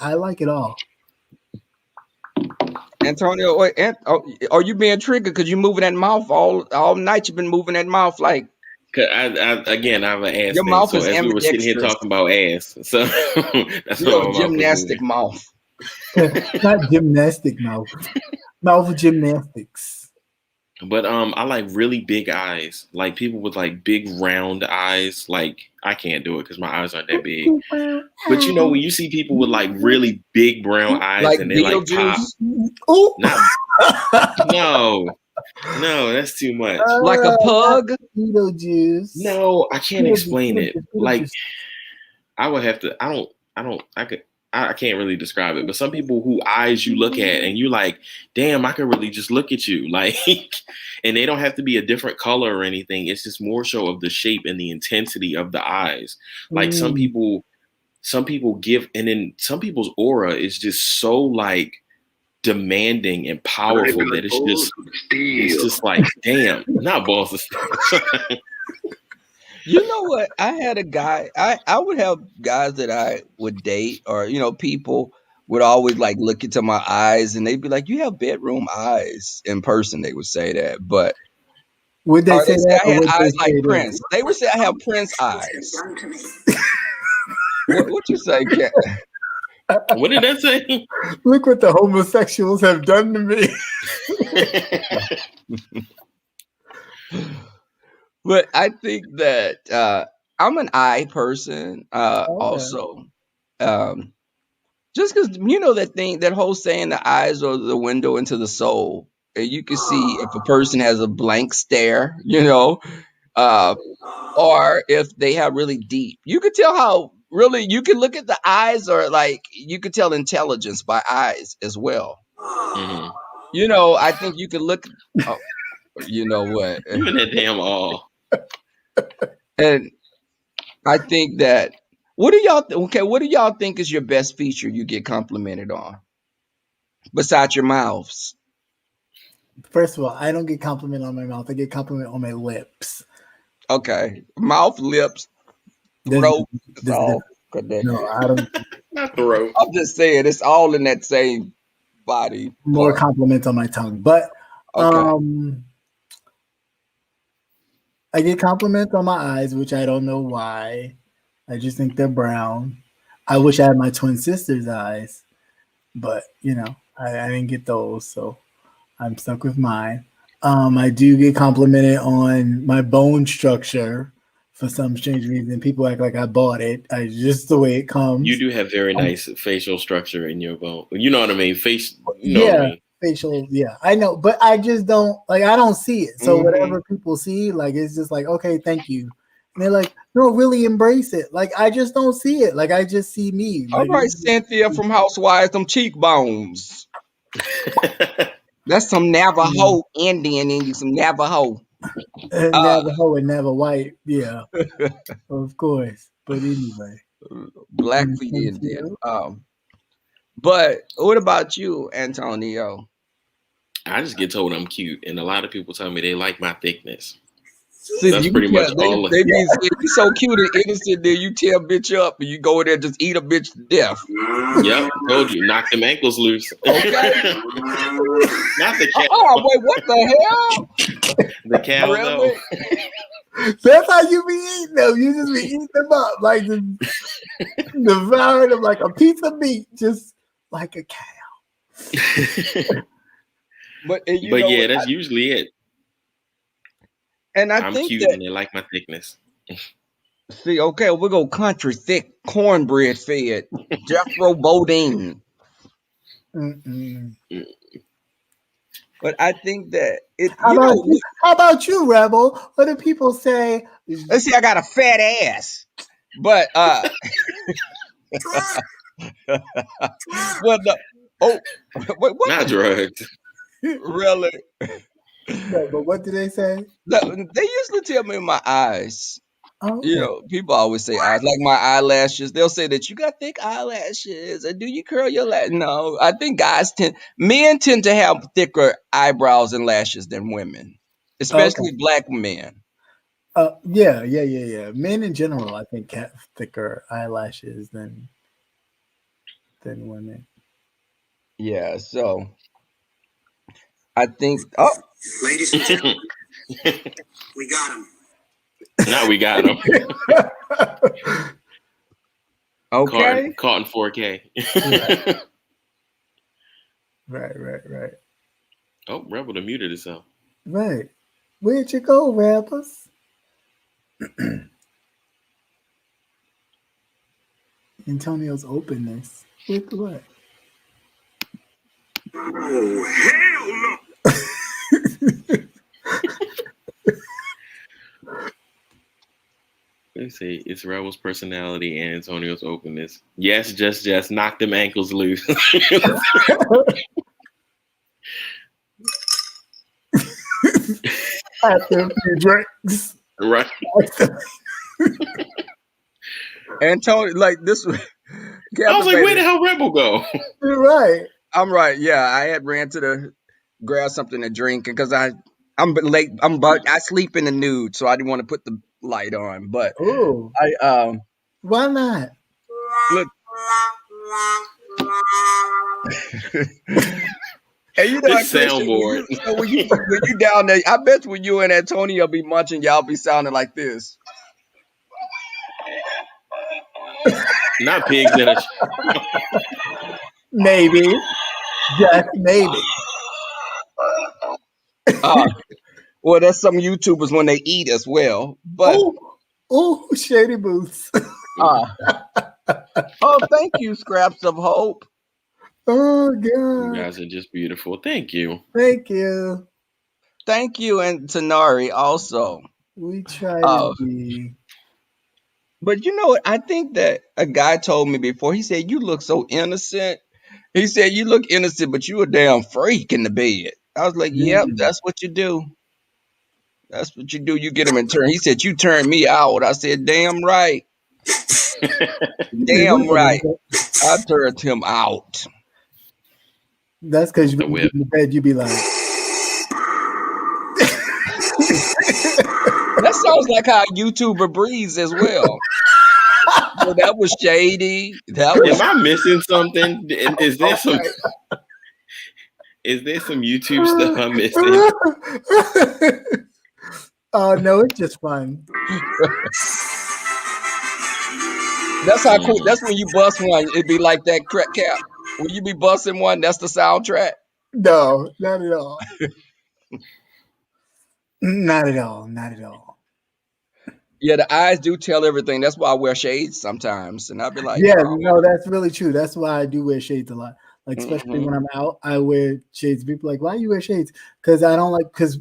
I like it all. Antonio, are you being triggered because you're moving that mouth all night? You've been moving that mouth like. Again, I have an ass Your thing. mouth So is as we were sitting here ambidextrous. talking about ass, so that's You're what a my mouth was gymnastic moving. mouth. Not gymnastic mouth. Mouth gymnastics. But I like really big eyes, like people with like big round eyes. Like I can't do it because my eyes aren't that big. But you know when you see people with like really big brown eyes Like and they like pop, Ooh. no, that's too much. Like a pug? Beetlejuice. No, I can't explain it. Beetlejuice. Like I would have to. I can't really describe it. But some people who eyes you look at and you like, damn, I could really just look at you, like, and they don't have to be a different color or anything. It's just more so of the shape and the intensity of the eyes. Like some people give, and then some people's aura is just so like demanding and powerful that it's just like, damn, not balls of steel. You know what? I had a guy. I would have guys that I would date, or people would always like look into my eyes, and they'd be like, "You have bedroom eyes." In person, they would say that, but would they say that? I had eyes like Prince. They would say I have Prince eyes. What you say, Kat? What did that say? Look what the homosexuals have done to me. But I think that I'm an eye person also. Just because that whole saying, the eyes are the window into the soul. And you can see if a person has a blank stare, or if they have really deep. You could tell how really you can look at the eyes, or like you could tell intelligence by eyes as well. Mm-hmm. I think you could look. Oh, you know what? Even that damn all. And I think that what do y'all think is your best feature you get complimented on besides your mouths? First of all, I don't get compliment on my mouth. I get compliment on my lips. Okay, mouth, lips, throat. No, I don't. Not throat. I'm just saying it's all in that same body. More compliments on my tongue, but okay. I get compliments on my eyes, which I don't know why. I just think they're brown. I wish I had my twin sister's eyes, but I didn't get those, so I'm stuck with mine. I do get complimented on my bone structure for some strange reason. People act like I bought it. I just the way it comes. You do have very nice facial structure in your bone. You know what I mean? What I mean? Facial, yeah, I know, but I just don't like. I don't see it. So whatever people see, like it's just like, okay, thank you. And they're like, no, really embrace it. Like I just don't see it. Like I just see me. All right, Cynthia from Housewives, them cheekbones. That's some Navajo Indian in you, some Navajo. Navajo and Navajo white, yeah, of course. But anyway, Blackfeet Indian. But what about you, Antonio? I just get told I'm cute, and a lot of people tell me they like my thickness. See, that's pretty much all. They be so cute and innocent. Then you tear a bitch up, and you go in there just eat a bitch to death. Yep, told you, knock them ankles loose. Okay. Not the cow. Oh wait, what the hell? The cow, really? That's how you be eating them. You just be eating them up, like devouring them like a piece of meat, just like a cow. But yeah, that's usually it. And I'm think cute that, and they like my thickness. See, okay, we'll go country thick, cornbread fed, Jethro Bodine. But I think that how about you, Rebel? What do people say? Let's see, I got a fat ass. But what? Not drugs. Really? No, but what do they say? They usually tell me my eyes. Oh, You okay. know, people always say eyes like my eyelashes. They'll say that you got thick eyelashes, or do you curl your lash? No, I think men tend to have thicker eyebrows and lashes than women, Okay. especially black men. Yeah. Men in general, I think, have thicker eyelashes than women. Yeah, so I think. Oh, Ladies and gentlemen, we got him. Now we got him. okay. Caught in 4K. Right. Oh, Rebel done muted himself. Right. Where'd you go, rappers? Antonio's openness. With what? Oh, hell no. Let me see. It's Rebel's personality and Antonio's openness. Yes, just knock them ankles loose. After a few drinks. Right. Antonio, like this. I was like, where the hell Rebel go? You're right. I'm right. Yeah, I had ran to the grab something to drink because I'm late. I sleep in the nude, so I didn't want to put the light on. But Oh, I why not? look. And you know, This soundboard. when you down there, I bet when you and Antonio be munching, y'all be sounding like this. Not pigs in a. Maybe. Just maybe. Well, that's some YouTubers when they eat as well. But Oh, Shady Boots. oh, thank you, Scraps of Hope. Oh You God. guys are just beautiful. Thank you. Thank you. Thank you, and Tanari also. We try to be. But you know what? I think that a guy told me before. He said, "You look so innocent." He said, "You look innocent, but you a damn freak in the bed." I was like, "Yep, that's what you do. That's what you do. You get him in turn." He said, "You turned me out." I said, "Damn right, damn right." I turned him out. That's because The when you whip. get in the bed, you be like, That sounds like how YouTuber breathes as well. So that was shady. That was. Am I missing something? Is there some? Is there some YouTube stuff I'm missing? Oh no, it's just fun. That's how cool. That's when you bust one. It'd be like that crack cap. When you be busting one, that's the soundtrack. No, not at all. Not at all. Not at all. Yeah, the eyes do tell everything. That's why I wear shades sometimes, and I'll be like, Yeah, oh. no, that's really true. That's why I do wear shades a lot. Like, especially Mhm. when I'm out, I wear shades. People are like, why you wear shades? Because I don't like, because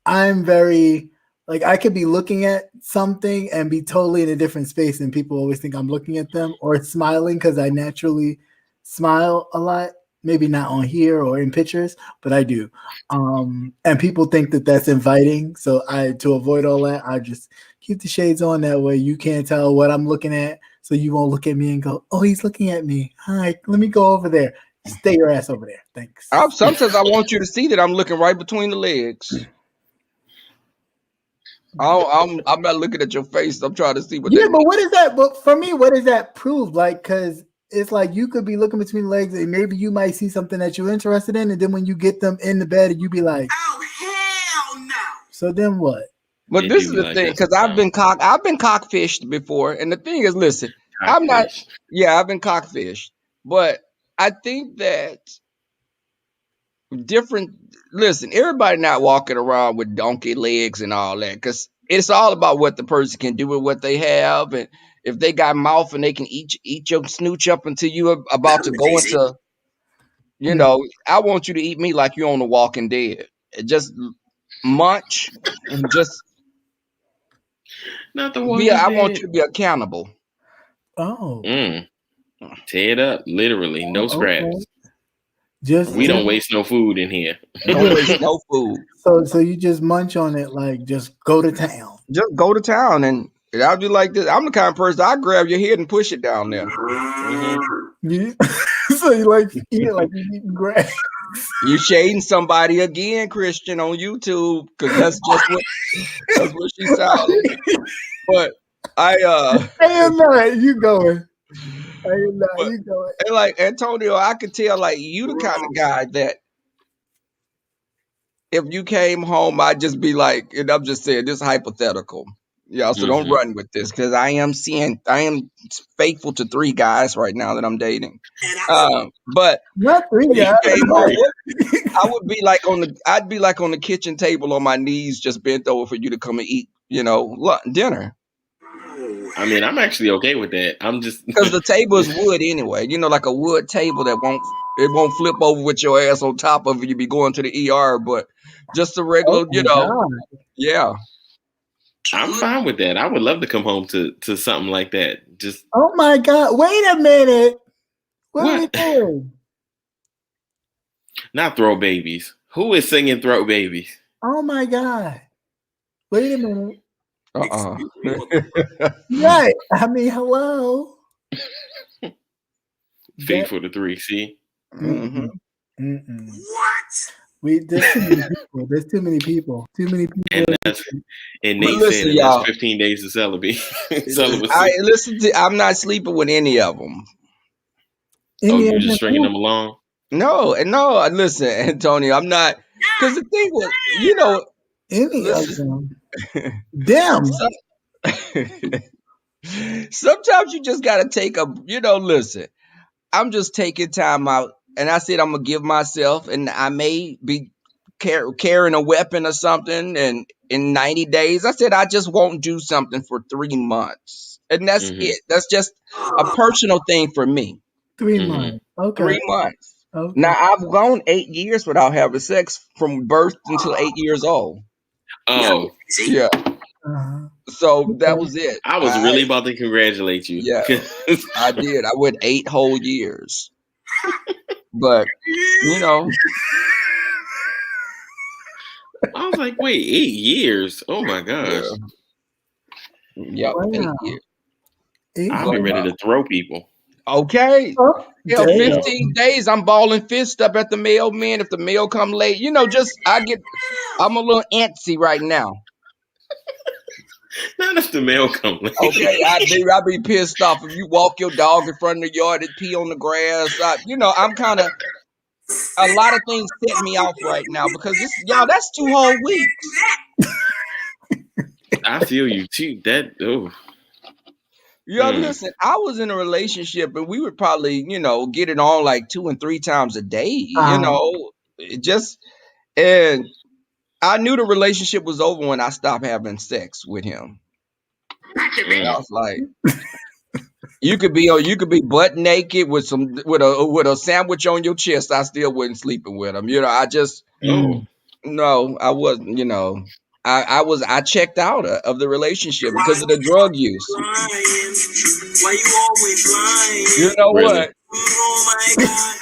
I'm very, like, I could be looking at something and be totally in a different space, and people always think I'm looking at them or smiling because I naturally smile a lot. Maybe not on here or in pictures, but I do. And people think that that's inviting. So to avoid all that, I just keep the shades on. That way you can't tell what I'm looking at. So you won't look at me and go, oh, he's looking at me. Hi, let me go over there. Stay your ass over there. Thanks. Sometimes I want you to see that I'm looking right between the legs. I'm not looking at your face. I'm trying to see what. Yeah, but what is that? But for me, what does that prove? Like, because it's like you could be looking between the legs and maybe you might see something that you're interested in, and then when you get them in the bed, you be like, oh hell no. So then what? But It this do is be the like thing, that because I've sometimes. been cockfished before, and the thing is, listen, I'm not. Cockfish. Yeah, I've been cockfished, but I think that different. Listen, everybody not walking around with donkey legs and all that, because it's all about what the person can do with what they have, and if they got mouth and they can eat your snooch up until you are about to go into. You know, I want you to eat me like you're on The Walking Dead. Just munch and just Not the be. Walking I want Dead. you to be a cannibal. Oh, Tear it up, literally. No okay. scraps. Just We don't waste no food in here. Don't waste no food. So you just munch on it, like just go to town. Just go to town and And I'll be like this. I'm the kind of person I grab your head and push it down there. You, so you like eat like you eating grass. You shading somebody again, Christian, on YouTube, because that's what she sounds like. But I Damn night, you going. Damn night, But- you going. and like Antonio, I could tell like you the kind of guy that if you came home, I'd just be like, and I'm just saying this is hypothetical. Yeah, so don't run with this because I am faithful to 3 guys right now that I'm dating. But Not 3 if you guys. came home, I would be like I'd be like on the kitchen table on my knees, just bent over for you to come and eat, dinner. I mean, I'm actually okay with that. I'm just Because the table is wood anyway, like a wood table that won't flip over with your ass on top of it. You be going to the ER, but just a regular, Oh my God. yeah. I'm fine with that. I would love to come home to something like that. Just Oh my God. Wait a minute. What are we What? doing? not throw babies. Who is singing throw babies? Oh my God. Wait a minute. Right. I mean, hello. Faithful to 3. See, Mhm. Mm-mm. What? There's too many people. There's too many people. Too many people. and that's and But Nate listen, said y'all. that's 15 days of celibacy. I'm not sleeping with any of them. Oh, Any you of just them stringing too. them along? No. Listen, Antonio, I'm not. Because the thing was, Any of listen. them. Damn. Sometimes you just gotta take listen. I'm just taking time out, and I said I'm gonna give myself, and I may be carrying a weapon or something, and in 90 days, I said I just won't do something for 3 months, and that's Mhm. it. That's just a personal thing for me. 3 Mhm. months. Okay. 3 months. Okay. Now I've gone 8 years without having sex from birth until 8 years old. Oh, Yeah, Uh-huh. so that was it. I was really about to congratulate you. Yeah. I did. I went 8 whole years, but I was like, wait, 8 years? Oh my gosh. Yep, Wow. 8 years. I'll be ready to throw people. Okay. Oh, Yeah, damn. 15 days. I'm balling fist up at the mailman. If the mail come late, I'm a little antsy right now. Not if the mail come late. Okay, I be pissed off if you walk your dog in front of the yard and pee on the grass. I'm kind of a lot of things set me off right now because that's 2 whole weeks. I feel you too. Listen, I was in a relationship and we would probably, get it on like 2 and 3 times a day, It just, and I knew the relationship was over when I stopped having sex with him. I was like, you could be butt naked with a sandwich on your chest. I still wasn't sleeping with him. I wasn't, I checked out of the relationship because of the drug use. Why you always lying? You know Really? what? Oh my God.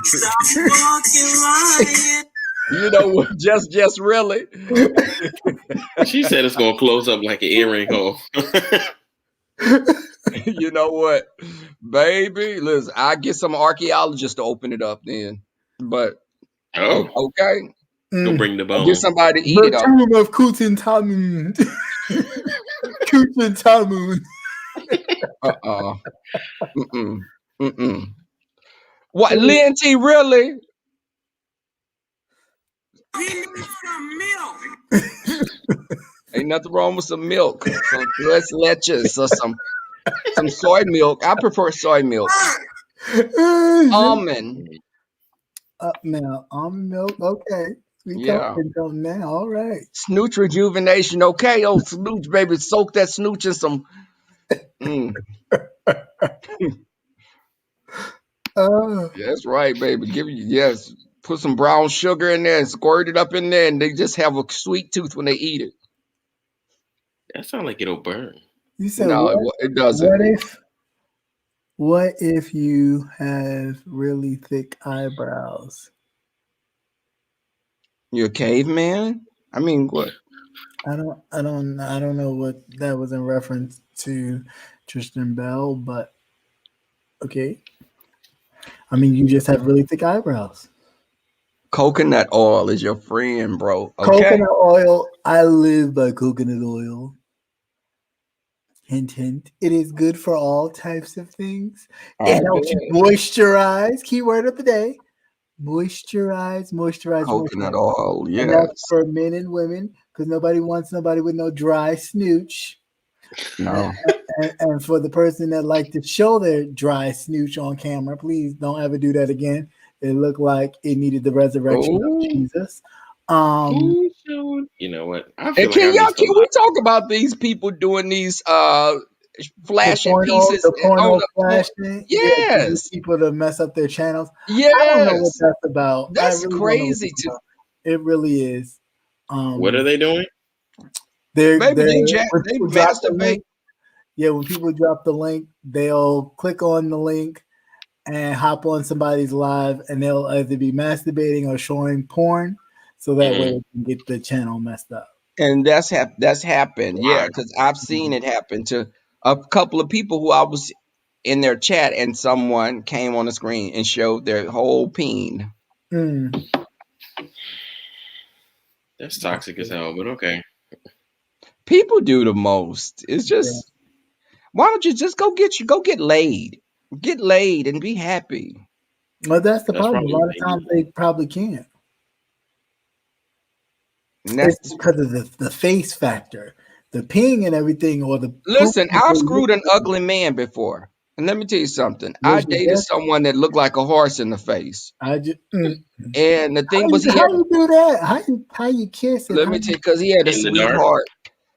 Stop fucking lying. You know what? Just really. She said it's gonna close up like an earring hole. You know what, baby? Listen, I get some archaeologists to open it up then. But okay, Go bring the I'll bone. get somebody to eat The it up. tomb of Tutankhamun. Tutankhamun. What, Lynn T? Really? He needs some milk. Ain't nothing wrong with some milk, some tres leches, or some soy milk. I prefer soy milk. Almond. Now, almond milk. Okay. We Yeah. talking something now. All right. Snooch rejuvenation. Okay, old snooch, baby. Soak that snooch in some. That's right, baby. Put some brown sugar in there and squirt it up in there, and they just have a sweet tooth when they eat it. That sounds like it'll burn. You said No, what? it doesn't. What if you have really thick eyebrows? You're a caveman? I mean, what? I don't know what that was in reference to Tristan Bell, but okay. I mean, you just have really thick eyebrows. Coconut oil is your friend, bro. Okay. Coconut oil. I live by coconut oil. Hint, hint. It is good for all types of things. I It helps you bet. moisturize. Keyword of the day. Moisturize, moisturize, Coconut moisturize. oil, And that's yes. for men and women because nobody wants nobody with no dry snooch. No. And for the person that like to show their dry snooch on camera, please don't ever do that again. It looked like it needed the resurrection of Ooh. Jesus. You know what? I feel And like I missed a can we lot. talk about these people doing these flashing pieces The porno on the flashing, yeah, to get yes. people to mess up their channels. I don't know what Yes. that's about. I That's really don't know what crazy that's to about. It really is. What are they doing? They're maybe when they people drop the masturbate. link. Yeah, when people drop the link, they'll click on the link and hop on somebody's live, and they'll either be masturbating or showing porn, so that way they can get the channel messed up. And that's happened. Yeah, Wow. because I've seen it happen to a couple of people who I was in their chat and someone came on the screen and showed their whole peen. Mm. That's toxic as hell, but okay. People do the most. It's Yeah. just why don't you just go get laid? Get laid and be happy. Well, that's the That's problem. A probably lot what of they times need. they probably can't. And that's It's because of the face factor, the ping and everything, or the poop listen, that I've they screwed an look. ugly man before. And let me tell you something. I Was your dated best? someone that looked like a horse in the face. I just And the thing was how you do that? How you kiss and let how me you tell you, because he had a In the dark? sweetheart.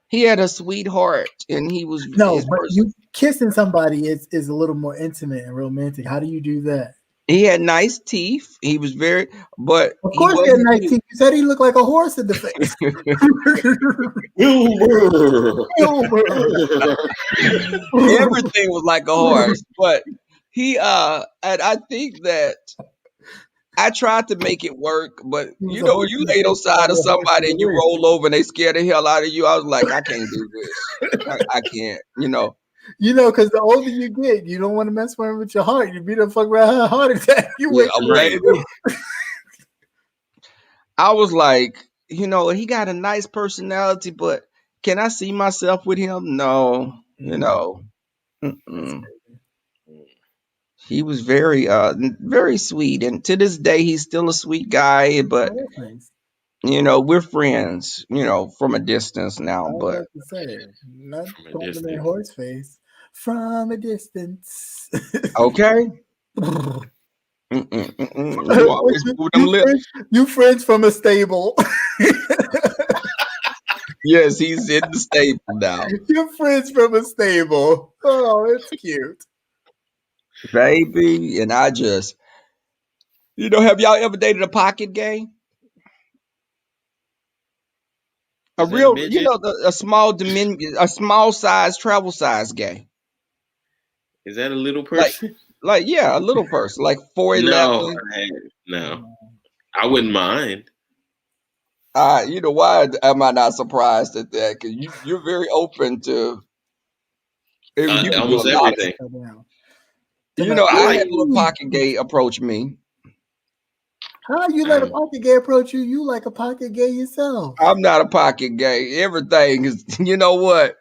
He had a sweetheart and he was no, his but person. you kissing somebody is a little more intimate and romantic. How do you do that? He had nice teeth. He was very, but Of he course, he had wasn't nice cute. teeth. You said he looked like a horse in the face. Everything was like a horse. But he and I think that I tried to make it work, but He was you a know, horse you in the laid on face, side of probably a horse in somebody the and you race. roll over and they scare the hell out of you. I was like, I can't do this. I can't, you know. You know, because the older you get, you don't want to mess around with your heart. You beat a fuck around a heart attack. You Yeah, wait. Right. baby. I was like, you know, he got a nice personality, but can I see myself with him? No, you know. Mm-mm. He was very sweet, and to this day, he's still a sweet guy. But Oh, that's nice. you know, we're friends. You know, from a distance now. I was But about to say, not From a calling him distance. horse face from a distance. okay. You always move them lips. You friends from a stable. Yes, he's in the stable now, You're friends from a stable. Oh, it's cute. baby. And I just, you know, have y'all ever dated a pocket gay? A Is that a real, you midget? know, a small size, travel size gay. Is that a little Like, person? yeah, a little person, like No, 4'11". no. I wouldn't mind. You know why am I not surprised at that? Because you're very open to. You can do a Almost lot of. everything. You know, I I like. had a little pocket gay approach me. How you let a Um, pocket gay approach you? You like a pocket gay yourself. I'm not a pocket gay. Everything is. You know what?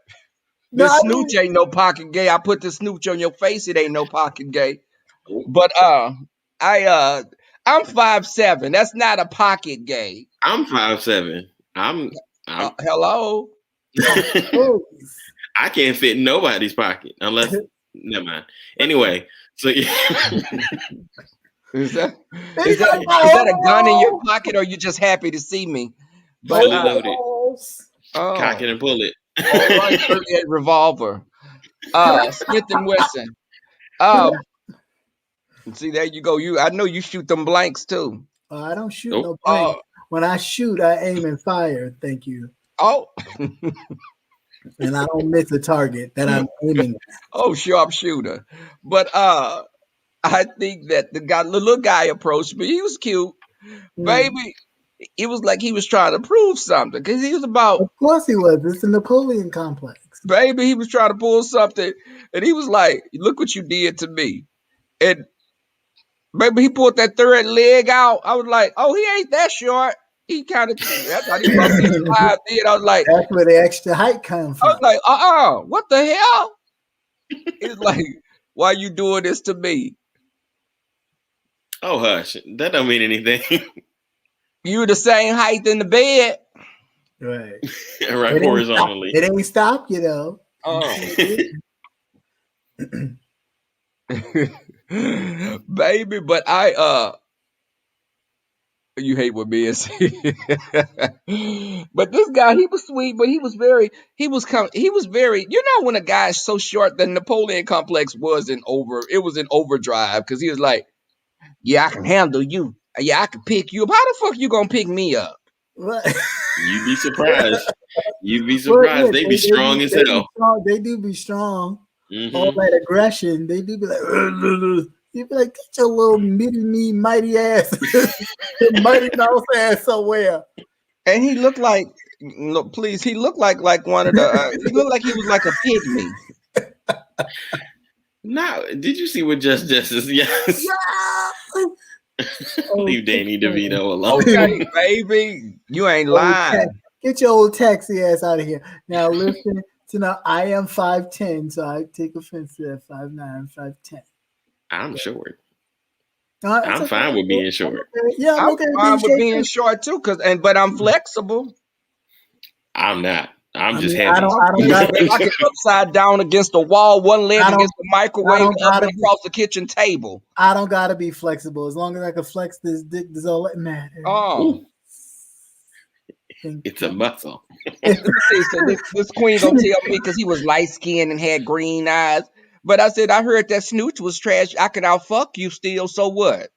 No, The I snooch mean, ain't no pocket gay. I put the snooch on your face. It ain't no pocket gay. oh, But I'm 5'7". That's not a pocket gay. I'm 5'7". I'm. Hello. oh, I can't fit in nobody's pocket unless. Never mind. Anyway, so yeah. Is that he's like, is that a gun in your pocket or you just happy to see me? But Fully loaded. Cock oh, it and pull it. all right, 38 revolver. Smith and Wesson. See there you go. I know you shoot them blanks too. I don't shoot Oh, no blank. When I shoot, I aim and fire. Thank you. Oh, And I don't miss a target that I'm aiming at. oh, sharpshooter. But I think that the little guy approached me. He was cute, Mm. baby. it was like he was trying to prove something because he was about, Of course he was. It's a Napoleon complex. baby, he was trying to pull something, and he was like, "Look what you did to me." And baby, he pulled that third leg out. I was like, "Oh, he ain't that short." He kind of, I thought he was about 6'5". I was like, That's where the extra height comes from. what the hell? He's like, "Why you doing this to me? Oh, hush. That don't mean anything. You the same height in the bed." Right. Right, horizontally. It ain't stop you though. Baby, but you hate what men say. But this guy, he was sweet, but he was very, you know, when a guy's so short, the Napoleon complex it was in overdrive, because he was like, "Yeah, I can handle you. Yeah, I can pick you up. How the fuck you gonna pick me up?" What? You'd be surprised. You'd be surprised. They be strong as hell. They do be strong. Mm-hmm. All that aggression, they do be like, you'd be like, get your little mini mighty ass, mighty mouse ass somewhere. And he looked like, look, please, he looked like one of the, he looked like he was like a pygmy. Now, did you see what Justice? Yes. Yeah. Leave Danny DeVito alone. Okay, baby, you ain't lying. Get your old taxi ass out of here. Now listen to now. I am 5'10", so I take offense to that 5'9", 5'10". I'm short. I'm I'm fine with being short. Yeah, I'm okay fine with being short too, but I'm flexible. I'm not. I'm just mean, heavy. I don't got I get upside down against the wall, one leg against the microwave, the other across the kitchen table. I don't gotta be flexible. As long as I can flex this dick, that's all that matters. Oh, it's a muscle. Let me see, so this queen gonna tell me because he was light skinned and had green eyes. But I said, I heard that Snooch was trash. I can outfuck you still, so what?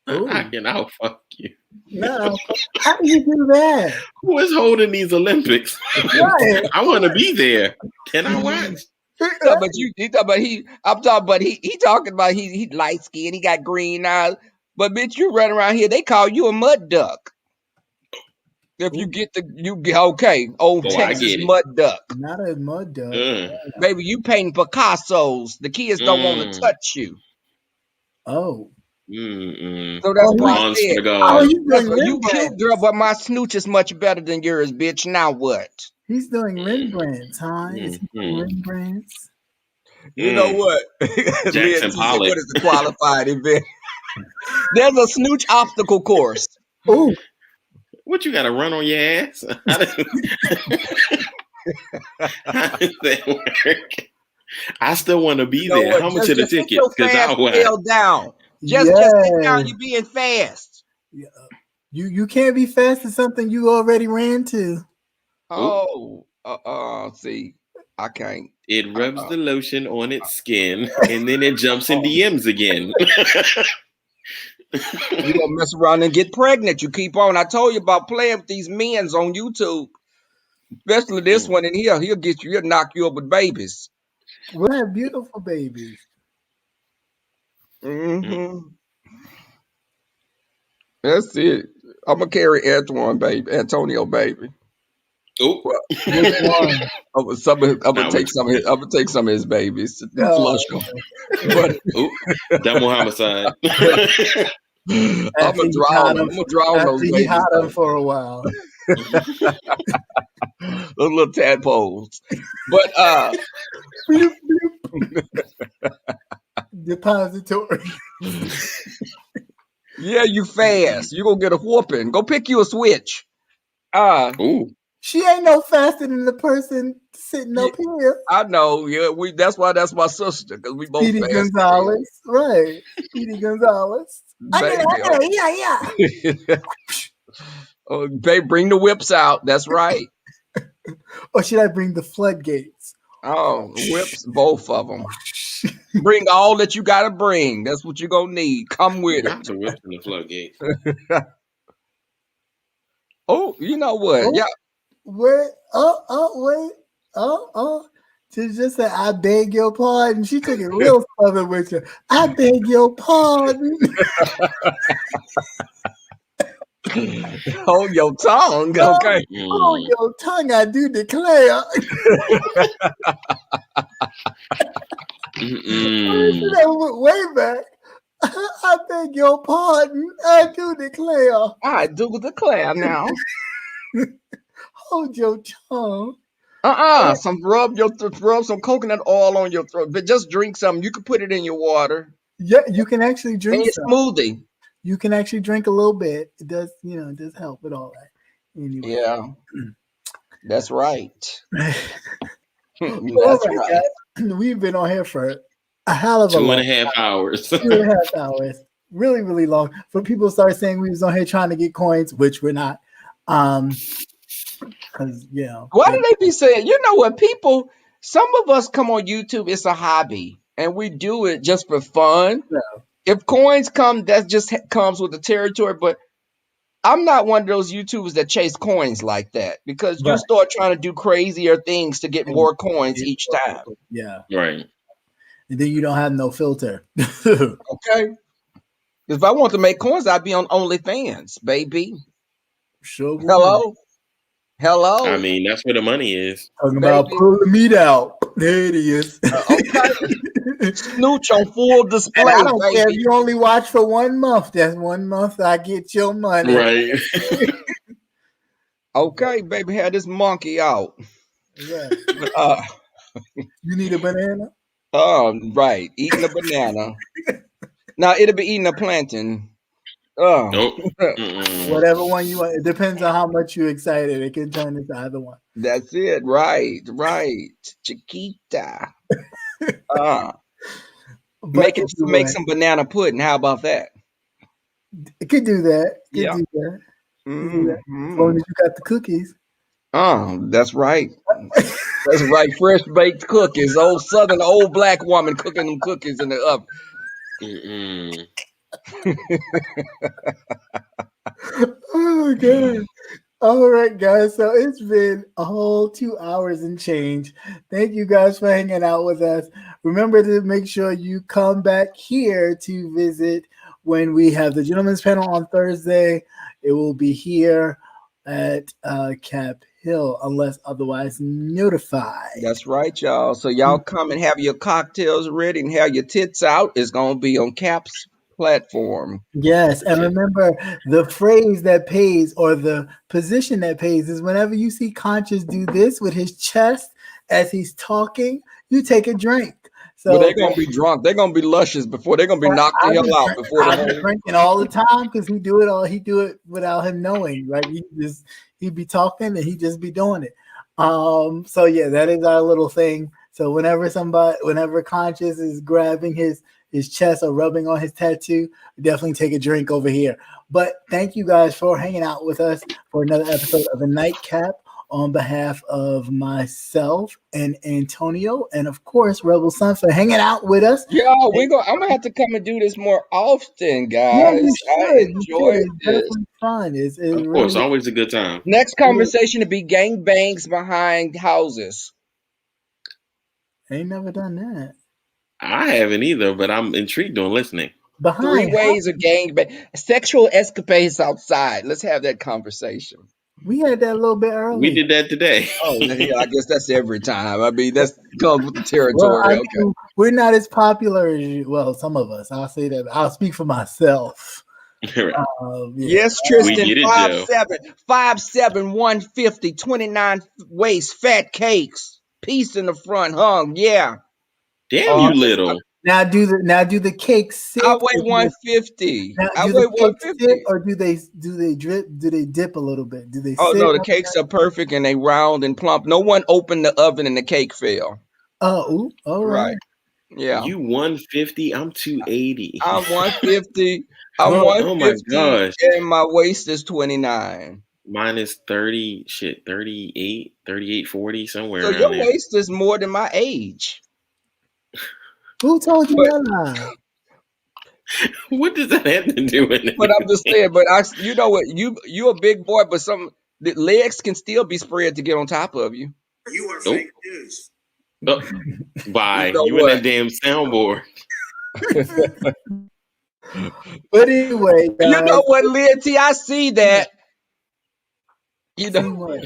I can outfuck you. No, how do you do that? Who is holding these Olympics? Right. I want to be there. Can I watch? But I'm talking about he talking about he light skinned, he got green eyes. But bitch, you run around here, they call you a mud duck. If you get Texas mud duck. Not a mud duck. Baby, you painting Picassos. The kids don't want to touch you. Oh. So that's why I said, you cute, girl, but my Snooch is much better than yours, bitch. Now what? He's doing Rembrandts, huh? Is he doing Rembrandts? You know what? Jackson Pollock. What is the qualified event? There's a Snooch obstacle course. Oh. What, you got to run on your ass? How does that work? I still want to be there. How much are the tickets? Because I'll down. Just sit down. You're being fast. Yeah. You can't be fast at something you already ran to. Oh, see, I can't. It rubs the lotion on its skin, and then it jumps in DMs again. You gonna mess around and get pregnant. You keep on. I told you about playing with these men's on YouTube, especially this one in here. He'll knock you up with babies. We'll have beautiful babies. Mm-hmm. That's it. I'm gonna carry Antonio baby. Oh, I'm gonna take some of his babies to flush them. But double homicide. I'm gonna draw those babies. He had them for a while. Those little tadpoles. But depository. Yeah, you fast. You gonna get a whooping. Go pick you a switch. She ain't no faster than the person sitting up here. I know. Yeah, that's why that's my sister, because we both Speedy fast. Gonzalez, right? Speedy Gonzalez. Yeah. Oh, babe, bring the whips out. That's right. Or should I bring the floodgates? Oh, whips, both of them. Bring all that you gotta bring. That's what you're gonna need. Come with it. The whips and the floodgates. Oh, you know what? Oh, yeah. Wait. She just said, "I beg your pardon." She took it real southern with you. I beg your pardon. Hold your tongue, okay? Oh, your tongue, I do declare. That went way back. I beg your pardon. I do declare. I do declare now. Hold your tongue. Rub some coconut oil on your throat, but just drink something. You can put it in your water. Yeah, you can actually In drink your some. smoothie. You can actually drink a little bit. It does, it does help with all that. Anyway. Yeah. That's right. That's right. guys. We've been on here for a hell of a 2.5 hours. 2.5 hours. Really, really long. For people to start saying we was on here trying to get coins, which we're not. Because Why do they be saying, you know what, people, some of us come on YouTube, it's a hobby, and we do it just for fun. Yeah. If coins come, that just comes with the territory, but I'm not one of those YouTubers that chase coins like that, because you Right. start trying to do crazier things to get more coins each time. Yeah. Right. And then you don't have no filter. Okay? If I want to make coins, I'd be on OnlyFans, baby. Sure. Hello? I mean, that's where the money is. Talking about pull the meat out. There it is. Okay. Snooch on full display. And I don't baby. care if you only watch for 1 month. That's 1 month I get your money. Right. Okay, baby, have this monkey out. Yeah. Uh, You need a banana? right. Eating a banana. Now it'll be eating a plantain. Nope. Whatever one you want. It depends on how much you're excited. It can turn into either one. That's it. Right. Chiquita. Make some banana pudding. How about that? It could do that. Yeah. Do that. Mm-hmm. As long as you got the cookies. That's right. That's right. Fresh baked cookies. Old black woman cooking them cookies in the oven. Oh, God. All right, guys. So it's been a whole 2 hours and change. Thank you guys for hanging out with us. Remember to make sure you come back here to visit when we have the gentleman's panel on Thursday. It will be here at Cap Hill unless otherwise notified. That's right, y'all. So y'all come and have your cocktails ready and have your tits out. It's going to be on Cap's platform. Yes, and remember the phrase that pays or the position that pays is whenever you see Conscious do this with his chest as he's talking, you take a drink. So but they're gonna be drunk. They're gonna be luscious before they're gonna be knocked the hell out before I've been drinking all the time because he do it without him knowing. Right? He'd be talking and he'd just be doing it. So yeah, that is our little thing. So whenever Conscious is grabbing his chest or rubbing on his tattoo, definitely take a drink over here. But thank you guys for hanging out with us for another episode of The Nightcap on behalf of myself and Antonio, and of course Rebel Son for hanging out with us. Yeah, I'm gonna have to come and do this more often, guys. I enjoy it. this. It's fun. It's of course, really always a good time. Next conversation to be gangbangs behind houses. Ain't never done that. I haven't either, but I'm intrigued on listening. Behind 3 ways of gangbang, sexual escapades outside. Let's have that conversation. We had that a little bit earlier. We did that today. Oh, yeah, I guess that's every time. I mean, that's comes with the territory. Well, okay. We're not as popular as you. Well, some of us. I'll say that. I'll speak for myself. Right. Yes, Tristan. 5'7", 150, 29 waist, fat cakes, piece in the front, hung. Yeah. Damn, you little. Now do the cakes sit? I weigh 150. I weigh 150. Or do they drip? Do they dip a little bit? Do they? Oh sit no, the cakes are perfect and they round and plump. No one opened the oven and the cake fell. Oh, all right. Yeah. You 150. I'm 280. I'm 150. I'm 150. Oh my gosh. And my waist is 29. Mine is 38, 40, somewhere. So your waist is more than my age. Who told you that? What does that have to do with it? But I'm just saying. But you know what? You're a big boy, but the legs can still be spread to get on top of you. You are fake news. Bye. You and that damn soundboard. But anyway, You guys, know what, Leah T? I see that. You see know, what?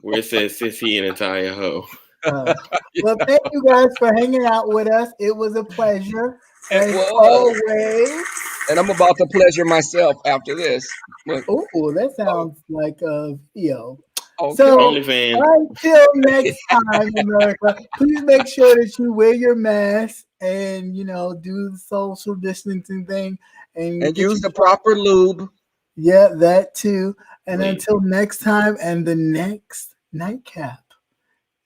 Where it says sissy and entire hoe. Well, thank you guys for hanging out with us. It was a pleasure. It As was. always. And I'm about to pleasure myself after this. But, Oh, that sounds like Theo. okay. So OnlyFans. until next time, America, please make sure that you wear your mask and do the social distancing thing and And get use your- the proper lube. Yeah, that too. And Wait. until next time and the next nightcap,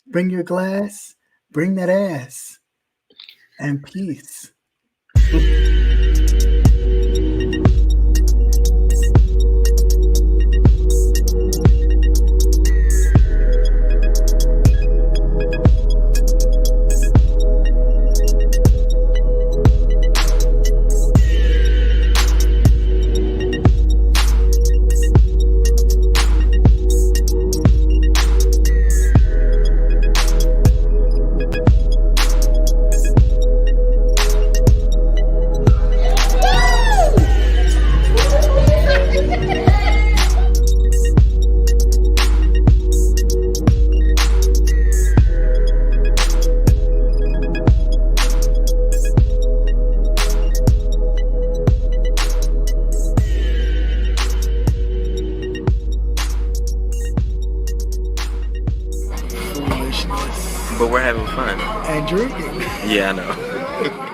bring your glass, bring that ass, and peace. Foolishness But we're having fun. and drinking. Yeah, I know.